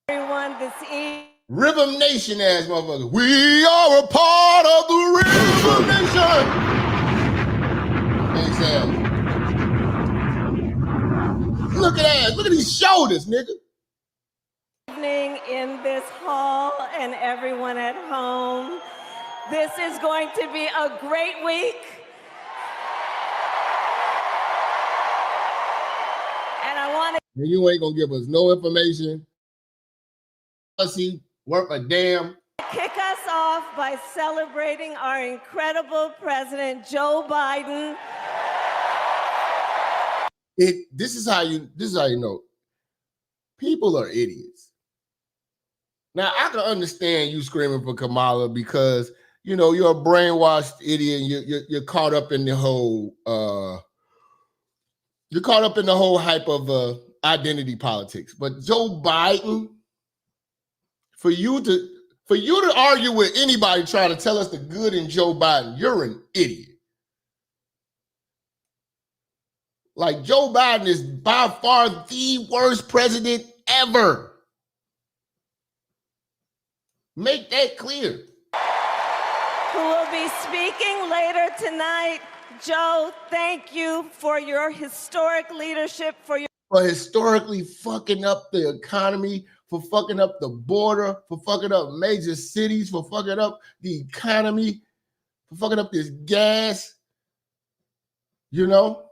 Everyone this evening. Rhythm Nation ass motherfucker. We are a part of the Rhythm Nation. Exactly. Look at that. Look at these shoulders, nigga. Evening in this hall and everyone at home. This is going to be a great week. And I want to. You ain't gonna give us no information. Pussy, worth a damn. Kick us off by celebrating our incredible president, Joe Biden. This is how you know. People are idiots. Now I can understand you screaming for Kamala because you know you're a brainwashed idiot and you're caught up in the whole hype of identity politics. But Joe Biden, for you to argue with anybody trying to tell us the good in Joe Biden, you're an idiot. Like Joe Biden is by far the worst president ever. Make that clear. Who will be speaking later tonight. Joe, thank you for your historic leadership, for historically fucking up the economy, for fucking up the border, for fucking up major cities, for fucking up the economy, for fucking up this gas, you know,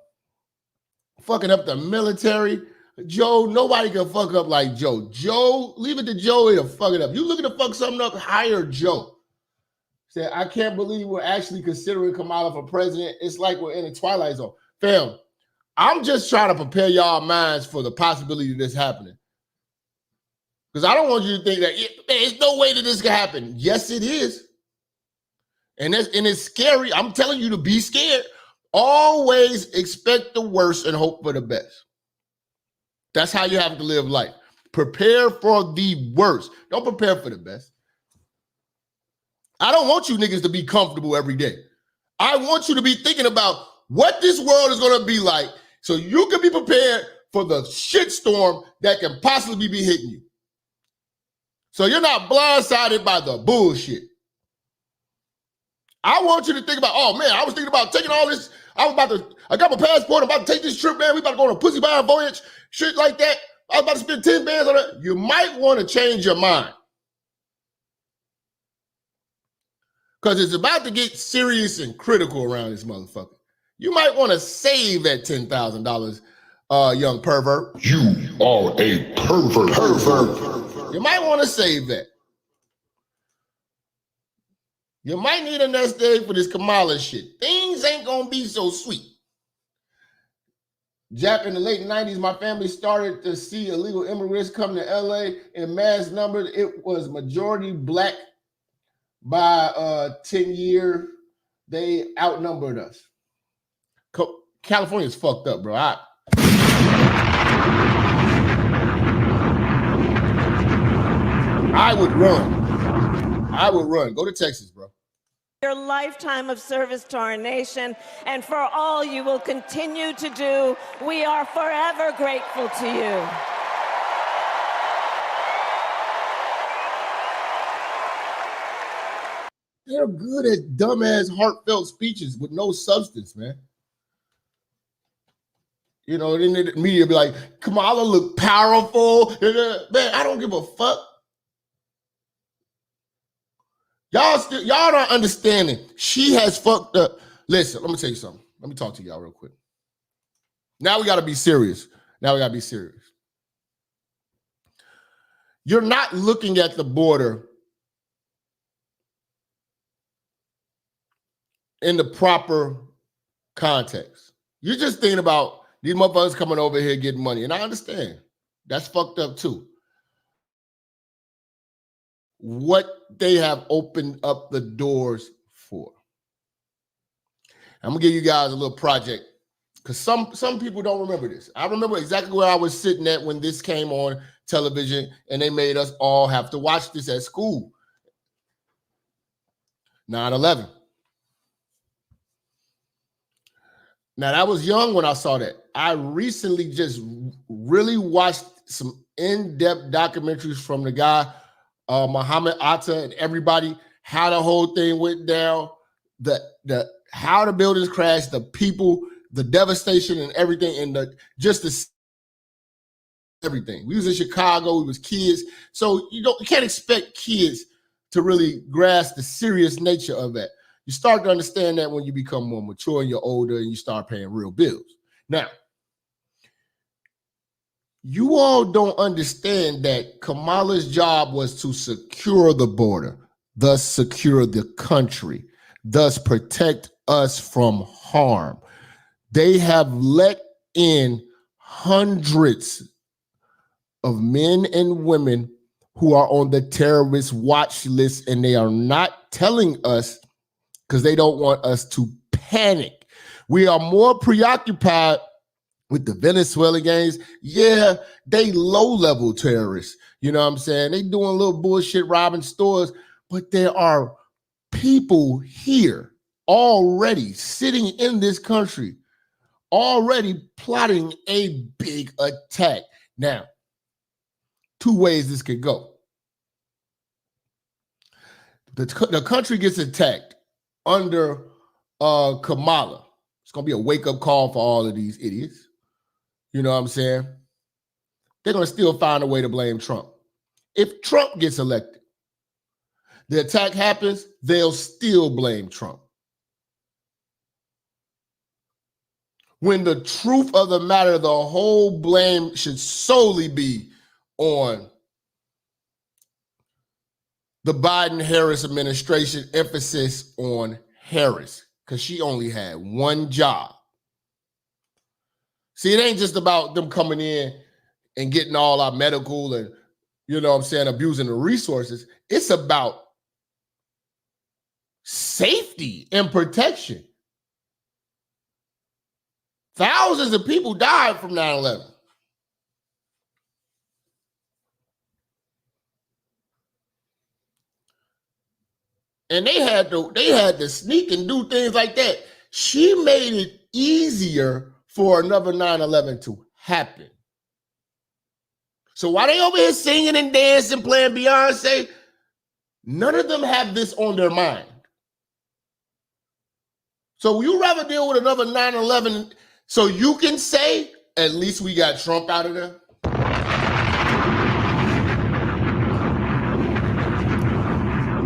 fucking up the military. Joe, nobody can fuck up like Joe. Joe, leave it to Joe to fuck it up. You looking to fuck something up, hire Joe. Say, I can't believe we're actually considering Kamala for president. It's like we're in a twilight zone. Fam, I'm just trying to prepare y'all minds for the possibility of this happening. Because I don't want you to think that there's no way that this can happen. Yes, it is. And it's scary. I'm telling you to be scared. Always expect the worst and hope for the best. That's how you have to live life. Prepare for the worst. Don't prepare for the best. I don't want you niggas to be comfortable every day. I want you to be thinking about what this world is going to be like so you can be prepared for the shitstorm that can possibly be hitting you. So you're not blindsided by the bullshit. I want you to think about, oh man, I was thinking about taking all this. I got my passport. I'm about to take this trip, man. We about to go on a pussy buying voyage, shit like that. I was about to spend 10 bands on it. You might want to change your mind. Because it's about to get serious and critical around this motherfucker. You might want to save that $10,000, young pervert. You are a pervert. You might want to save that. You might need a nest egg for this Kamala shit. Things ain't gonna be so sweet. Jap, in the late 90s, my family started to see illegal immigrants come to LA in mass numbers. It was majority black. By 10 years, they outnumbered us. California's fucked up, bro. I would run. I would run. Go to Texas, bro. Your lifetime of service to our nation and for all you will continue to do. We are forever grateful to you. They're good at dumbass, heartfelt speeches with no substance, man. You know, then the media be like, Kamala look powerful. Man, I don't give a fuck. Y'all not understanding. She has fucked up. Listen, let me tell you something. Let me talk to y'all real quick. Now we got to be serious. You're not looking at the border in the proper context. You're just thinking about these motherfuckers coming over here getting money. And I understand. That's fucked up too. What they have opened up the doors for. I'm gonna give you guys a little project because some people don't remember this. I remember exactly where I was sitting at when this came on television and they made us all have to watch this at school. 9/11. Now, that was young when I saw that. I recently just really watched some in-depth documentaries from the guy, Muhammad Atta, and everybody, how the whole thing went down, the how the buildings crashed, the people, the devastation and everything, and everything. We was in Chicago, we was kids. So you can't expect kids to really grasp the serious nature of that. You start to understand that when you become more mature and you're older and you start paying real bills. Now, you all don't understand that Kamala's job was to secure the border, thus secure the country, thus protect us from harm. They have let in hundreds of men and women who are on the terrorist watch list, and they are not telling us because they don't want us to panic. We are more preoccupied with the Venezuelan gangs. Yeah, they low-level terrorists. You know what I'm saying? They doing little bullshit, robbing stores, but there are people here already sitting in this country, already plotting a big attack. Now, two ways this could go. The country gets attacked under Kamala. It's going to be a wake-up call for all of these idiots. You know what I'm saying? They're going to still find a way to blame Trump. If Trump gets elected, the attack happens, they'll still blame Trump. When the truth of the matter, the whole blame should solely be on the Biden-Harris administration, emphasis on Harris, because she only had one job. See, it ain't just about them coming in and getting all our medical and, you know what I'm saying, abusing the resources. It's about safety and protection. Thousands of people died from 9/11. And they had to sneak and do things like that. She made it easier for another 9/11 to happen. So while they over here singing and dancing, playing Beyonce, none of them have this on their mind. So you rather deal with another 9/11 so you can say, at least we got Trump out of there?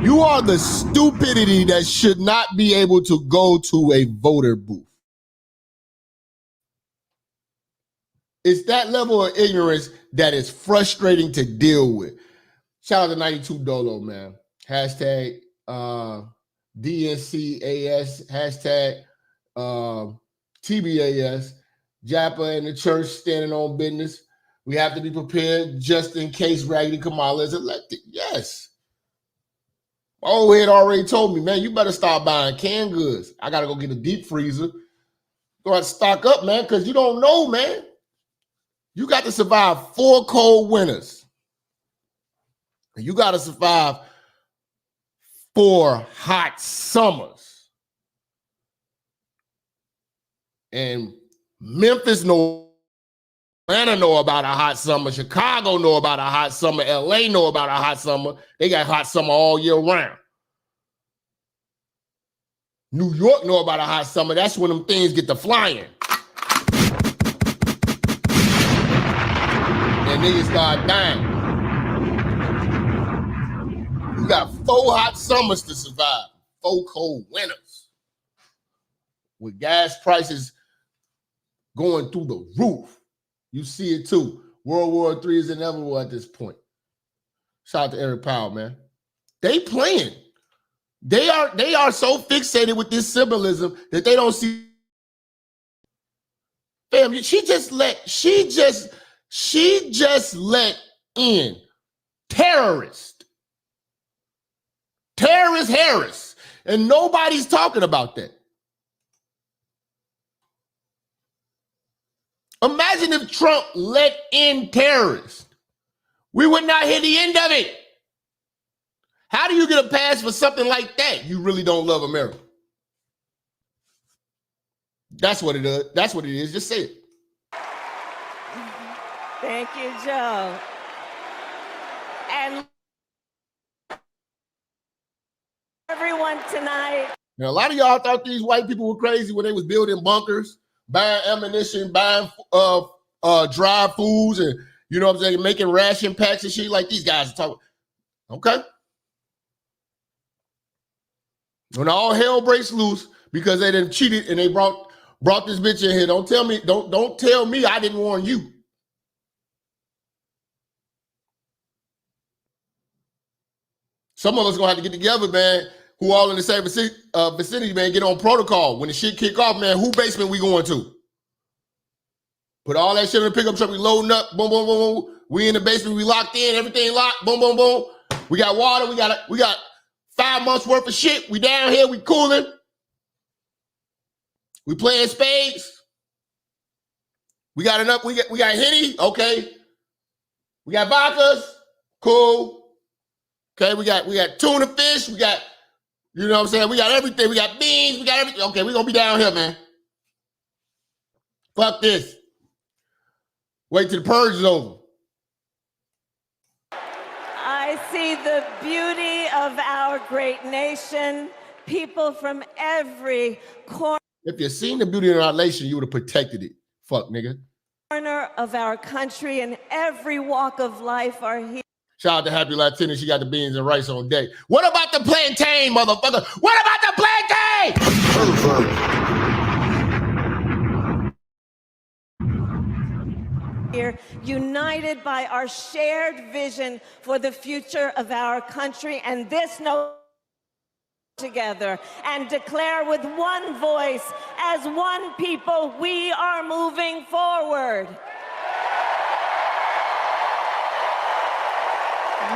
You are the stupidity that should not be able to go to a voter booth. It's that level of ignorance that is frustrating to deal with. Shout out to 92 Dolo, man. Hashtag DNCAS, hashtag TBAS, Japa and the church standing on business. We have to be prepared just in case Raggedy Kamala is elected. Yes. My old head already told me, man, you better start buying canned goods. I got to go get a deep freezer. Go ahead, stock up, man, because you don't know, man. You got to survive 4 cold winters. And you got to survive 4 hot summers. And Memphis know, Atlanta know about a hot summer. Chicago know about a hot summer. LA know about a hot summer. They got hot summer all year round. New York know about a hot summer. That's when them things get to flying. And niggas start dying. You got 4 hot summers to survive. 4 cold winters. With gas prices going through the roof. You see it too. World War III is inevitable at this point. Shout out to Eric Powell, man. They playing. They are so fixated with this symbolism that they don't see. Fam, she just let in terrorist Harris, and nobody's talking about that. Imagine if Trump let in terrorists. We would not hear the end of it. How do you get a pass for something like that? You really don't love America. That's what it is. That's what it is. Just say it. Thank you, Joe. And everyone tonight. Now, a lot of y'all thought these white people were crazy when they was building bunkers, buying ammunition, buying dry foods, and you know what I'm saying, making ration packs and shit like these guys are talking. Okay. When all hell breaks loose because they done cheated and they brought this bitch in here, don't tell me I didn't warn you. Some of us gonna have to get together, man, who all in the same vicinity, man, get on protocol. When the shit kick off, man, who basement we going to? Put all that shit in the pickup truck, we loading up, boom, boom, boom, boom. We in the basement, we locked in, everything locked, boom, boom, boom. We got water, we got 5 months worth of shit. We down here, we cooling. We playing spades. We got enough, we got Henny, okay. We got vodkas, cool. Okay, we got tuna fish, we got, you know what I'm saying, we got everything, we got beans, we got everything. Okay, we gonna be down here, man. Fuck this. Wait till the purge is over. I see the beauty of our great nation, people from every corner. If you seen the beauty of our nation, you would have protected it. Fuck, nigga. Corner of our country and every walk of life are here. Shout out to Happy Latina. She got the beans and rice on deck. What about the plantain, motherfucker? What about the plantain? Here, united by our shared vision for the future of our country, and this note together and declare with one voice, as one people, we are moving forward.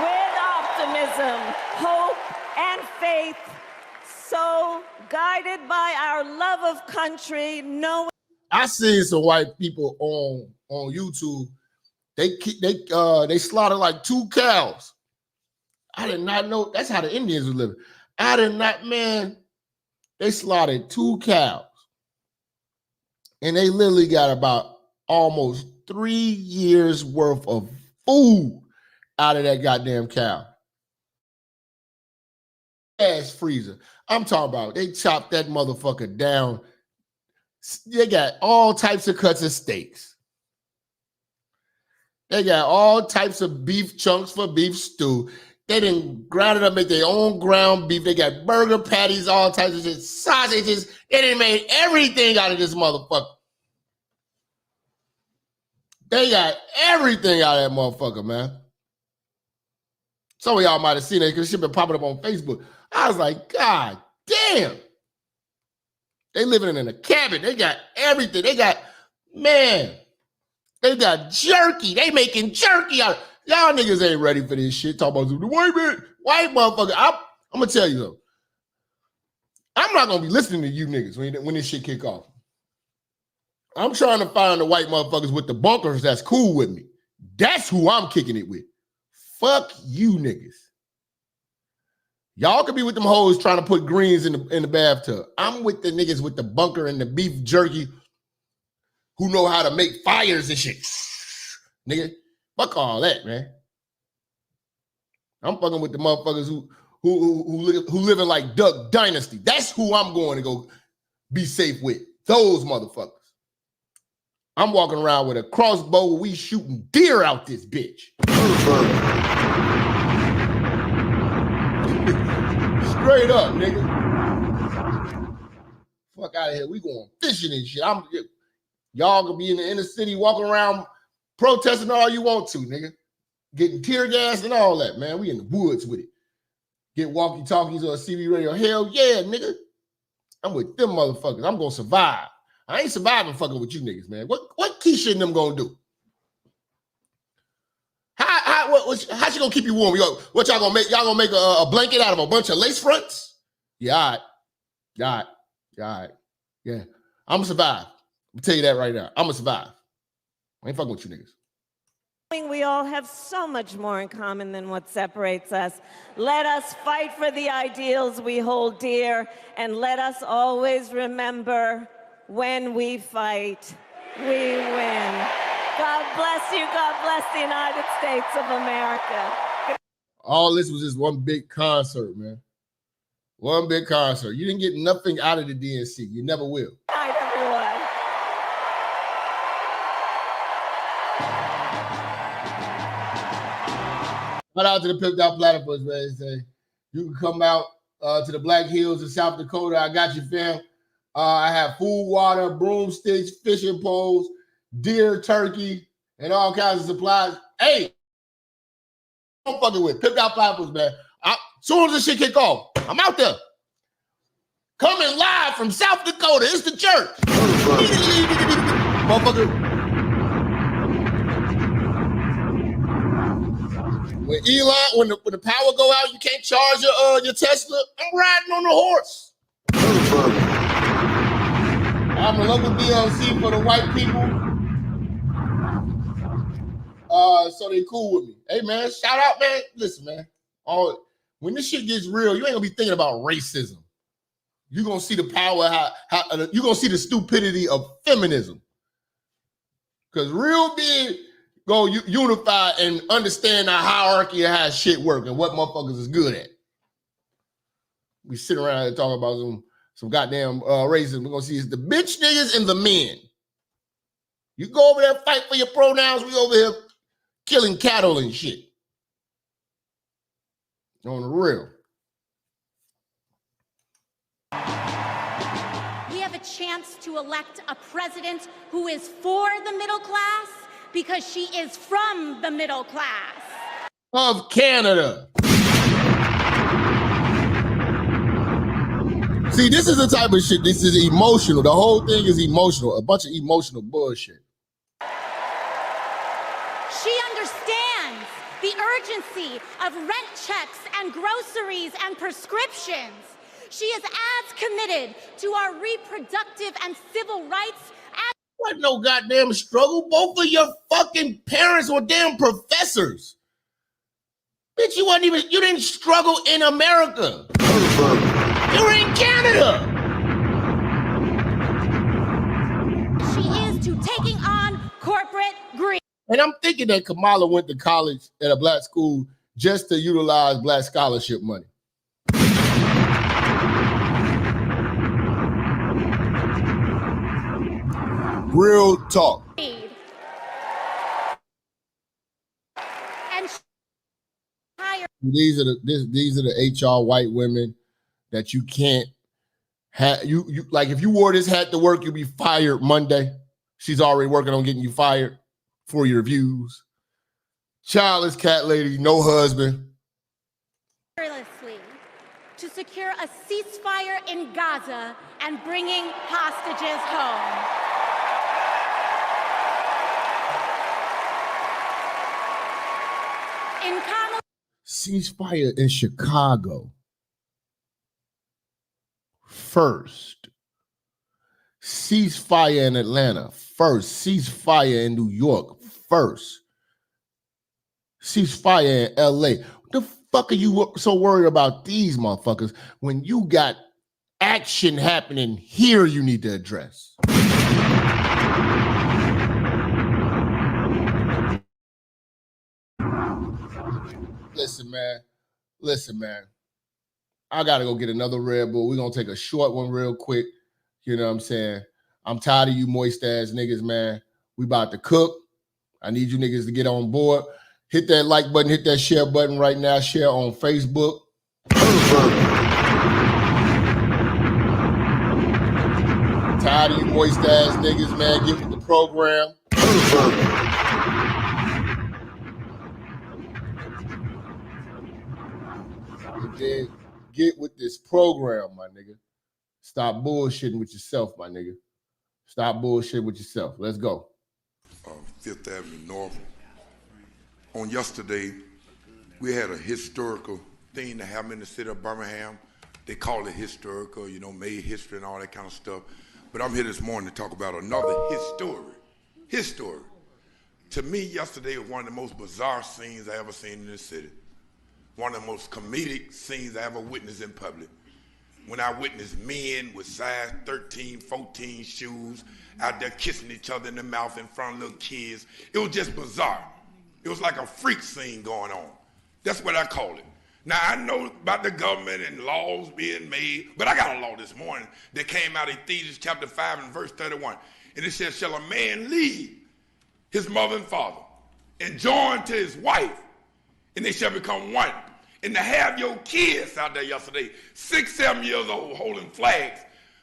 With optimism, hope, and faith, so guided by our love of country, knowing. I seen some white people on YouTube. They slaughtered like 2 cows. I did not know that's how the Indians were living. I did not, man. They slaughtered 2 cows, and they literally got about almost 3 years worth of food out of that goddamn cow. Ass freezer. I'm talking about they chopped that motherfucker down. They got all types of cuts of steaks. They got all types of beef chunks for beef stew. They didn't grind it up, make their own ground beef. They got burger patties, all types of shit, sausages. They done made everything out of this motherfucker. They got everything out of that motherfucker, man. Some of y'all might have seen it because shit been popping up on Facebook. I was like, God damn. They living in a cabin. They got everything. They got, man, they got jerky. They making jerky out of y'all niggas ain't ready for this shit. Talk about the white man, white motherfucker. I'm gonna tell you though. I'm not gonna be listening to you niggas when this shit kick off. I'm trying to find the white motherfuckers with the bunkers that's cool with me. That's who I'm kicking it with. Fuck you niggas. Y'all could be with them hoes trying to put greens in the bathtub. I'm with the niggas with the bunker and the beef jerky who know how to make fires and shit. Nigga, fuck all that, man. I'm fucking with the motherfuckers who living like Duck Dynasty. That's who I'm going to go be safe with. Those motherfuckers. I'm walking around with a crossbow. We shooting deer out this bitch. Straight up, nigga. Fuck out of here. We going fishing and shit. Y'all gonna be in the inner city walking around protesting all you want to, nigga. Getting tear gas and all that, man. We in the woods with it. Get walkie-talkies or a CB radio. Hell yeah, nigga. I'm with them motherfuckers. I'm gonna survive. I ain't surviving fucking with you niggas, man. What Keisha and them gonna do? How she gonna keep you warm? What y'all gonna make? Y'all gonna make a blanket out of a bunch of lace fronts? Yeah, all right. Yeah. I'm gonna survive. I'll tell you that right now. I'm gonna survive. I ain't fucking with you niggas. We all have so much more in common than what separates us. Let us fight for the ideals we hold dear, and let us always remember when we fight, we win. God bless you. God bless the United States of America. All this was just one big concert, man. One big concert. You didn't get nothing out of the DNC. You never will. Good night, everyone. Shout out to the Pimped Out Platypus, man. Say, you can come out to the Black Hills of South Dakota. I got you, fam. I have food, water, broomsticks, fishing poles, deer, turkey, and all kinds of supplies. Hey, I'm fucking with Pimped Out Platypus, man. Soon as this shit kick off, I'm out there. Coming live from South Dakota. It's the church. Motherfucker. When the power go out, you can't charge your Tesla. I'm riding on the horse. I'm a local DLC for the white people. So they cool with me. Hey man, shout out, man. Listen, man. When this shit gets real, you ain't gonna be thinking about racism. You're gonna see the power, how you're gonna see the stupidity of feminism. Because real big go unify and understand the hierarchy of how shit work and what motherfuckers is good at. We sit around and talk about some goddamn racism. We're gonna see it's the bitch niggas and the men. You go over there, fight for your pronouns, we over here killing cattle and shit. On the real. We have a chance to elect a president who is for the middle class because she is from the middle class. Of Canada. See, this is the type of shit, this is emotional. The whole thing is emotional, a bunch of emotional bullshit. She understands the urgency of rent checks and groceries and prescriptions. She is as committed to our reproductive and civil rights as— What no goddamn struggle? Both of your fucking parents were damn professors. Bitch, you didn't struggle in America. You were in Canada. she is to taking on corporate greed. And I'm thinking that Kamala went to college at a black school just to utilize black scholarship money. Real talk. And These are the HR white women that you can't have. You like if you wore this hat to work, you'll be fired Monday. She's already working on getting you fired for your views. Childless cat lady, no husband. Fearlessly to secure a ceasefire in Gaza and bringing hostages home. In Kamala— Ceasefire in Chicago first. Ceasefire in Atlanta first. Ceasefire in New York first. Ceasefire in LA. What the fuck are you so worried about these motherfuckers when you got action happening here you need to address? Listen, man. I got to go get another Red Bull. We're going to take a short one real quick. You know what I'm saying? I'm tired of you moist ass niggas, man. We about to cook. I need you niggas to get on board. Hit that like button, hit that share button right now. Share on Facebook. Tired of you moist ass niggas, man. Get with the program. Get with this program, my nigga. Stop bullshitting with yourself, my nigga. Stop bullshitting with yourself. Let's go. Fifth Avenue North. On yesterday, we had a historical thing that happened in the city of Birmingham. They call it historical, you know, made history and all that kind of stuff. But I'm here this morning to talk about another his story. To me, yesterday was one of the most bizarre scenes I ever seen in this city. One of the most comedic scenes I ever witnessed in public. when I witnessed men with size 13, 14 shoes out there kissing each other in the mouth in front of little kids. It was just bizarre. It was like a freak scene going on. That's what I call it. Now, I know about the government and laws being made, but I got a law this morning that came out of Ephesians chapter 5 and verse 31. And it says, shall a man leave his mother and father and join to his wife, and they shall become one. And to have your kids out there yesterday, 6, 7 years old, holding flags,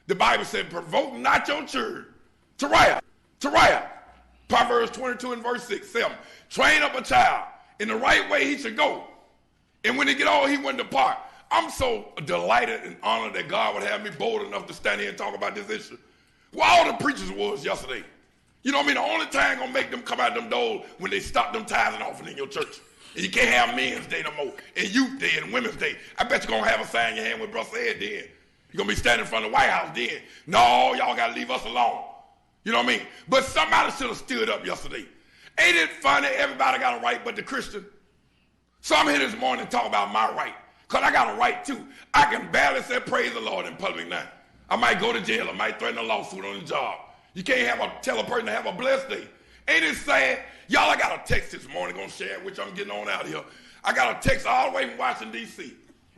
the Bible said, provoke not your children to riot. Proverbs 22 and verse 6, 7. Train up a child in the right way he should go. And when he get old, he wouldn't depart. I'm so delighted and honored that God would have me bold enough to stand here and talk about this issue. Well, all the preachers was yesterday. You know what I mean? The only time gonna make them come out them doors when they stop them tithes and offering in your church. And you can't have Men's Day no more, and Youth Day, and Women's Day. I bet you're gonna have a sign in your hand with Brother Ed then. You're gonna be standing in front of the White House then. No, y'all gotta leave us alone. You know what I mean? But somebody should have stood up yesterday. Ain't it funny everybody got a right but the Christian? So I'm here this morning to talk about my right, because I got a right too. I can barely say praise the Lord in public now. I might go to jail. I might threaten a lawsuit on the job. You can't tell a person to have a blessed day. Ain't it sad? Y'all, I got a text this morning, gonna share it, which I'm getting on out here. I got a text all the way from Washington, D.C.,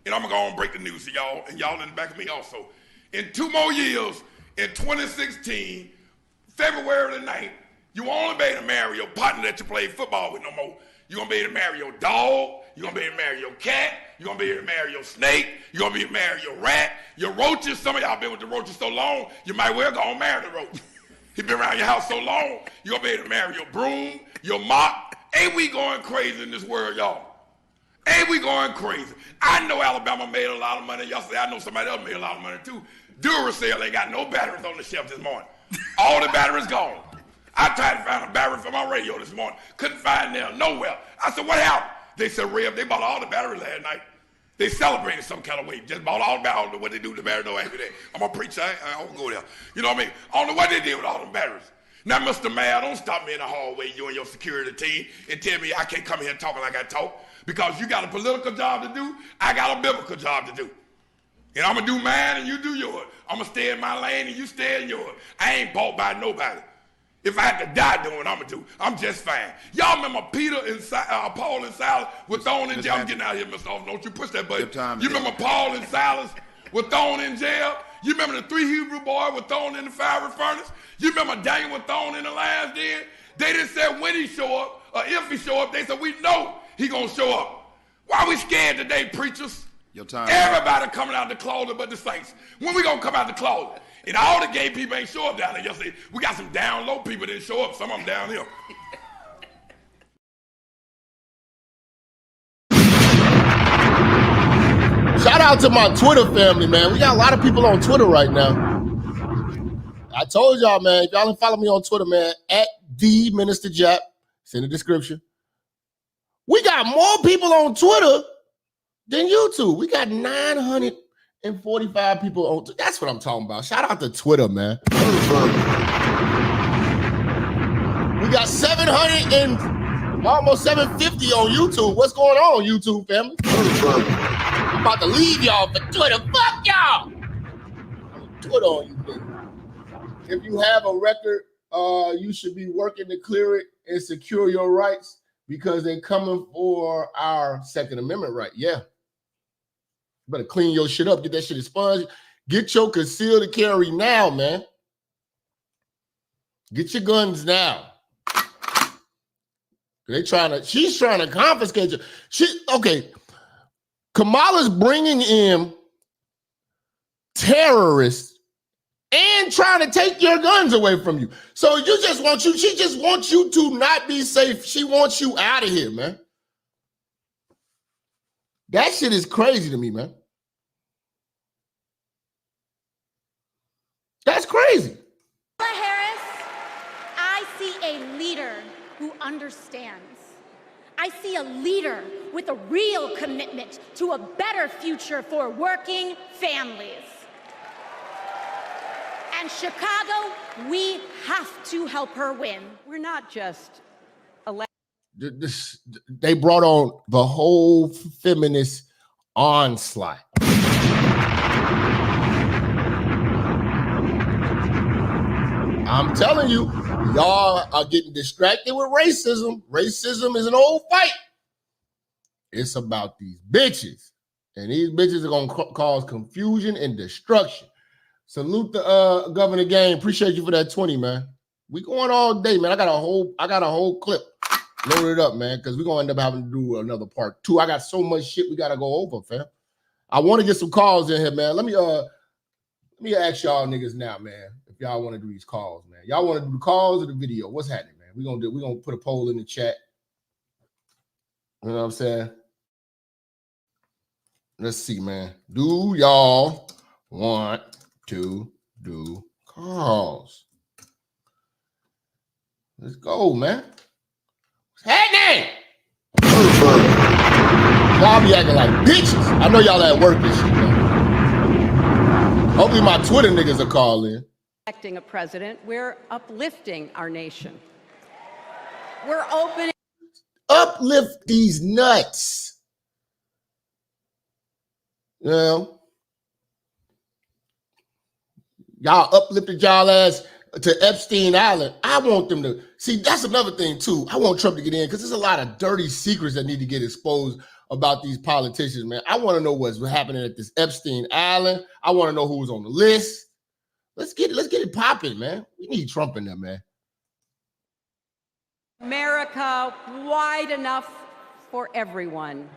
and I'm gonna go and break the news to y'all, and y'all in the back of me also. In 2 more years, in 2016, February the 9th, you won't only be able to marry your partner that you play football with no more. You're going to be able to marry your dog. You're going to be able to marry your cat. You're going to be able to marry your snake. You're going to be able to marry your rat. Your roaches. Some of y'all been with the roaches so long, you might well go and marry the roach. You've been around your house so long, you're going to be able to marry your broom, your mop. Ain't we going crazy in this world, y'all? Ain't we going crazy? I know Alabama made a lot of money yesterday. I know somebody else made a lot of money too. Duracell ain't got no batteries on the shelf this morning. All the batteries gone. I tried to find a battery for my radio this morning. Couldn't find them nowhere. I said, what happened? They said, Rev, they bought all the batteries last night. They celebrated some kind of way. Just bought all the batteries. I don't know what they do with the batteries though after that. I'm a preacher. I don't go there. You know what I mean? I don't know what they did with all the batteries. Now, Mr. Mayor, don't stop me in the hallway, you and your security team, and tell me I can't come here talking like I talk. Because you got a political job to do, I got a biblical job to do. And I'm going to do mine and you do yours. I'm going to stay in my lane and you stay in yours. I ain't bought by nobody. If I had to die doing what I'm going to do, I'm just fine. Y'all remember Peter and Paul and Silas were thrown in jail? I'm getting out of here, Mr. Officer. Don't you push that button. You remember Paul and Silas were thrown in jail? You remember the 3 Hebrew boys were thrown in the fiery furnace? You remember Daniel was thrown in the lion's den? They didn't say when he show up or if he show up. They said, we know he going to show up. Why we scared today, preachers? Your time. Everybody coming out the closet but the saints. When we going to come out the closet? And all the gay people ain't show up down there yesterday. We got some down low people that didn't show up. Some of them down here. Shout out to my Twitter family, man. We got a lot of people on Twitter right now. I told y'all, man, if y'all didn't follow me on Twitter, man, at the Minister Jap, it's in the description. We got more people on Twitter than YouTube. We got 945 people on. That's what I'm talking about. Shout out to Twitter, man. We got 700 and almost 750 on YouTube. What's going on, YouTube family? I'm about to leave y'all for Twitter. Fuck y'all. Twitter on you, baby. If you have a record, you should be working to clear it and secure your rights because they're coming for our Second Amendment right. Yeah. Better clean your shit up. Get that shit expunged. Get your concealed carry now, man. Get your guns now. She's trying to confiscate you. Okay. Kamala's bringing in terrorists and trying to take your guns away from you. So she just wants you to not be safe. She wants you out of here, man. That shit is crazy to me, man. That's crazy. Kamala Harris, I see a leader who understands. I see a leader with a real commitment to a better future for working families. And Chicago, we have to help her win. We're not just They brought on the whole feminist onslaught. I'm telling you, y'all are getting distracted with racism. Racism is an old fight. It's about these bitches. And these bitches are going to cause confusion and destruction. Salute the Governor Game. Appreciate you for that 20, man. We going all day, man. I got a whole clip loaded up, man, because we're going to end up having to do another part 2. I got so much shit we got to go over, fam. I want to get some calls in here, man. Let me ask y'all niggas now, man, if y'all want to do these calls, man. Y'all want to do the calls or the video? What's happening, man? We're gonna put a poll in the chat. You know what I'm saying? Let's see, man. Do y'all want to do calls? Let's go, man. What's happening? Y'all be acting like bitches. I know y'all at work and shit, man. Hopefully my Twitter niggas are calling. Electing a president, we're uplifting our nation. We're opening. Uplift these nuts. You know, y'all uplifted y'all ass to Epstein Island. I want them to see. That's another thing too. I want Trump to get in because there's a lot of dirty secrets that need to get exposed about these politicians, man. I want to know what's happening at this Epstein Island. I want to know who's on the list. Let's get it popping, man. We need Trump in there, man. America wide enough for everyone.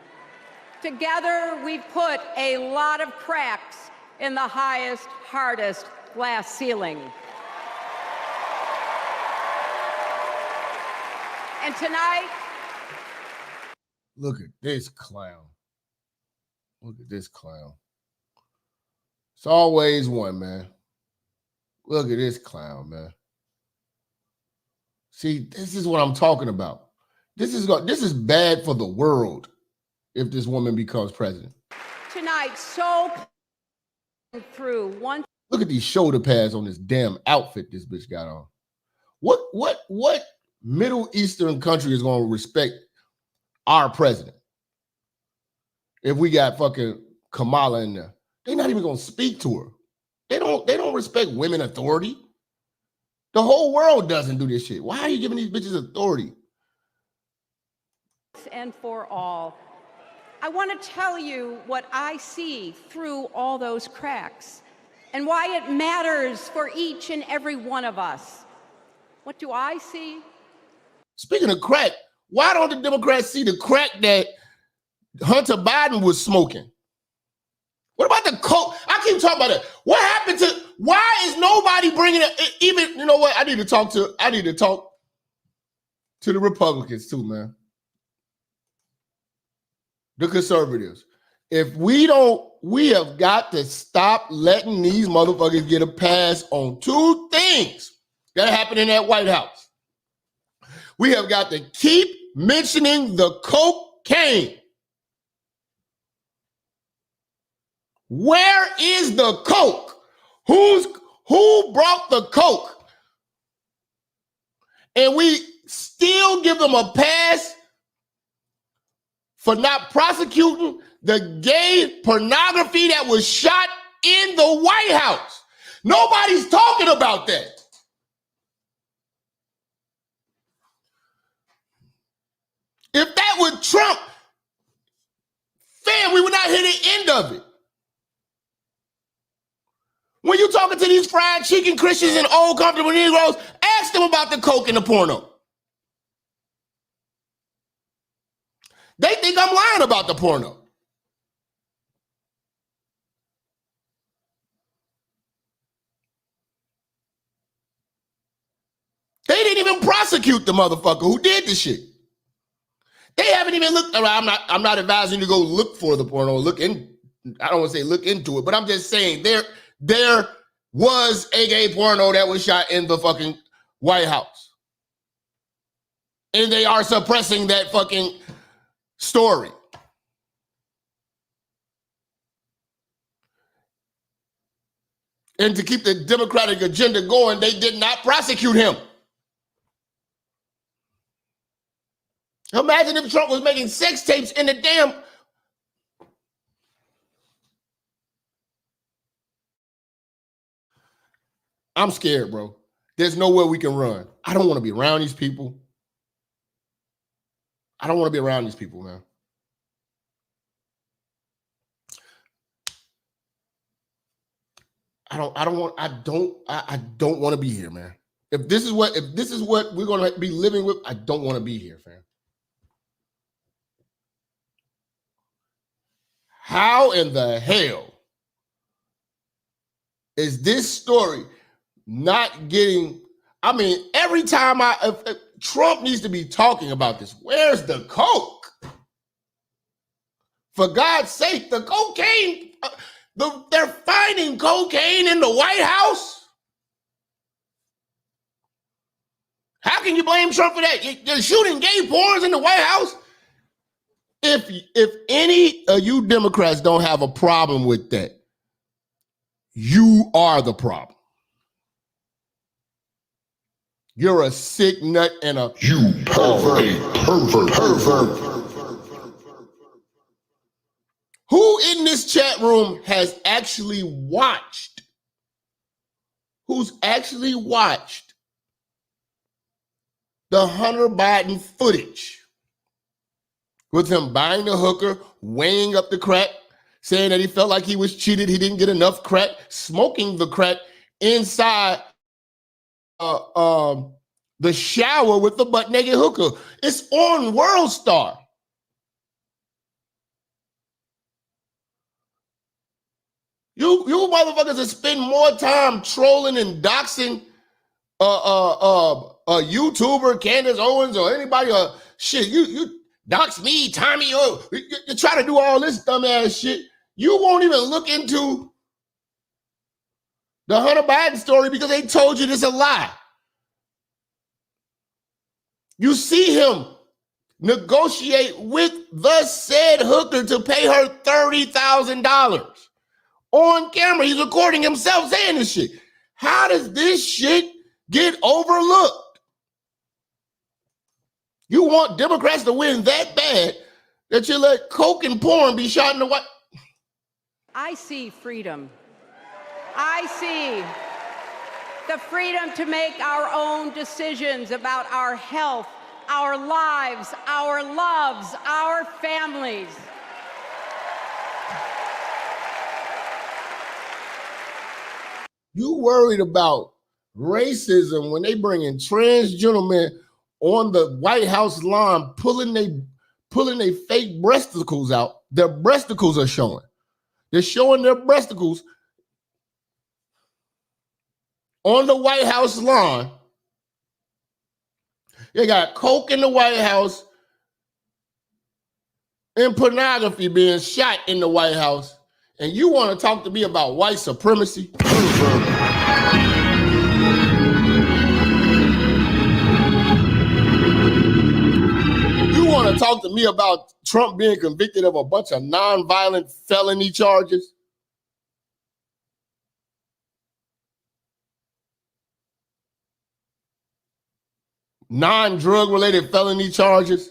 Together, we put a lot of cracks in the highest, hardest glass ceiling. And tonight, look at this clown. Look at this clown. It's always one, man. Look at this clown, man. See, this is what I'm talking about. This is bad for the world if this woman becomes president. tonight, so through one. Look at these shoulder pads on this damn outfit this bitch got on. What Middle Eastern country is going to respect our president if we got fucking Kamala in there? They're not even going to speak to her. They don't respect women authority. The whole world doesn't do this shit. Why are you giving these bitches authority? And for all. I want to tell you what I see through all those cracks and why it matters for each and every one of us. What do I see? Speaking of crack, why don't the Democrats see the crack that Hunter Biden was smoking? What about the coke? I keep talking about it. What happened to, why is nobody bringing it? Even, you know what? I need to talk to the Republicans too, man. The conservatives. If we don't, we have got to stop letting these motherfuckers get a pass on two things that happened in that White House. We have got to keep mentioning the cocaine. Where is the coke? Who brought the coke? And we still give them a pass for not prosecuting the gay pornography that was shot in the White House. Nobody's talking about that. If that were Trump, fam, we would not hear the end of it. When you're talking to these fried chicken Christians and old comfortable Negroes, ask them about the coke and the porno. They think I'm lying about the porno. They didn't even prosecute the motherfucker who did the shit. They haven't even looked. I'm not advising you to go look for the porno. I don't want to say look into it, but I'm just saying there was a gay porno that was shot in the fucking White House. And they are suppressing that fucking story. And to keep the Democratic agenda going, they did not prosecute him. Imagine if Trump was making sex tapes in the damn... I'm scared, bro. there's nowhere we can run. I don't want to be around these people. I don't want to be around these people, man. I don't want to be here, man. If this is what we're going to be living with, I don't want to be here, fam. How in the hell is this story not getting, I mean, every time Trump needs to be talking about this. Where's the coke? For God's sake, the cocaine, they're finding cocaine in the White House. How can you blame Trump for that? They're shooting gay porns in the White House. If any of you Democrats don't have a problem with that, you are the problem. You're a sick nut and a pervert. Who in this chat room has actually watched? Who's actually watched the Hunter Biden footage with him buying the hooker, weighing up the crack, saying that he felt like he was cheated, he didn't get enough crack, smoking the crack inside the shower with the butt naked hooker? It's on World Star. You motherfuckers that spend more time trolling and doxing a YouTuber, Candace Owens, or anybody, or shit, you dox me, Tommy, or you try to do all this dumbass shit. You won't even look into the Hunter Biden story because they told you this is a lie. You see him negotiate with the said hooker to pay her $30,000 on camera. He's recording himself saying this shit. How does this shit get overlooked? You want Democrats to win that bad that you let coke and porn be shot in the White? I see freedom. I see the freedom to make our own decisions about our health, our lives, our loves, our families. You worried about racism when they bring in transgender men on the White House lawn, pulling their fake breasticles out. Their breasticles are showing. They're showing their breasticles on the White House lawn. They got coke in the White House and pornography being shot in the White House. And you want to talk to me about white supremacy? You want to talk to me about Trump being convicted of a bunch of nonviolent felony charges? Non-drug related felony charges?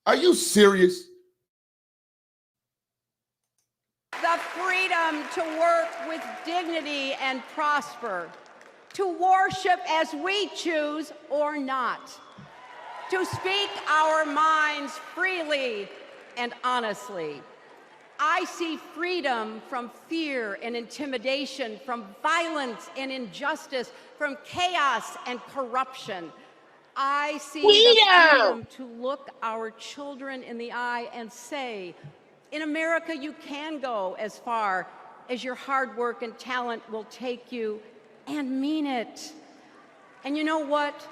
Are you serious? The freedom to work with dignity and prosper, to worship as we choose or not, to speak our minds freely and honestly. I see freedom from fear and intimidation, from violence and injustice, from chaos and corruption. I see the freedom to look our children in the eye and say, in America, you can go as far as your hard work and talent will take you, and mean it. And you know what?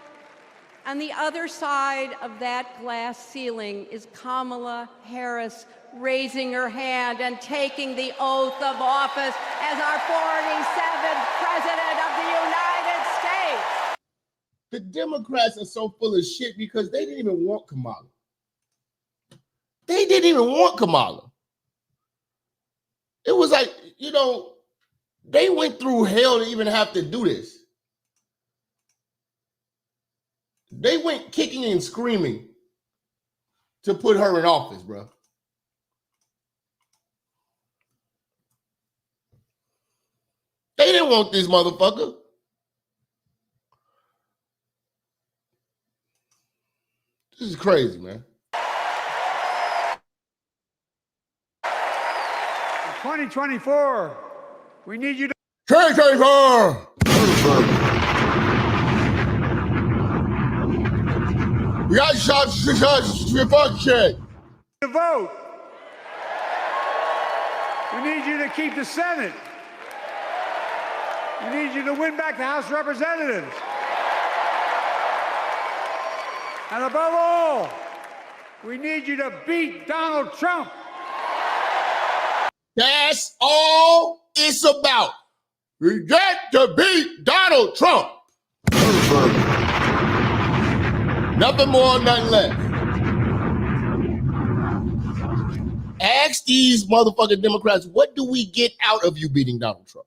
On the other side of that glass ceiling is Kamala Harris raising her hand and taking the oath of office as our 47th President of the United States. The Democrats are so full of shit because they didn't even want Kamala. They didn't even want Kamala. It was like, you know, they went through hell to even have to do this. They went kicking and screaming to put her in office, bro. don't want this motherfucker. This is crazy, man. 2024, we need you to... 2024! We got shots to vote. We need you to keep the Senate. We need you to win back the House of Representatives. And above all, we need you to beat Donald Trump. That's all it's about. We got to beat Donald Trump. Nothing more, nothing less. Ask these motherfucking Democrats, what do we get out of you beating Donald Trump?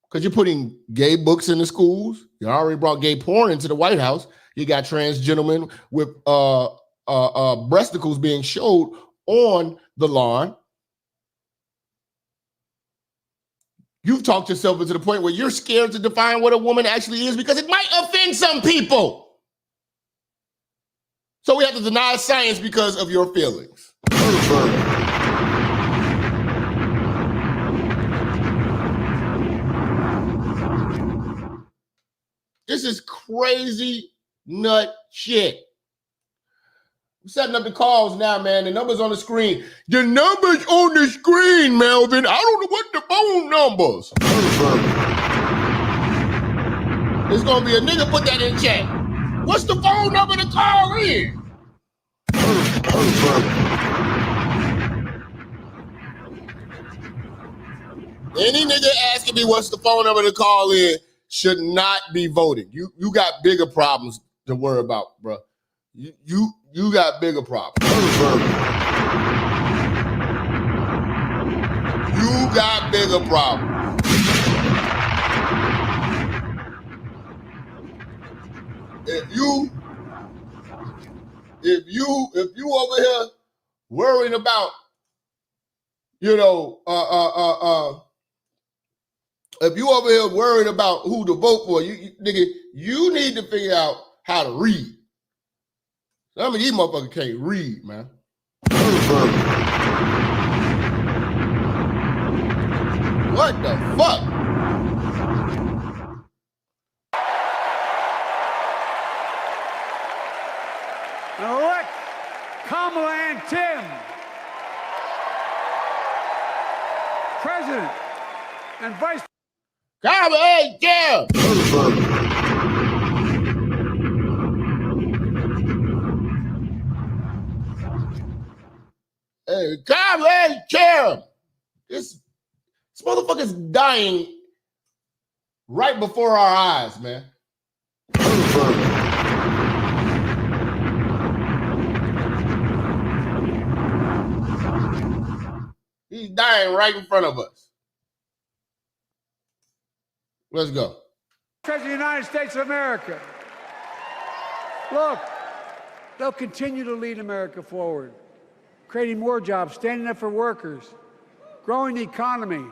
Because you're putting gay books in the schools. You already brought gay porn into the White House. You got trans gentlemen with breasticles being showed on the lawn. You've talked yourself into the point where you're scared to define what a woman actually is because it might offend some people. So we have to deny science because of your feelings. This is crazy nut shit. I'm setting up the calls now, man. The number's on the screen. The number's on the screen, Melvin. I don't know what the phone numbers. There's gonna be a nigga put that in chat. What's the phone number to call in? Any nigga asking me what's the phone number to call in should not be voting. You got bigger problems to worry about, bro. You got bigger problems. You got bigger problems. If you over here worrying about, if you over here worried about who to vote for, nigga, you need to figure out how to read. Some of these motherfuckers can't read, man. What the fuck? Now elect Kamala and Tim, President and Vice Kamala and Tim. Hey, Kamala and Tim. This motherfucker's dying right before our eyes, man. He's dying right in front of us. Let's go. President of the United States of America. Look, they'll continue to lead America forward, creating more jobs, standing up for workers, growing the economy,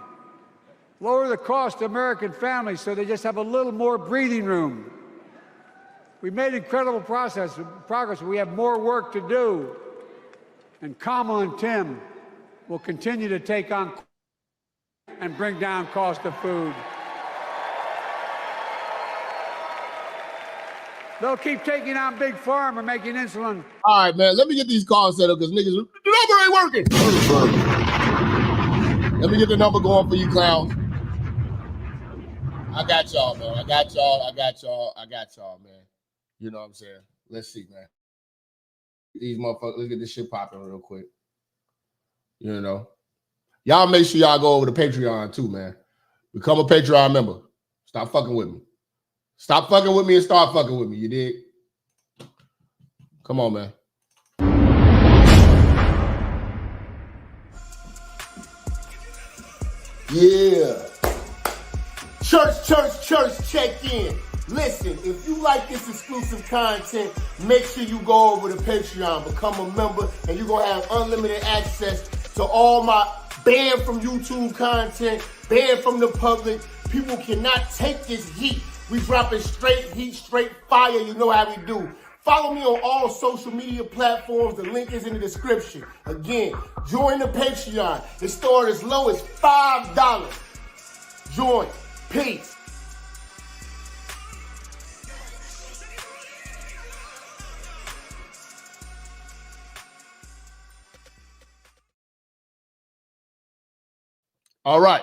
lower the cost to American families so they just have a little more breathing room. We've made incredible progress, but we have more work to do. And Kamala and Tim will continue to take on and bring down cost of food. They'll keep taking on Big Pharma, making insulin. All right, man, let me get these calls set up because niggas, the number ain't working. Let me get the number going for you clowns. I got y'all, man. I got y'all, man. You know what I'm saying? Let's see, man. These motherfuckers, let's get this shit popping real quick. You know, y'all make sure y'all go over to Patreon too, man. Become a Patreon member. Stop fucking with me. Stop fucking with me and start fucking with me. You dig? Come on, man. Yeah. Church, check in. Listen, if you like this exclusive content, make sure you go over to Patreon, become a member, and you're going to have unlimited access to all my banned from YouTube content, banned from the public. People cannot take this heat. We dropping straight heat, straight fire. You know how we do. Follow me on all social media platforms. The link is in the description. Again, join the Patreon. It starts as low as $5. Join. Peace. All right.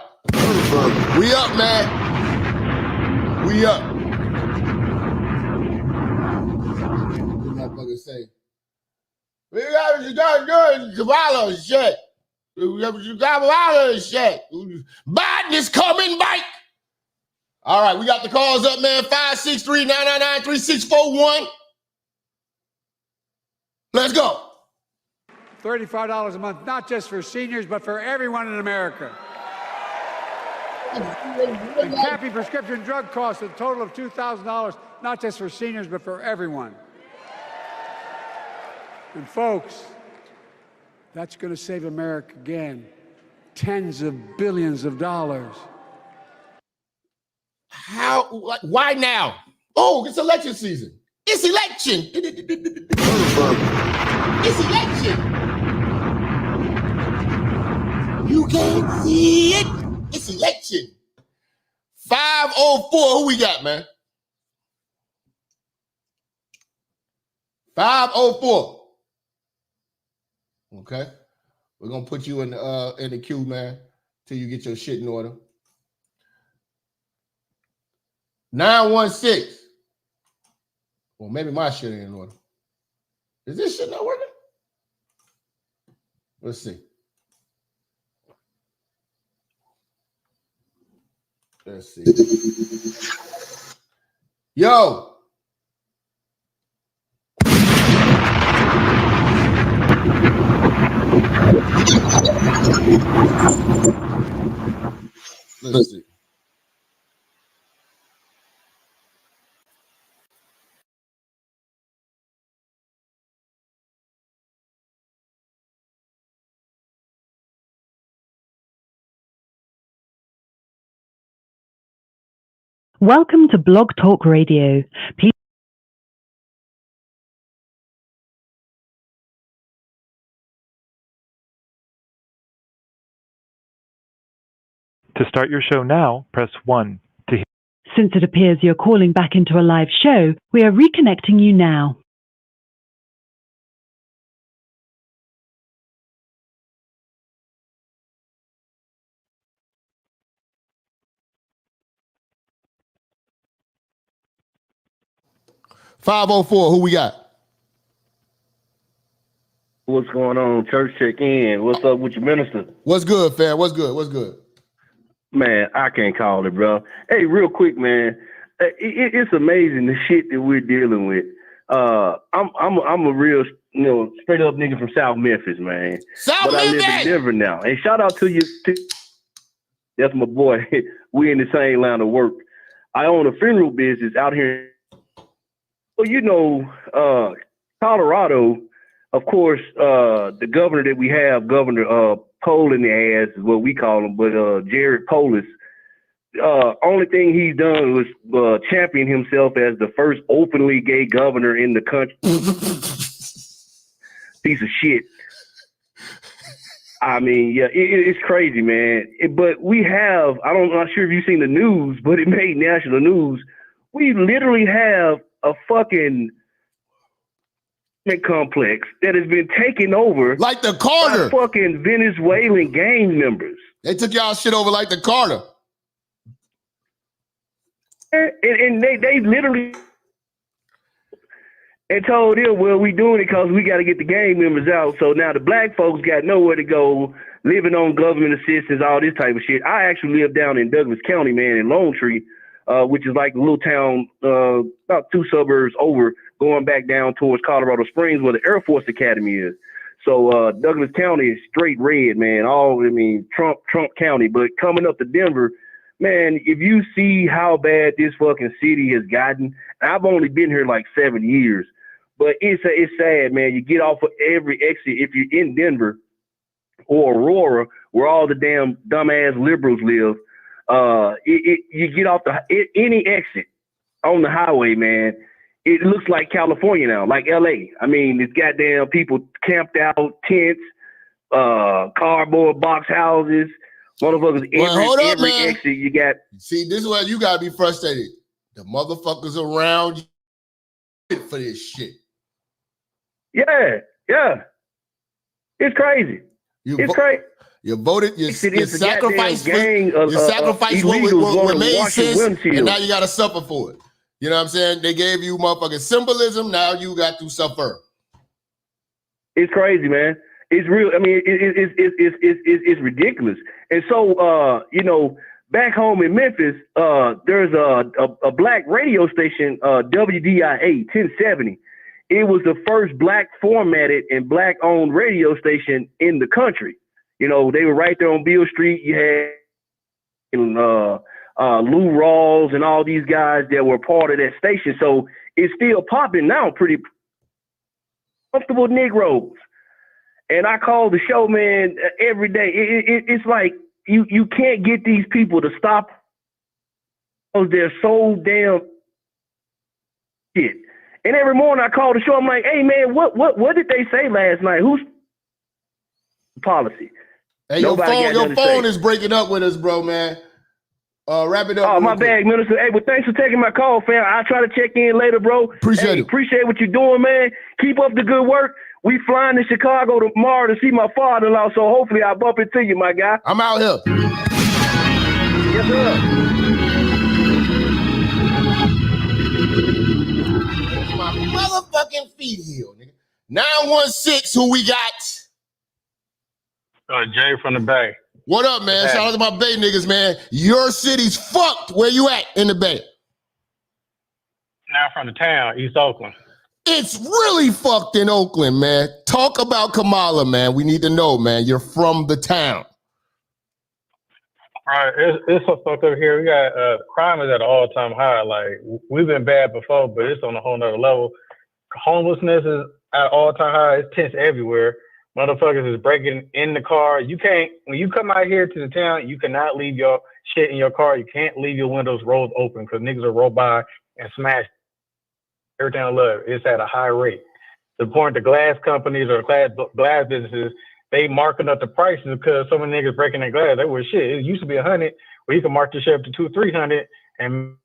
We up, man. We up. Motherfucker say, we got what you got to do Kamala shit. We got what you got Kamala shit. Biden is coming back. All right, we got the calls up, man. 563-999-3641. Let's go. $35 a month, not just for seniors, but for everyone in America. And capping prescription drug costs a total of $2,000, not just for seniors, but for everyone. And folks, that's going to save America again tens of billions of dollars. How? Why now? Oh, it's election season. It's election. It's election. You can't see it. It's election. 504. Who we got, man? 504. Okay. We're gonna put you in the queue, man, till you get your shit in order. 916. Well, maybe my shit ain't in order. Is this shit not working? Let's see. Let's see. Yo. Let's see. Welcome to Blog Talk Radio. Please To start your show now, press 1. Since it appears you're calling back into a live show, we are reconnecting you now. $504. Who we got? What's going on? Church check in. What's up with your minister? What's good, fam? What's good? What's good? Man, I can't call it, bro. Hey, real quick, man. It's amazing the shit that we're dealing with. I'm a real, straight up nigga from South Memphis, man. But I live in Denver now. And shout out to you. That's my boy. We in the same line of work. I own a funeral business out here. Well, Colorado, of course, the governor that we have, Governor Pole in the ass is what we call him, but Jared Polis, only thing he's done was champion himself as the first openly gay governor in the country. Piece of shit. I mean, yeah, it's crazy, man. But we have, I'm not sure if you've seen the news, but it made national news. We literally have a fucking complex that has been taken over like the Carter by fucking Venezuelan gang members. They took y'all shit over like the Carter. And they literally and told them, well, we doing it because we got to get the gang members out. So now the black folks got nowhere to go, living on government assistance, all this type of shit. I actually live down in Douglas County, man, in Lone Tree, which is like a little town about 2 suburbs over, going back down towards Colorado Springs where the Air Force Academy is. So Douglas County is straight red, man. Trump County. But coming up to Denver, man, if you see how bad this fucking city has gotten, I've only been here like 7 years, but it's sad, man. You get off of every exit if you're in Denver. or Aurora, where all the damn dumbass liberals live, you get off any exit on the highway, man. It looks like California now, like LA. I mean, it's goddamn people camped out, tents, cardboard box houses, motherfuckers. Every exit you got. See, this is where you gotta be frustrated. The motherfuckers around you for this shit. Yeah. It's crazy. It's crazy. You voted. You sacrificed. You sacrificed what made sense, and now you got to suffer for it. You know what I'm saying? They gave you motherfucking symbolism. Now you got to suffer. It's crazy, man. It's real. I mean, it's ridiculous. And so, back home in Memphis, there's a black radio station, WDIA 1070. It was the first black formatted and black owned radio station in the country. They were right there on Beale Street. You had Lou Rawls and all these guys that were part of that station. So it's still popping now, pretty Comfortable Negroes. And I call the show, man, every day. It's like you can't get these people to stop because they're so damn shit. And every morning I call the show, I'm like, hey, man, what did they say last night? Who's policy? Hey, your phone is breaking up with us, bro, man. Wrap it up. Oh, my bad, Minister. Hey, well, thanks for taking my call, fam. I'll try to check in later, bro. Appreciate it. Appreciate what you're doing, man. Keep up the good work. We flying to Chicago tomorrow to see my father-in-law, so hopefully I'll bump into you, my guy. I'm out here. Yes, sir. My motherfucking feet healed, nigga. 916, who we got? Jay from the Bay. What up, man? Shout out to my Bay niggas, man. Your city's fucked. Where you at in the Bay? Now from the town, East Oakland. It's really fucked in Oakland, man. Talk about Kamala, man. We need to know, man. You're from the town. All right, it's so fucked up here. We got crime is at an all-time high. Like, we've been bad before, but it's on a whole nother level. Homelessness is at all-time high. It's tense everywhere. Motherfuckers is breaking in the car. You can't, when you come out here to the town, you cannot leave your shit in your car. You can't leave your windows rolled open because niggas will roll by and smash everything I love. It's at a high rate. To the point the glass companies or glass businesses, they marking up the prices because so many niggas breaking their glass. They were shit. It used to be 100, where you can mark the shit up to 200-300, and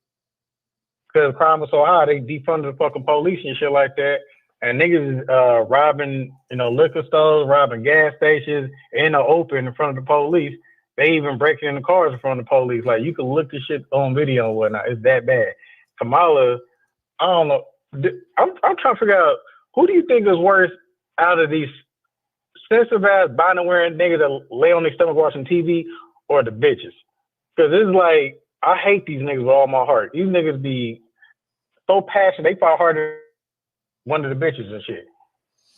because crime was so high, they defunded the fucking police and shit like that. And niggas robbing, liquor stores, robbing gas stations in the open in front of the police. They even breaking in the cars in front of the police. Like, you can look this shit on video and whatnot. It's that bad. Kamala, I don't know. I'm trying to figure out, who do you think is worse out of these sensitive ass bonnet wearing niggas that lay on their stomach watching TV, or the bitches? Because it's like, I hate these niggas with all my heart. These niggas be so passionate, they fight harder one of the bitches and shit.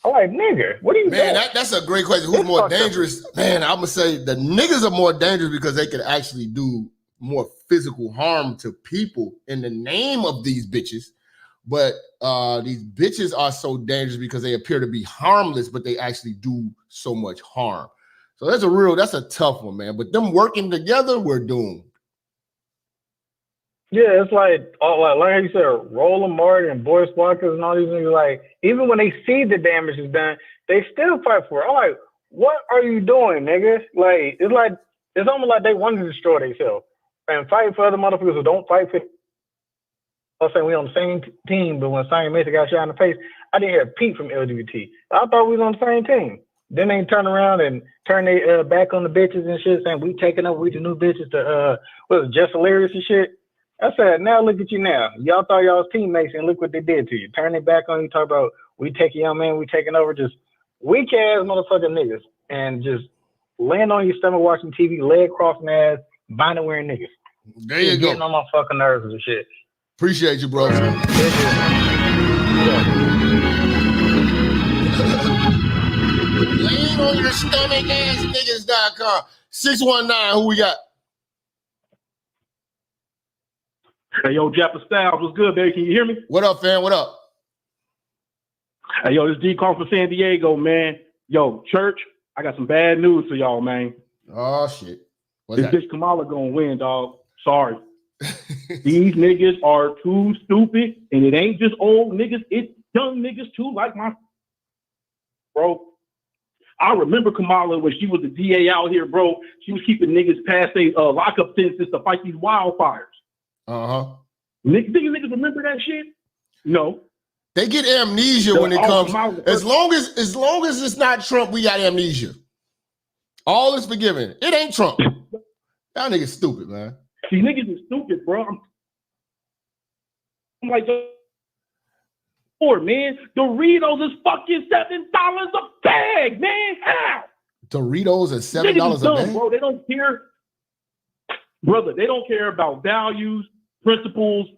I'm like, nigga, what are you doing? That's a great question. Who's more dangerous? Man, I'm gonna say the niggas are more dangerous because they could actually do more physical harm to people in the name of these bitches. But these bitches are so dangerous because they appear to be harmless, but they actually do so much harm. So that's a tough one, man. But them working together, we're doomed. Yeah, it's like you said, Roland Martin and Boris Walkers and all these niggas, like, even when they see the damage is done, they still fight for it. I'm like, what are you doing, nigga? It's almost like they want to destroy themselves and fight for other motherfuckers who don't fight for. I'm saying we on the same team, but when Simon Mason got shot in the face, I didn't hear a peep from LGBT. I thought we was on the same team. Then they turn around and turn their back on the bitches and shit, saying we taking up with the new bitches to just hilarious and shit. I said, now look at you now. Y'all thought y'all was teammates and look what they did to you. Turn their back on you, talk about we taking young man, we taking over, just weak ass motherfucking niggas, and just laying on your stomach watching TV, leg crossing ass, bonnet wearing niggas. There you go. Getting on my fucking nerves and shit. Appreciate you, bro. Laying on your stomach ass niggas.com. 619, who we got? Hey, yo, Jap Styles, what's good, baby? Can you hear me? What up, fam? What up? Hey, yo, this is D-Con from San Diego, man. Yo, church, I got some bad news for y'all, man. Oh shit. This bitch Kamala gonna win, dog. Sorry. These niggas are too stupid, and it ain't just old niggas, it's young niggas too, like my bro. I remember Kamala when she was the DA out here, bro. She was keeping niggas past their lockup sentences to fight these wildfires. Uh-huh. Niggas remember that shit? No. They get amnesia when it comes. As long as it's not Trump, we got amnesia. All is forgiven. It ain't Trump. Y'all niggas stupid, man. These niggas are stupid, bro. I'm like, man, Doritos is fucking $7 a bag, man. How? Doritos is $7 a bag, bro. They don't care, brother. They don't care about values, principles,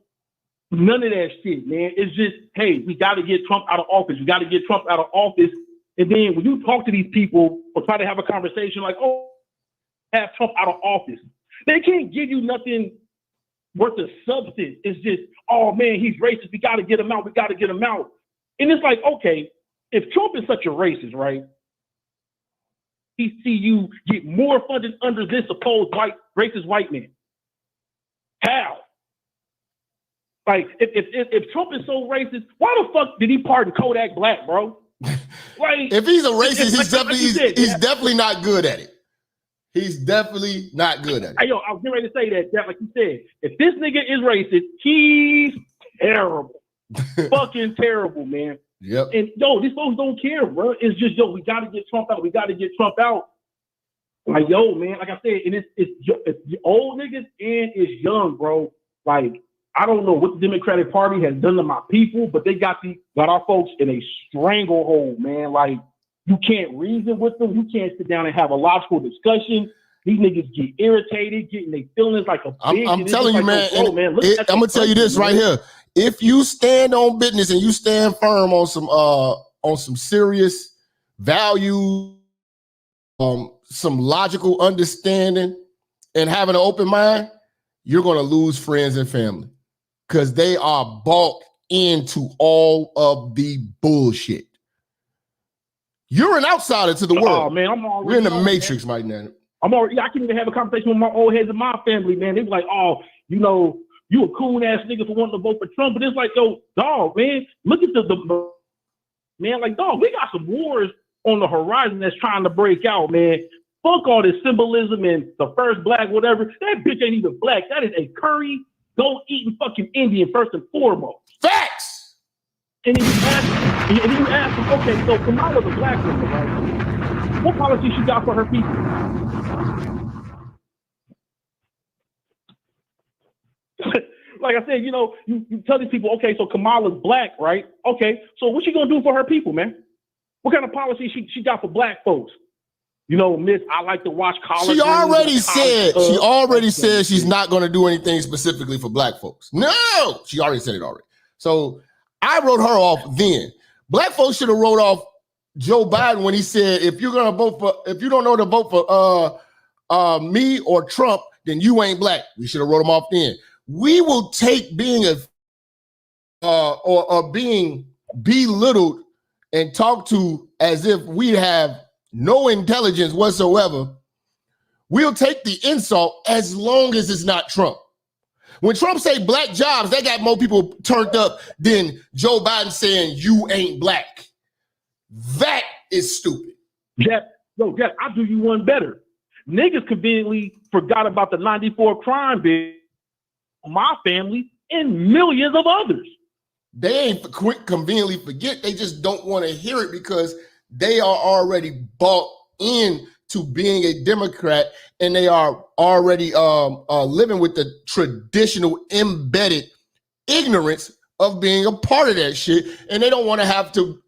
none of that shit, man. It's just, hey, we got to get Trump out of office. We got to get Trump out of office. And then when you talk to these people or try to have a conversation like, oh, have Trump out of office, they can't give you nothing worth of substance. It's just, oh man, he's racist. We got to get him out. We got to get him out. And it's like, okay, if Trump is such a racist, right? He see you get more funding under this supposed racist white man. How? Like, if Trump is so racist, why the fuck did he pardon Kodak Black, bro? Like, if he's a racist, he's definitely not good at it. He's definitely not good at it. Hey, yo, I was getting ready to say that, Jeff, like you said. If this nigga is racist, he's terrible. Fucking terrible, man. Yep. And, yo, these folks don't care, bro. It's just, yo, we got to get Trump out. We got to get Trump out. Like, yo, man, like I said, and it's old niggas and it's young, bro. Like, I don't know what the Democratic Party has done to my people, but they got our folks in a stranglehold, man. Like, you can't reason with them. You can't sit down and have a logical discussion. These niggas get irritated, getting their feelings like a bitch. I'm telling you, man. I'm gonna tell you this right here. If you stand on business and you stand firm on some serious value, some logical understanding, and having an open mind, you're gonna lose friends and family because they are bought into all of the bullshit. You're an outsider to the world. Oh man, we're in the matrix right now. I can't even have a conversation with my old heads in my family, man. They be like, oh, you know, you a coon ass nigga for wanting to vote for Trump. But it's like, yo, dog, man, look at the man, like, dog, we got some wars on the horizon that's trying to break out, man. Fuck all this symbolism and the first black, whatever. That bitch ain't even black. That is a curry, goat eating fucking Indian first and foremost. Facts. And then you ask them, okay, so Kamala's a black woman, right? What policy she got for her people? Like I said, you know, you tell these people, okay, so Kamala's black, right? Okay, so what's she gonna do for her people, man? What kind of policy she got for black folks? You know, Miss, I like to watch college. She already said she's not gonna do anything specifically for black folks. No, she already said it already. So I wrote her off then. Black folks should have wrote off Joe Biden when he said, if you don't know to vote for me or Trump, then you ain't black. We should have wrote him off then. We will take being or being belittled and talked to as if we have no intelligence whatsoever. We'll take the insult as long as it's not Trump. When Trump say black jobs, they got more people turned up than Joe Biden saying you ain't black. That is stupid. Jeff, I'll do you one better. Niggas conveniently forgot about the 94 crime bill, my family, and millions of others. They ain't conveniently forget. They just don't want to hear it because they are already bought in to being a Democrat, and they are already living with the traditional embedded ignorance of being a part of that shit, and they don't want to have to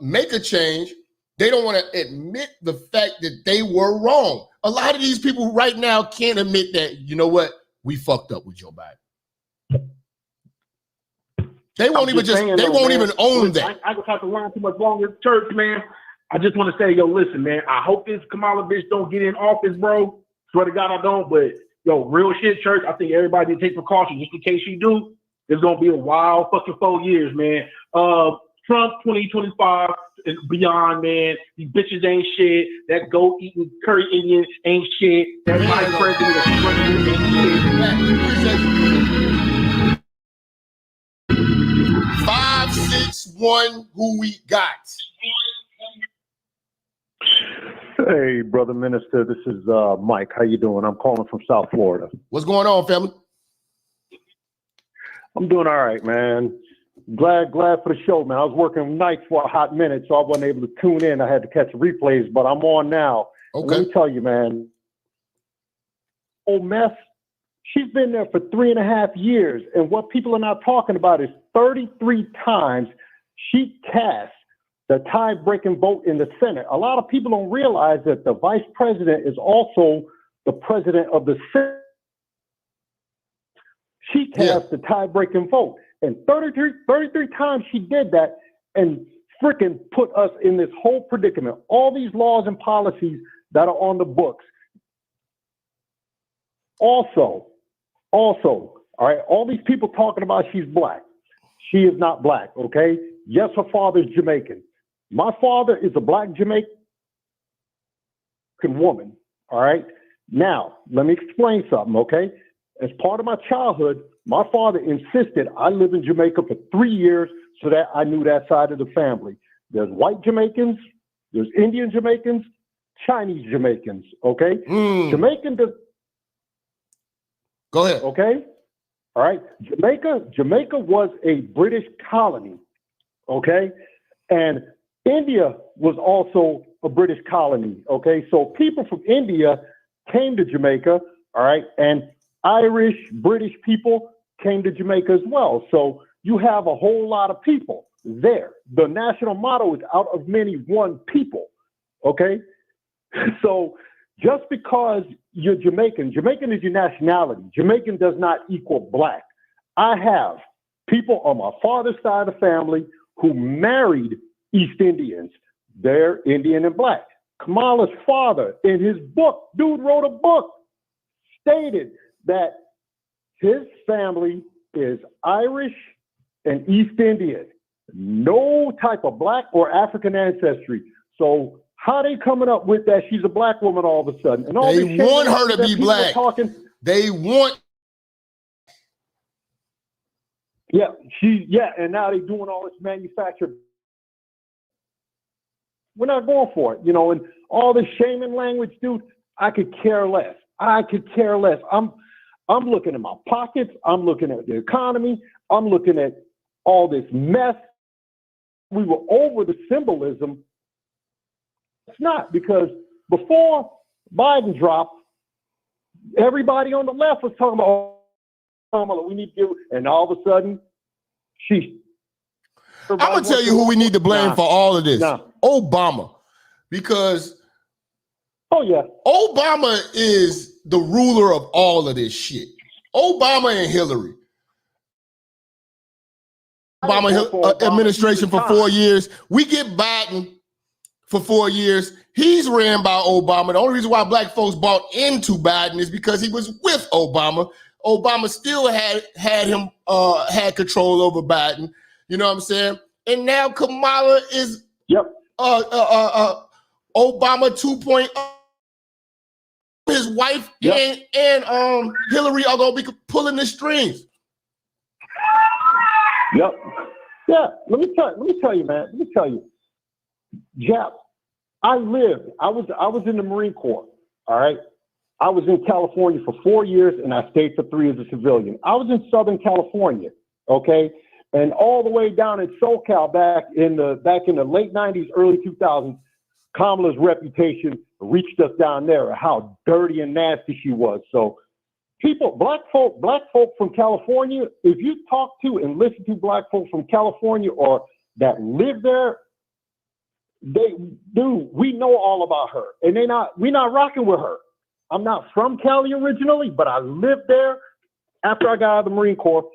make a change. They don't want to admit the fact that they were wrong. A lot of these people right now can't admit that, you know what, we fucked up with Joe Biden. They won't even own that. I don't have to learn too much longer, church, man. I just want to say, yo, listen, man, I hope this Kamala bitch don't get in office, bro. Swear to God I don't, but yo, real shit, church, I think everybody need to take precautions just in case she do. It's going to be a wild fucking 4 years, man. Trump 2025, and beyond, man. These bitches ain't shit. That goat eating curry Indian ain't shit. That vice president is running ain't shit. 561, who we got? Hey, brother minister, this is Mike. How you doing? I'm calling from South Florida. What's going on, family? I'm doing all right, man. Glad for the show, man. I was working nights for a hot minute, so I wasn't able to tune in. I had to catch the replays, but I'm on now. Okay. Let me tell you, man. Old mess, she's been there for 3.5 years, and what people are not talking about is 33 times she cast the tie-breaking vote in the Senate. A lot of people don't realize that the vice president is also the president of the Senate. She cast the tie-breaking vote. And 33 times she did that and freaking put us in this whole predicament. All these laws and policies that are on the books. Also, all right, all these people talking about she's black. She is not black, okay? Yes, her father is Jamaican. My father is a black Jamaican woman, all right? Now, let me explain something, okay? As part of my childhood, my father insisted I live in Jamaica for 3 years so that I knew that side of the family. There's white Jamaicans, there's Indian Jamaicans, Chinese Jamaicans, okay? Jamaican does... Go ahead. Okay? All right? Jamaica was a British colony, okay? And India was also a British colony, okay? So people from India came to Jamaica, all right? And Irish, British people came to Jamaica as well. So you have a whole lot of people there. The national motto is out of many, one people, okay? So just because you're Jamaican is your nationality. Jamaican does not equal black. I have people on my father's side of the family who married East Indians. They're Indian and black. Kamala's father, in his book, dude wrote a book, stated that his family is Irish and East Indian, no type of black or African ancestry. So how they coming up with that she's a black woman all of a sudden? And all they want her to be black. They want. Yeah, and now they're doing all this manufactured. We're not going for it, and all this shaming language, dude. I could care less. I'm looking at my pockets. I'm looking at the economy. I'm looking at all this mess. We were over the symbolism. It's not, because before Biden dropped, everybody on the left was talking about, we need to do, and all of a sudden, I'm going to tell you who we need to blame for all of this. Obama. Because Obama is the ruler of all of this shit. Obama and Hillary. Obama administration for 4 years. We get Biden for 4 years. He's ran by Obama. The only reason why black folks bought into Biden is because he was with Obama. Obama still had control over Biden. You know what I'm saying? And now Kamala is Obama 2.0. His wife and Hillary are gonna be pulling the strings. Yep. Yeah. Let me tell you, man. Jap, I was in the Marine Corps. All right. I was in California for 4 years and I stayed for 3 as a civilian. I was in Southern California. Okay. And all the way down in SoCal back in the late 90s, early 2000s, Kamala's reputation reached us down there, how dirty and nasty she was. So black folk from California, if you talk to and listen to black folks from California or that live there, we know all about her. And we're not rocking with her. I'm not from Cali originally, but I lived there after I got out of the Marine Corps.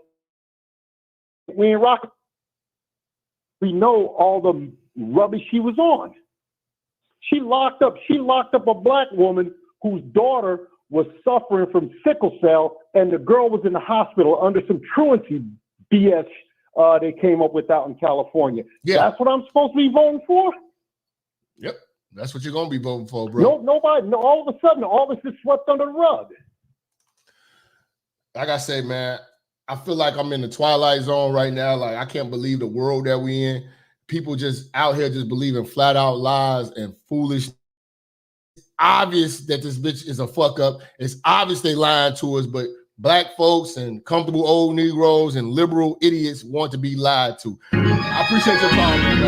We ain't rocking. We know all the rubbish she was on. She locked up a black woman whose daughter was suffering from sickle cell, and the girl was in the hospital under some truancy BS they came up with out in California. Yeah. That's what I'm supposed to be voting for? Yep. That's what you're going to be voting for, bro. Nobody, all of a sudden, all this is swept under the rug. Like I say, man, I feel like I'm in the twilight zone right now. Like, I can't believe the world that we in. People just out here just believing flat out lies and foolish. It's obvious that this bitch is a fuck up. It's obvious they lying to us, but black folks and comfortable old Negroes and liberal idiots want to be lied to. I appreciate your time, man.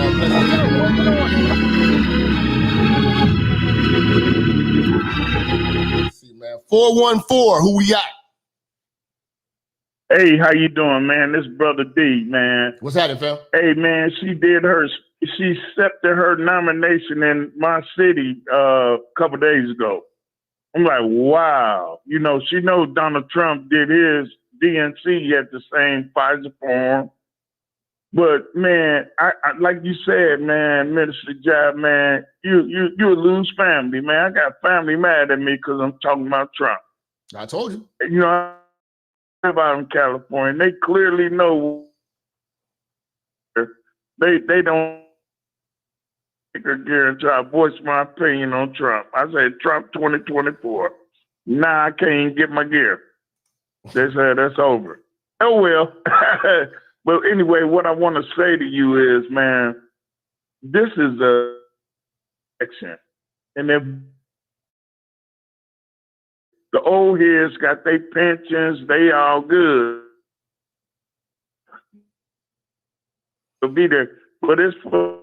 Let's see, man. 414, who we got? Hey, how you doing, man? This brother D, man. What's happening, fam? Hey, man, she accepted her nomination in my city a couple days ago. I'm like, wow. You know, she knows Donald Trump did his DNC at the same Pfizer form. But, man, I like you said, man, Minister Jap, man, you a loose family, man. I got family mad at me because I'm talking about Trump. I told you. You know, out in California, they clearly know they don't take a guarantee. I voice my opinion on Trump. I said Trump 2024. Nah, I can't get my gear. They said that's over. Oh well. But anyway, what I want to say to you is, man, this is a election, and if the old heads got their pensions, they all good. To be there, but it's for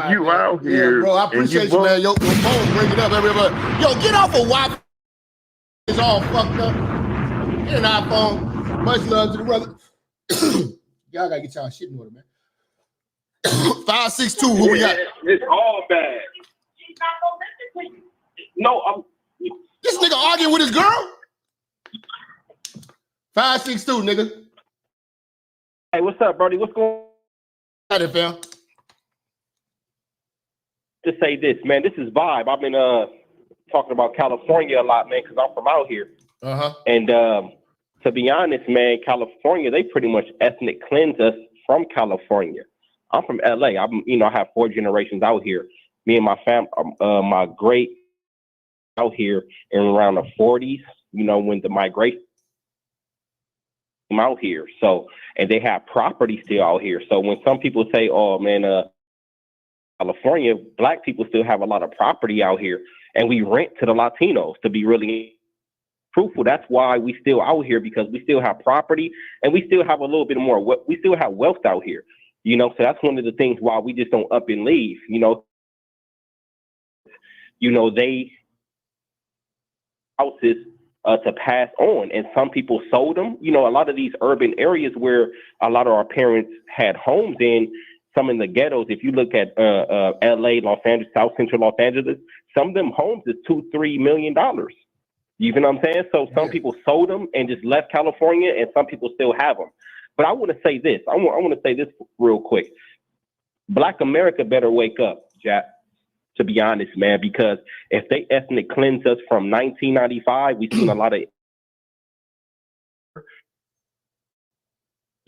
you man. Out here. Yeah, bro, I appreciate you, man. Your phone bring it up, everybody. Yo, get off of Wi-Fi. It's all fucked up. Get an iPhone. Much love to the brother. Y'all gotta get y'all shit in order, man. 562, who we got? It's all bad. No, This nigga arguing with his girl? 562, nigga. Hey, what's up, Brody? What's going on? Howdy, fam. Just say this, man. This is Vibe. I've been talking about California a lot, man, because I'm from out here. Uh-huh. And to be honest, man, California, they pretty much ethnic cleanse us from California. I'm from LA. I have 4 generations out here. Me and my fam, my great out here in around the 40s, you know, when the migration came out here. So, and they have property still out here. So when some people say, oh man, California, black people still have a lot of property out here, and we rent to the Latinos, to be really truthful. That's why we still out here, because we still have property and we still have a little bit more, we still have wealth out here, you know. So that's one of the things why we just don't up and leave, you know, they houses to pass on, and some people sold them. You know, a lot of these urban areas where a lot of our parents had homes in, some in the ghettos, if you look at LA, Los Angeles, South Central Los Angeles, some of them homes is $2-3 million. You know what I'm saying? So some people sold them and just left California, and some people still have them. But I want to say this. I want to say this real quick. Black America better wake up, Jack. To be honest, man, because if they ethnic cleanse us from 1995, we've seen a lot of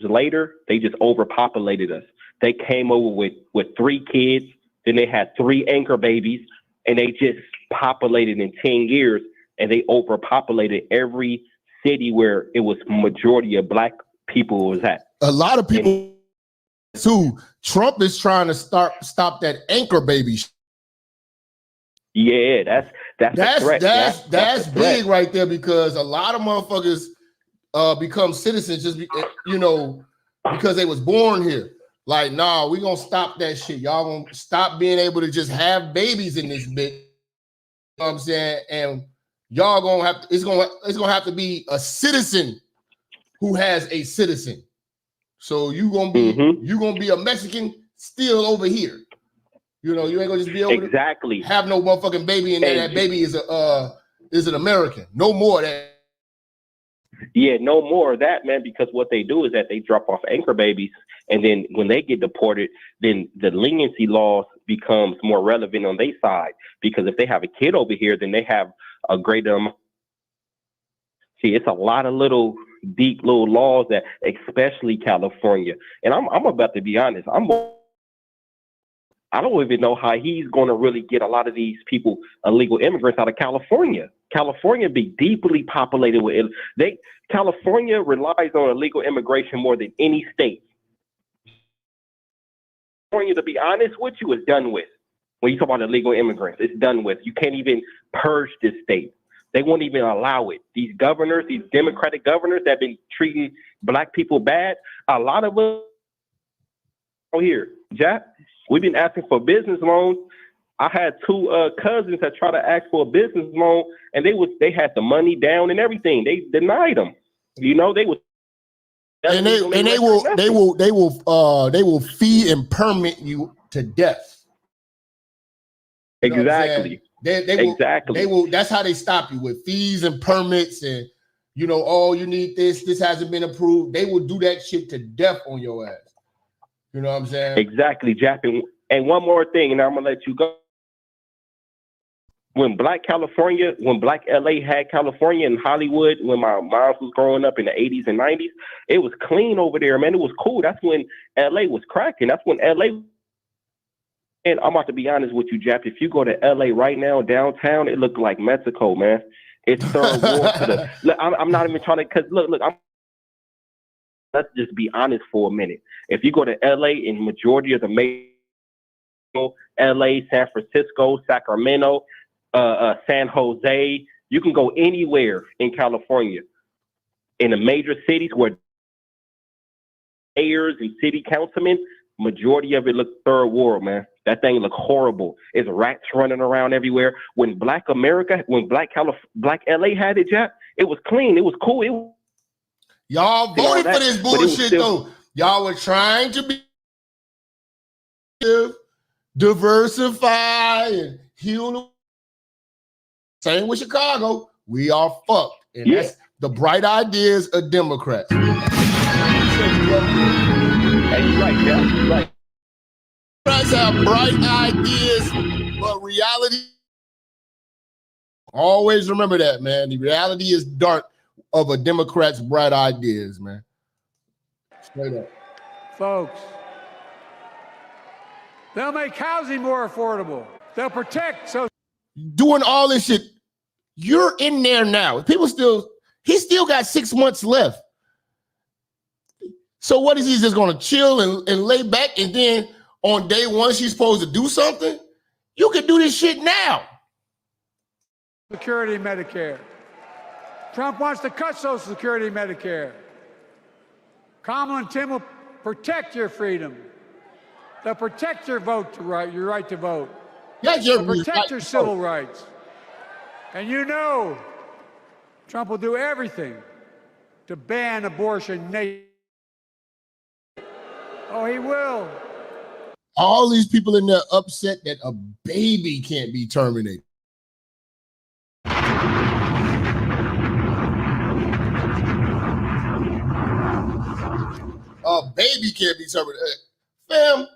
later, they just overpopulated us. They came over with 3 kids, then they had 3 anchor babies, and they just populated in 10 years, and they overpopulated every city where it was majority of black people was at. A lot of people too. Trump is trying to stop that anchor baby. Yeah, that's big right there, because a lot of motherfuckers become citizens just because they was born here. Like, nah, we gonna stop that shit. Y'all gonna stop being able to just have babies in this bitch. You know what I'm saying? And y'all gonna have to, it's gonna have to be a citizen who has a citizen. So you gonna be a Mexican still over here. You know, you ain't gonna just be able to have no motherfucking baby, and then that baby is an American. No more of that. Yeah, no more of that, man. Because what they do is that they drop off anchor babies, and then when they get deported, then the leniency laws becomes more relevant on their side. Because if they have a kid over here, then they have a greater See, it's a lot of little deep little laws that, especially California. And I'm about to be honest. I don't even know how he's going to really get a lot of these people, illegal immigrants, out of California. California be deeply populated with California relies on illegal immigration more than any state. California, to be honest with you, is done with. When you talk about illegal immigrants, it's done with. You can't even purge this state. They won't even allow it. These governors, these Democratic governors that have been treating black people bad, a lot of them here, Jap, we've been asking for business loans. I had two cousins that tried to ask for a business loan, and they had the money down and everything. They denied them. You know, they was. And they will fee and permit you to death. You know exactly. They will. That's how they stop you, with fees and permits, and you know, oh, you need this. This hasn't been approved. They will do that shit to death on your ass. You know what I'm saying? Exactly, Jap. And one more thing, and I'm gonna let you go. When Black LA had California and Hollywood, when my mom was growing up in the 80s and 90s, it was clean over there, man. It was cool. That's when LA was cracking. That's when LA. And I'm about to be honest with you, Jap. If you go to LA right now, downtown, it looks like Mexico, man. It's third war to the. Look, I'm not even trying to, cause look. Let's just be honest for a minute. If you go to LA, in majority of the major LA, San Francisco, Sacramento, San Jose, you can go anywhere in California. In the major cities where mayors and city councilmen, majority of it look third world, man. That thing look horrible. It's rats running around everywhere. When Black LA had it, Jap, it was clean. It was cool. Y'all voted for this bullshit, though. Y'all were trying to be diversify and heal the. Same with Chicago. We are fucked. And that's the bright ideas of Democrats. That's right, yeah, right. Democrats have bright ideas, but reality. Always remember that, man. The reality is dark of a Democrat's bright ideas, man. Straight up. Folks, they'll make housing more affordable. They'll protect. So doing all this shit, you're in there now. He still got 6 months left. So what is he just going to chill and lay back, and then on day one she's supposed to do something? You can do this shit now. Security, Medicare. Trump wants to cut Social Security, Medicare. Kamala and Tim will protect your freedom. They'll protect your your right to vote. They'll protect your civil rights. And you know, Trump will do everything to ban abortion. Oh, he will. All these people in there upset that a baby can't be terminated. A baby can't be terminated. Fam,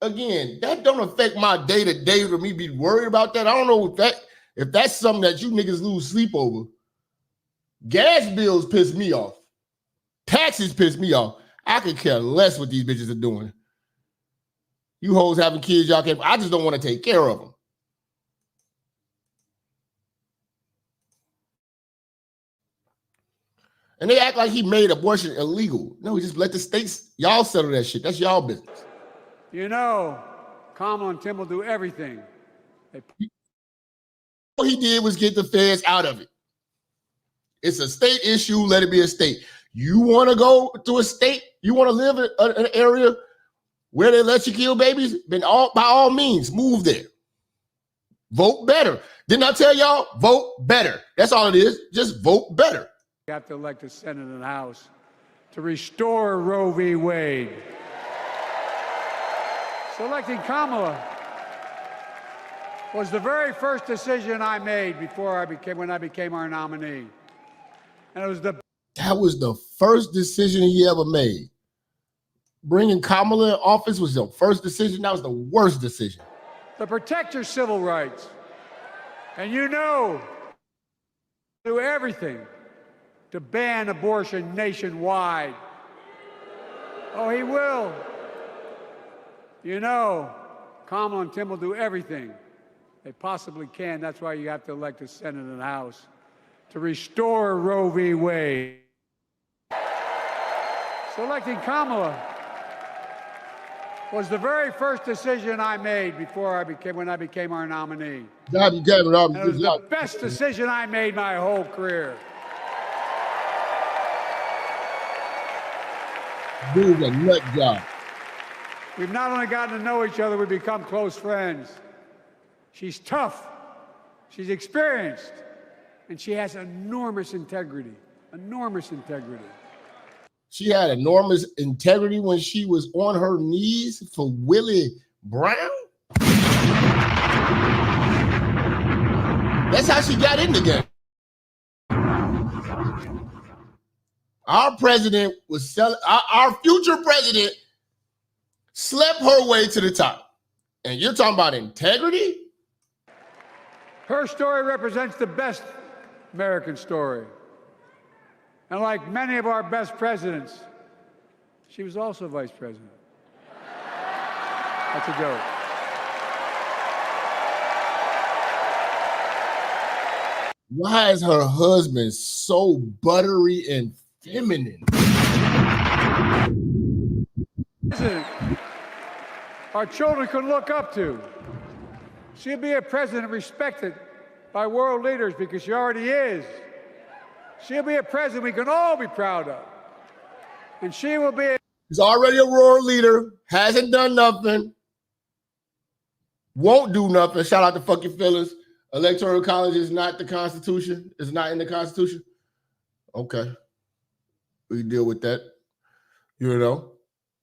again, that don't affect my day-to-day for me be worried about that. I don't know if that's something that you niggas lose sleep over. Gas bills piss me off. Taxes piss me off. I could care less what these bitches are doing. You hoes having kids, y'all can't. I just don't want to take care of them. And they act like he made abortion illegal. No, he just let the states, y'all settle that shit. That's y'all business. You know, Kamala and Tim will do everything. All he did was get the feds out of it. It's a state issue. Let it be a state. You want to go to a state? You want to live in an area where they let you kill babies? Then by all means, move there. Vote better. Didn't I tell y'all? Vote better. That's all it is. Just vote better. You have to elect the Senate and the House to restore Roe v. Wade. Selecting Kamala was the very first decision I made when I became our nominee. And that was the first decision he ever made. Bringing Kamala in office was the first decision. That was the worst decision. To protect your civil rights. And you know, Do everything to ban abortion nationwide. Oh, he will. You know, Kamala and Tim will do everything they possibly can. That's why you have to elect a Senate and House to restore Roe v. Wade. Selecting Kamala was the very first decision I made when I became our nominee. And it was the best decision I made my whole career. Dude's a nut job. We've not only gotten to know each other, we've become close friends. She's tough, she's experienced, and she has enormous integrity. Enormous integrity. She had enormous integrity when she was on her knees for Willie Brown. That's how she got in the game. Our president was selling, our future president slept her way to the top. And you're talking about integrity? Her story represents the best American story. And like many of our best presidents, she was also vice president. That's a joke. Why is her husband so buttery and feminine? Our children can look up to. She'll be a president respected by world leaders because she already is. She'll be a president we can all be proud of. And she will be. He's already a world leader, hasn't done nothing, won't do nothing. Shout out to fuck your feelings. Electoral college is not the Constitution. It's not in the Constitution. Okay. We deal with that, you know.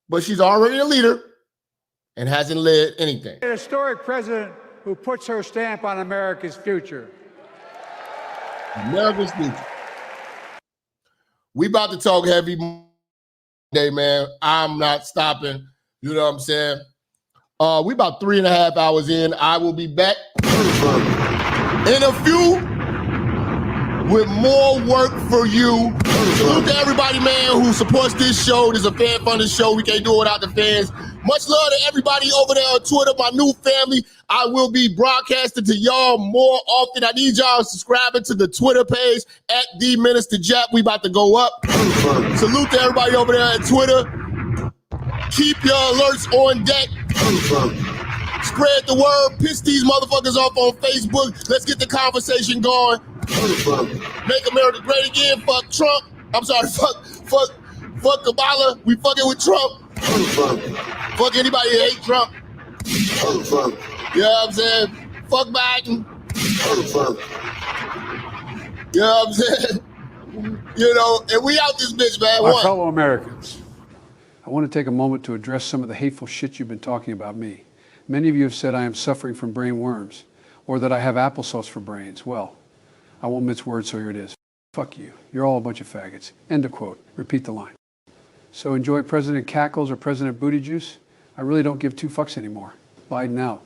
But she's already a leader and hasn't led anything. An historic president who puts her stamp on America's future. America's future. We about to talk heavy day, man. I'm not stopping. You know what I'm saying? We about 3.5 hours in. I will be back in a few with more work for you. Salute to everybody, man, who supports this show. This is a fan-funded show. We can't do it without the fans. Much love to everybody over there on Twitter, my new family. I will be broadcasting to y'all more often. I need y'all subscribing to the Twitter page at the Minister Jap. We about to go up. Salute to everybody over there at Twitter. Keep your alerts on deck. Spread the word. Piss these motherfuckers off on Facebook. Let's get the conversation going. Make America great again. Fuck Trump. I'm sorry. Fuck Kamala. We fucking with Trump. Fuck anybody who hate Trump. You know what I'm saying? Fuck Biden. You know what I'm saying? You know, and we out this bitch, man. My fellow Americans, I want to take a moment to address some of the hateful shit you've been talking about me. Many of you have said I am suffering from brain worms or that I have applesauce for brains. Well, I won't mince words, so here it is. Fuck you. You're all a bunch of faggots. End of quote. Repeat the line. So enjoy President Cackles or President Booty Juice. I really don't give two fucks anymore. Biden out.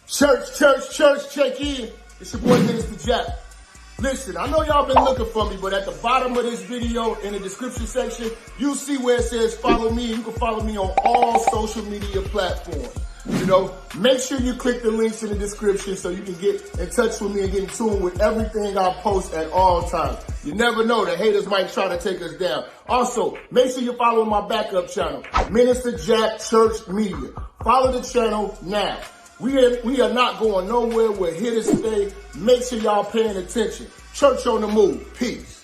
Church, check in. It's your boy, Minister Jap. Listen, I know y'all been looking for me, but at the bottom of this video, in the description section, you see where it says follow me. You can follow me on all social media platforms. You know, make sure you click the links in the description so you can get in touch with me and get in tune with everything I post at all times. You never know, the haters might try to take us down. Also, make sure you're following my backup channel, Minister Jap Church Media. Follow the channel now. We are not going nowhere. We're here to stay. Make sure y'all paying attention. Church on the move. Peace.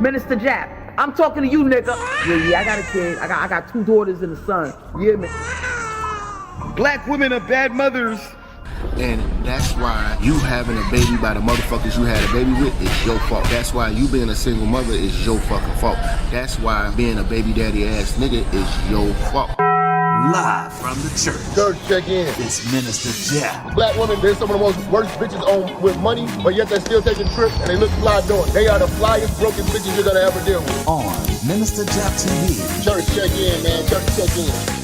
Minister Jap, I'm talking to you, nigga. Yeah, I got a kid. I got 2 daughters and a son. You hear me? Black women are bad mothers. And that's why you having a baby by the motherfuckers you had a baby with is your fault. That's why you being a single mother is your fucking fault. That's why being a baby daddy ass nigga is your fault. Live from the church. Church check in. It's Minister Jap. Black women, they're some of the most worst bitches on with money, but yet they're still taking trips and they look fly doing it. They are the flyest broken bitches you're gonna ever deal with. On Minister Jap TV. Church check in, man. Church check in.